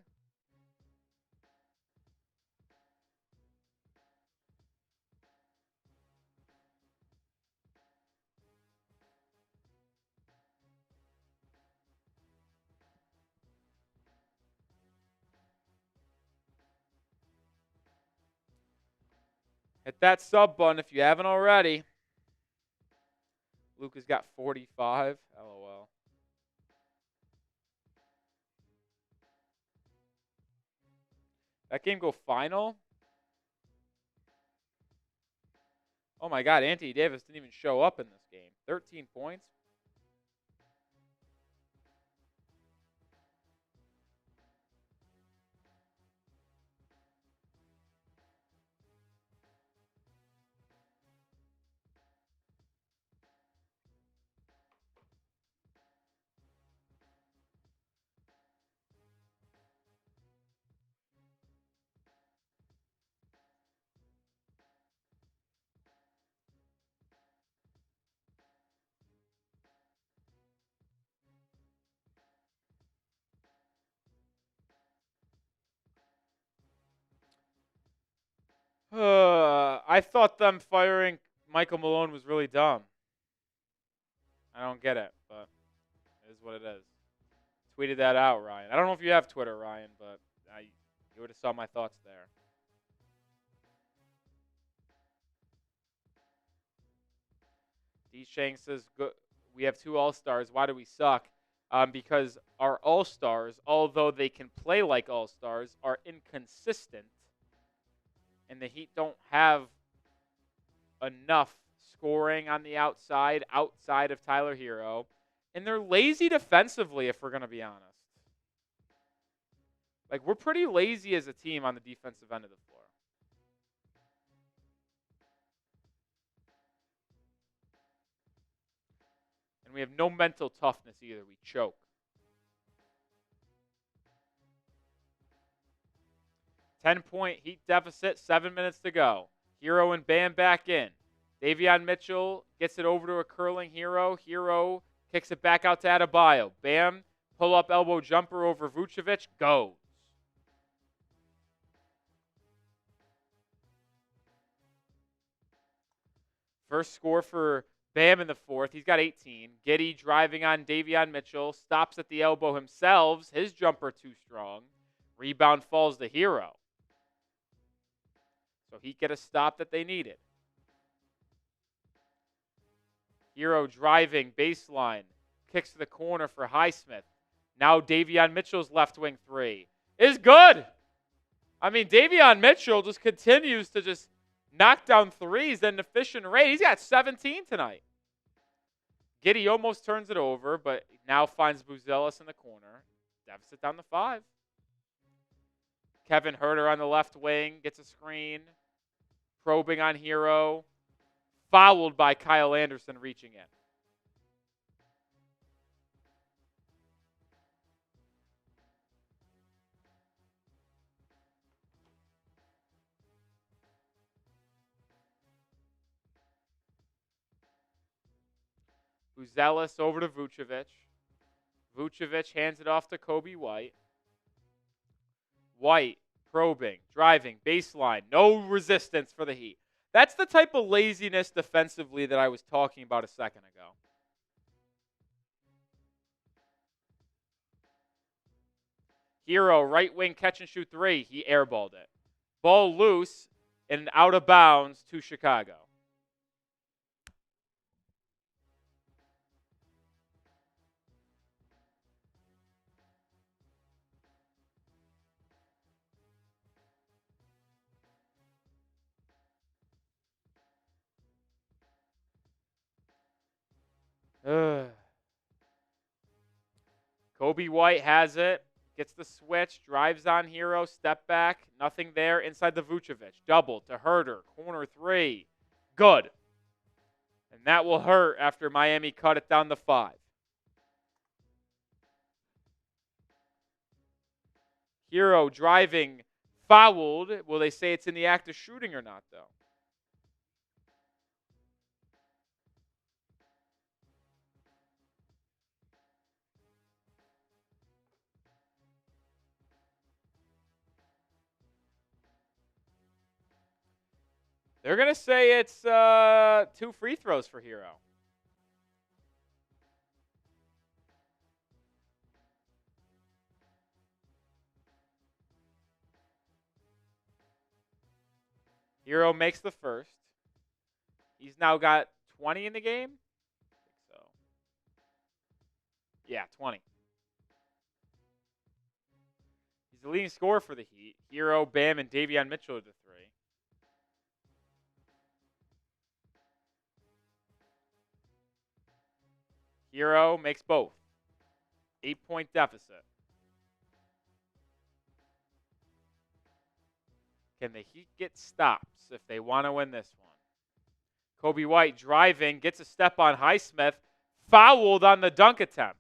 Speaker 1: Hit that sub button if you haven't already. Luka's got 45. LOL. That game go final? Oh my God, Anthony Davis didn't even show up in this game. 13 points. I thought them firing Michael Malone was really dumb. I don't get it, but it is what it is. Tweeted that out, Ryan. I don't know if you have Twitter, Ryan, but you would have saw my thoughts there. D. Shank says, we have 2 All-Stars. Why do we suck? because our All-Stars, although they can play like All-Stars, are inconsistent, and the Heat don't have enough scoring on the outside of Tyler Hero, and they're lazy defensively, if we're going to be honest. Like, we're pretty lazy as a team on the defensive end of the floor. And we have no mental toughness either. We choke. 10-point Heat deficit, 7 minutes to go. Hero and Bam back in. Davion Mitchell gets it over to a curling Hero. Hero kicks it back out to Adebayo. Bam, pull-up elbow jumper over Vucevic, goes. First score for Bam in the fourth. He's got 18. Giddey driving on Davion Mitchell. Stops at the elbow himself. His jumper too strong. Rebound falls to Hero. So Heat get a stop that they needed. Hero driving, baseline. Kicks to the corner for Highsmith. Now Davion Mitchell's left wing three is good. I mean, Davion Mitchell just continues to just knock down threes at an efficient rate. He's got 17 tonight. Giddey almost turns it over, but now finds Buzelis in the corner. Deficit down to 5. Kevin Huerter on the left wing gets a screen. Probing on Hero. Fouled by Kyle Anderson reaching in. Buzelis over to Vucevic. Vucevic hands it off to Kobe White. White probing, driving, baseline. No resistance for the Heat. That's the type of laziness defensively that I was talking about a second ago. Hero, right wing catch and shoot three. He airballed it. Ball loose and out of bounds to Chicago. Kobe White has it. Gets the switch. Drives on Hero. Step back. Nothing there. Inside the Vucevic. Double to Huerter. Corner three. Good. And that will hurt after Miami cut it down to 5. Hero driving. Fouled. Will they say it's in the act of shooting or not, though? They're going to say it's 2 free throws for Hero. Hero makes the first. He's now got 20 in the game. I think so. Yeah, 20. He's the leading scorer for the Heat. Hero, Bam, and Davion Mitchell are the 3. Hero makes both. 8-point deficit. Can the Heat get stops if they want to win this one? Kobe White driving, gets a step on Highsmith, fouled on the dunk attempt.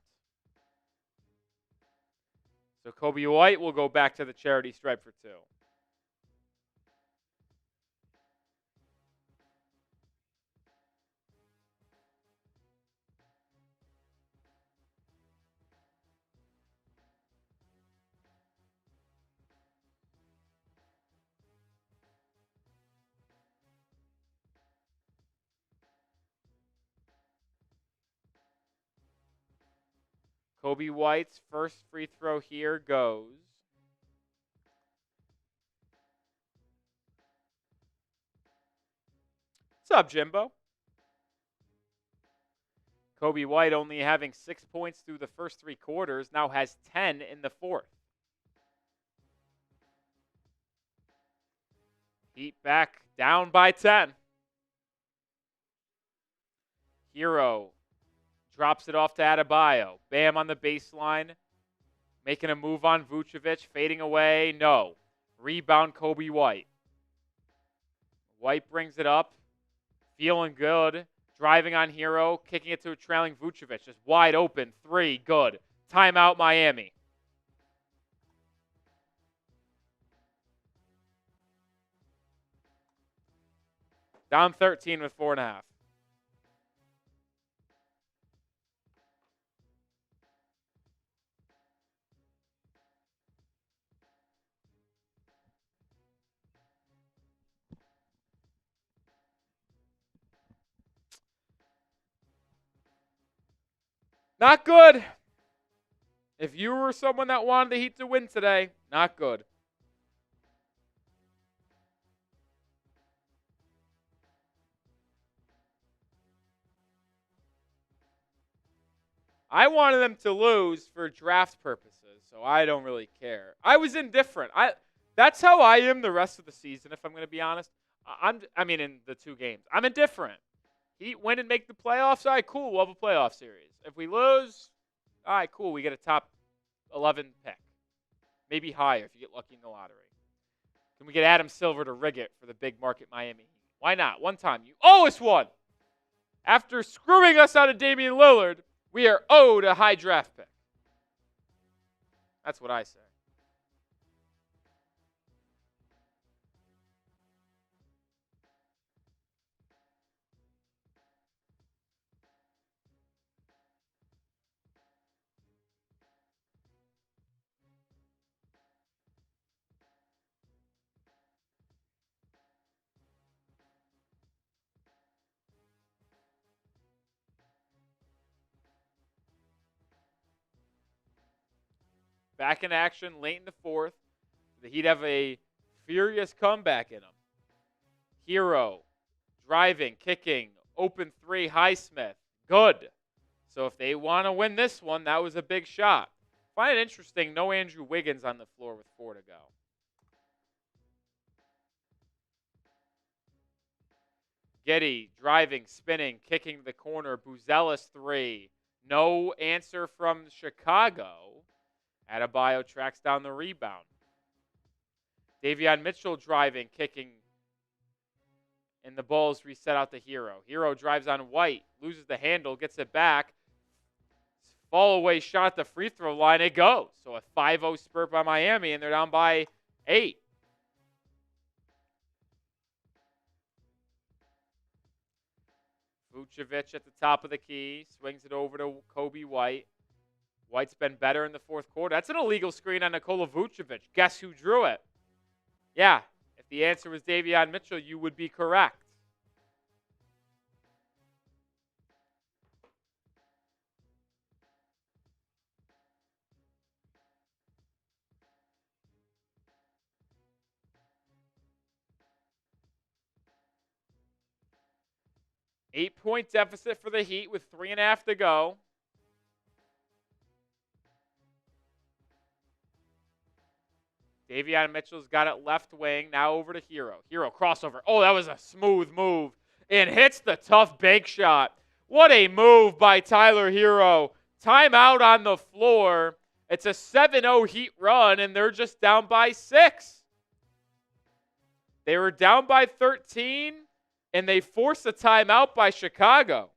Speaker 1: So Kobe White will go back to the charity stripe for 2. Kobe White's first free throw here goes. What's up, Jimbo? Kobe White, only having 6 points through the first 3 quarters, now has 10 in the fourth. Heat back down by 10. Hero drops it off to Adebayo. Bam on the baseline. Making a move on Vucevic. Fading away. No. Rebound Kobe White. White brings it up. Feeling good. Driving on Hero. Kicking it to a trailing Vucevic. Just wide open. 3. Good. Timeout Miami. Down 13 with 4.5. Not good. If you were someone that wanted the Heat to win today, not good. I wanted them to lose for draft purposes, so I don't really care. I was indifferent. That's how I am the rest of the season, if I'm going to be honest. In the 2 games. I'm indifferent. Heat win and make the playoffs. All right, cool. We'll have a playoff series. If we lose, all right, cool. We get a top 11 pick. Maybe higher if you get lucky in the lottery. Can we get Adam Silver to rig it for the big market Miami Heat? Why not? One time. You owe us one. After screwing us out of Damian Lillard, we are owed a high draft pick. That's what I say. Back in action late in the fourth. The Heat have a furious comeback in them. Hero, driving, kicking, open 3, Highsmith. Good. So if they want to win this one, that was a big shot. Find it interesting, no Andrew Wiggins on the floor with 4 to go. Giddey, driving, spinning, kicking the corner. Buzelis 3. No answer from Chicago. Adebayo tracks down the rebound. Davion Mitchell driving, kicking, and the ball's reset out to Hero. Hero drives on White, loses the handle, gets it back. Fall away shot at the free throw line. It goes. So a 5-0 spurt by Miami, and they're down by 8. Vucevic at the top of the key. Swings it over to Kobe White. White's been better in the fourth quarter. That's an illegal screen on Nikola Vucevic. Guess who drew it? Yeah, if the answer was Davion Mitchell, you would be correct. Eight-point deficit for the Heat with 3.5 to go. Davion Mitchell's got it left wing. Now over to Hero. Hero crossover. Oh, that was a smooth move. And hits the tough bank shot. What a move by Tyler Hero. Timeout on the floor. It's a 7-0 Heat run, and they're just down by 6. They were down by 13, and they forced a timeout by Chicago.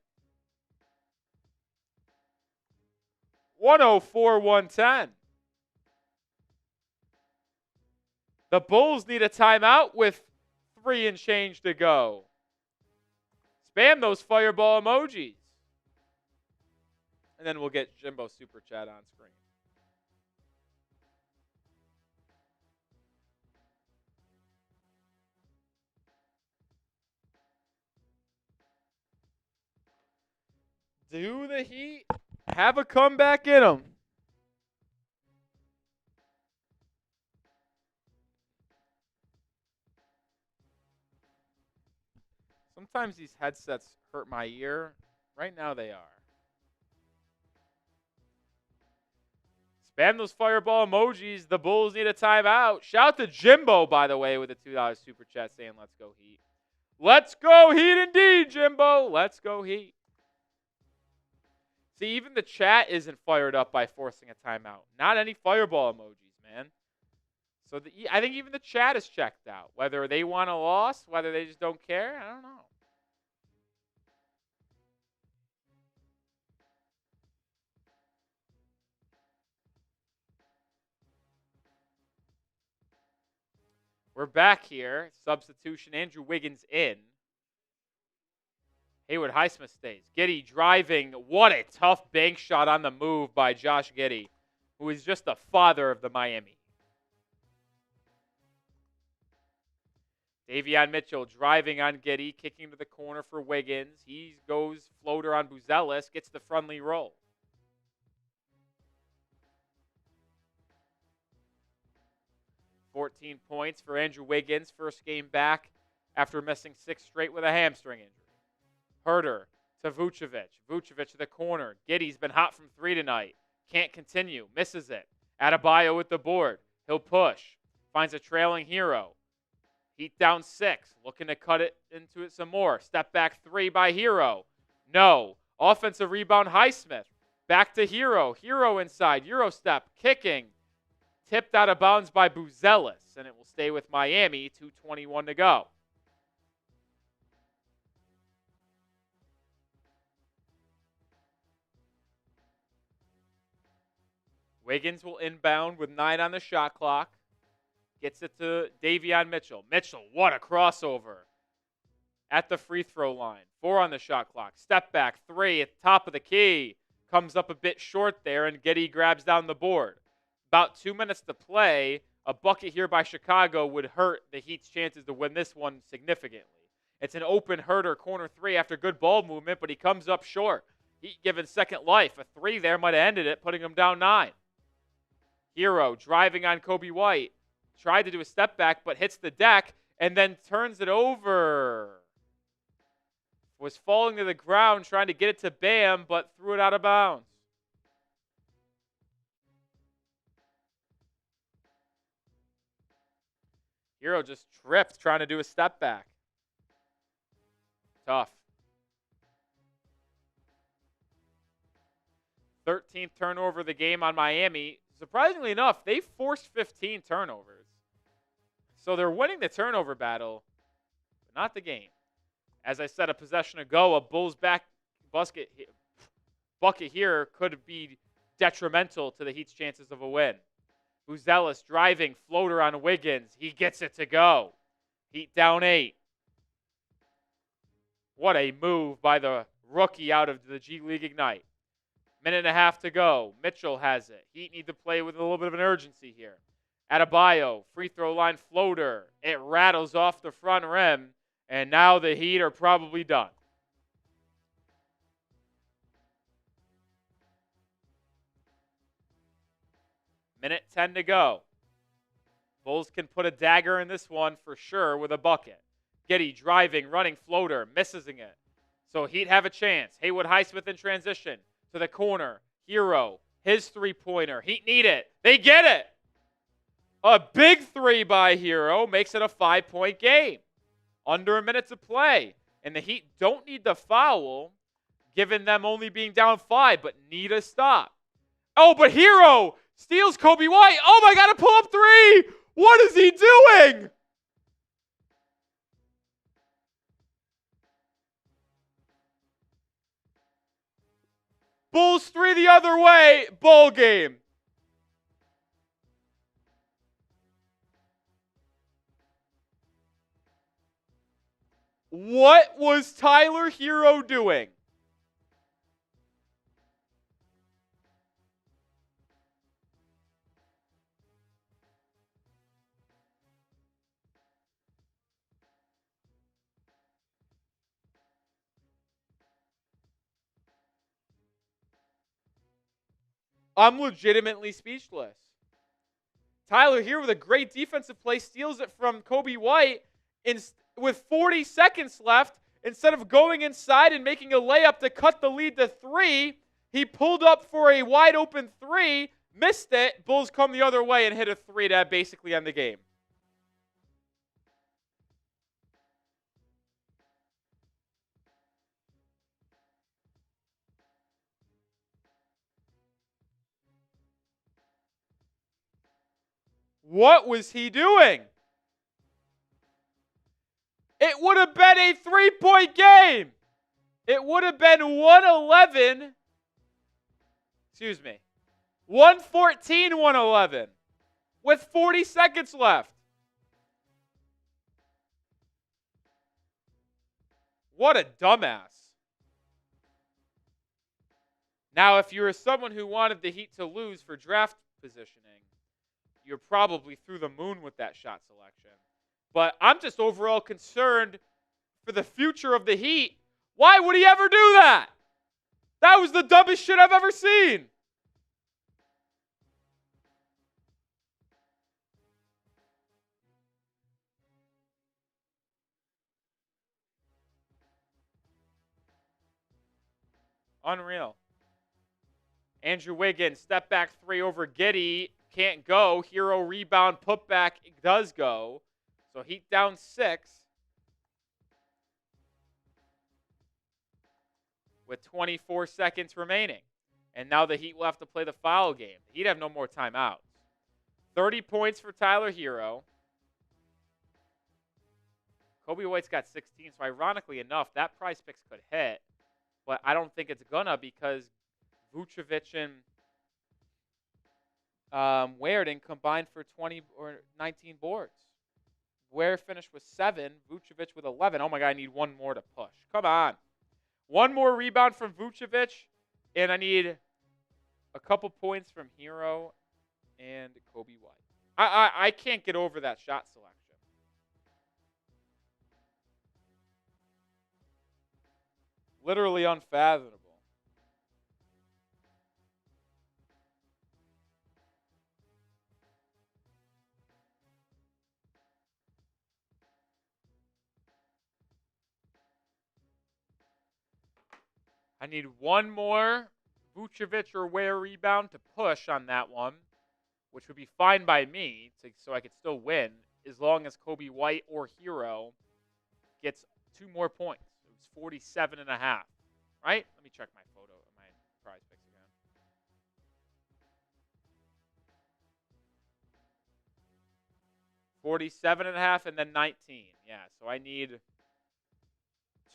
Speaker 1: 104-110. The Bulls need a timeout with 3 and change to go. Spam those fireball emojis. And then we'll get Jimbo's super chat on screen. Do the Heat have a comeback in them? Sometimes these headsets hurt my ear. Right now they are. Ban those fireball emojis. The Bulls need a timeout. Shout to Jimbo, by the way, with a $2 super chat saying, let's go Heat. Let's go Heat indeed, Jimbo. Let's go Heat. See, even the chat isn't fired up by forcing a timeout. Not any fireball emojis, man. So I think even the chat is checked out. Whether they want a loss, whether they just don't care, I don't know. We're back here. Substitution, Andrew Wiggins in. Haywood, Highsmith stays. Giddey driving. What a tough bank shot on the move by Josh Giddey, who is just the father of the Miami. Davion Mitchell driving on Giddey, kicking to the corner for Wiggins. He goes floater on Buzelis, gets the friendly roll. $14 points for Andrew Wiggins, first game back after missing 6 straight with a hamstring injury. Huerter to Vucevic. Vucevic to the corner. Giddey's been hot from 3 tonight. Can't continue. Misses it. Adebayo with the board. He'll push. Finds a trailing Hero. Heat down 6. Looking to cut it into it some more. Step back 3 by Hero. No. Offensive rebound Highsmith. Back to Hero. Hero inside. Euro step. Kicking. Tipped out of bounds by Buzelis. And it will stay with Miami. 2:21 to go. Wiggins will inbound with 9 on the shot clock. Gets it to Davion Mitchell. Mitchell, what a crossover. At the free throw line. 4 on the shot clock. Step back 3 at the top of the key. Comes up a bit short there, and Giddey grabs down the board. About 2 minutes to play. A bucket here by Chicago would hurt the Heat's chances to win this one significantly. It's an open Huerter corner 3 after good ball movement, but he comes up short. Heat given second life. A 3 there might have ended it, putting him down 9. Hero driving on Kobe White. Tried to do a step back, but hits the deck and then turns it over. Was falling to the ground, trying to get it to Bam, but threw it out of bounds. Hero just tripped trying to do a step back. Tough. 13th turnover of the game on Miami. Surprisingly enough, they forced 15 turnovers. So they're winning the turnover battle, but not the game. As I said a possession ago, a Bulls back bucket here could be detrimental to the Heat's chances of a win. Buzelis driving, floater on Wiggins. He gets it to go. Heat down 8. What a move by the rookie out of the G League Ignite. Minute and a half to go. Mitchell has it. Heat need to play with a little bit of an urgency here. Adebayo, free throw line floater. It rattles off the front rim, and now the Heat are probably done. Minute 10 to go. Bulls can put a dagger in this one for sure with a bucket. Giddey driving, running floater, misses it. So Heat have a chance. Haywood, Highsmith in transition. To the corner. Hero. His three-pointer. Heat need it. They get it. A big 3 by Hero makes it a 5-point game. Under a minute to play. And the Heat don't need the foul, given them only being down 5, but need a stop. Oh, but Hero steals Kobe White. Oh, my God, a pull-up 3. What is he doing? Bulls 3 the other way. Ball game. What was Tyler Hero doing? I'm legitimately speechless. Tyler here with a great defensive play steals it from Kobe White with 40 seconds left. Instead of going inside and making a layup to cut the lead to 3, he pulled up for a wide open 3, Missed it. Bulls come the other way and hit a 3 to basically end the game. What was he doing? It would have been a 3-point game. It would have been 111. Excuse me. 114, 111. With 40 seconds left. What a dumbass. Now, if you're someone who wanted the Heat to lose for draft positioning, you're probably through the moon with that shot selection. But I'm just overall concerned for the future of the Heat. Why would he ever do that? That was the dumbest shit I've ever seen. Unreal. Andrew Wiggins, step back 3 over Giddey. Can't go. Hero rebound, putback does go. So Heat down 6. With 24 seconds remaining. And now the Heat will have to play the foul game. The Heat have no more timeouts. 30 points for Tyler Hero. Kobe White's got 16, so ironically enough, that prize picks could hit. But I don't think it's gonna because Vucevic and Weirden combined for 20 or 19 boards. Ware finished with 7, Vucevic with 11. Oh my God, I need one more to push. Come on. One more rebound from Vucevic, and I need a couple points from Hero and Kobe White. I can't get over that shot selection. Literally unfathomable. I need one more Vucevic or Ware rebound to push on that one, which would be fine by me, so I could still win, as long as Kobe White or Hero gets 2 more points. It's 47.5, right? Let me check my photo, my prize picks again. 47.5 and then 19. Yeah, so I need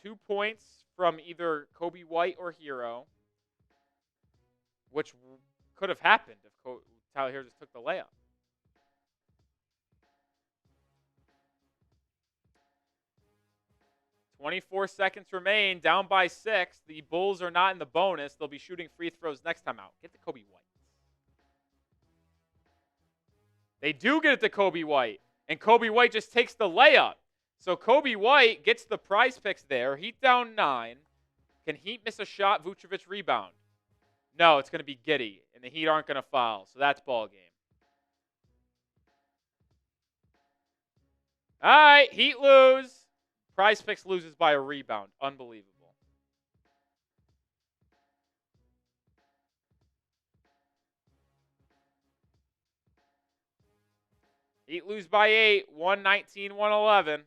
Speaker 1: 2 points from either Kobe White or Hero, which could have happened if Tyler Hero just took the layup. .24 seconds remain, down by 6. The Bulls are not in the bonus. They'll be shooting free throws next time out. Get to Kobe White. They do get it to Kobe White, and Kobe White just takes the layup. So Kobe White gets the prize picks there. Heat down 9. Can Heat miss a shot? Vucevic rebound. No, it's going to be Giddey, and the Heat aren't going to foul. So that's ball game. All right, Heat lose. Prize picks loses by a rebound. Unbelievable. Heat lose by 8. 119, 111.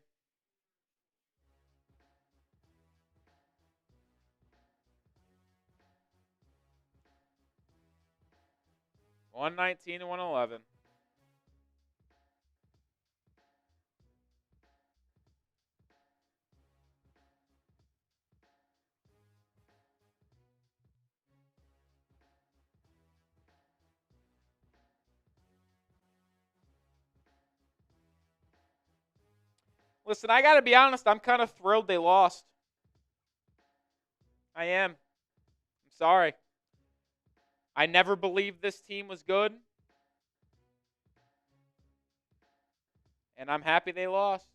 Speaker 1: .119 to 111. Listen, I got to be honest. I'm kind of thrilled they lost. I am. I'm sorry. I never believed this team was good. And I'm happy they lost.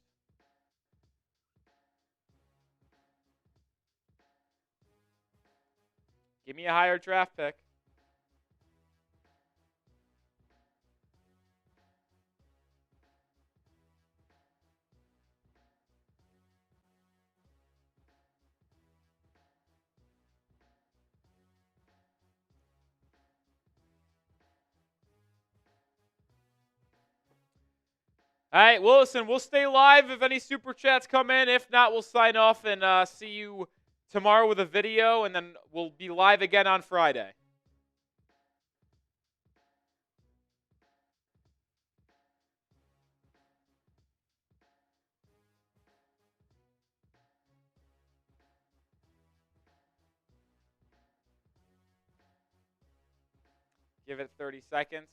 Speaker 1: Give me a higher draft pick. All right, well, listen, we'll stay live if any super chats come in. If not, we'll sign off and see you tomorrow with a video, and then we'll be live again on Friday. Give it 30 seconds.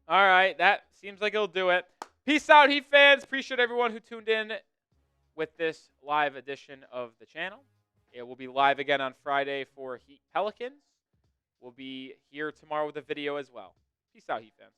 Speaker 1: All right, that seems like it'll do it. Peace out, Heat fans. Appreciate everyone who tuned in with this live edition of the channel. It will be live again on Friday for Heat Pelicans. We'll be here tomorrow with a video as well. Peace out, Heat fans.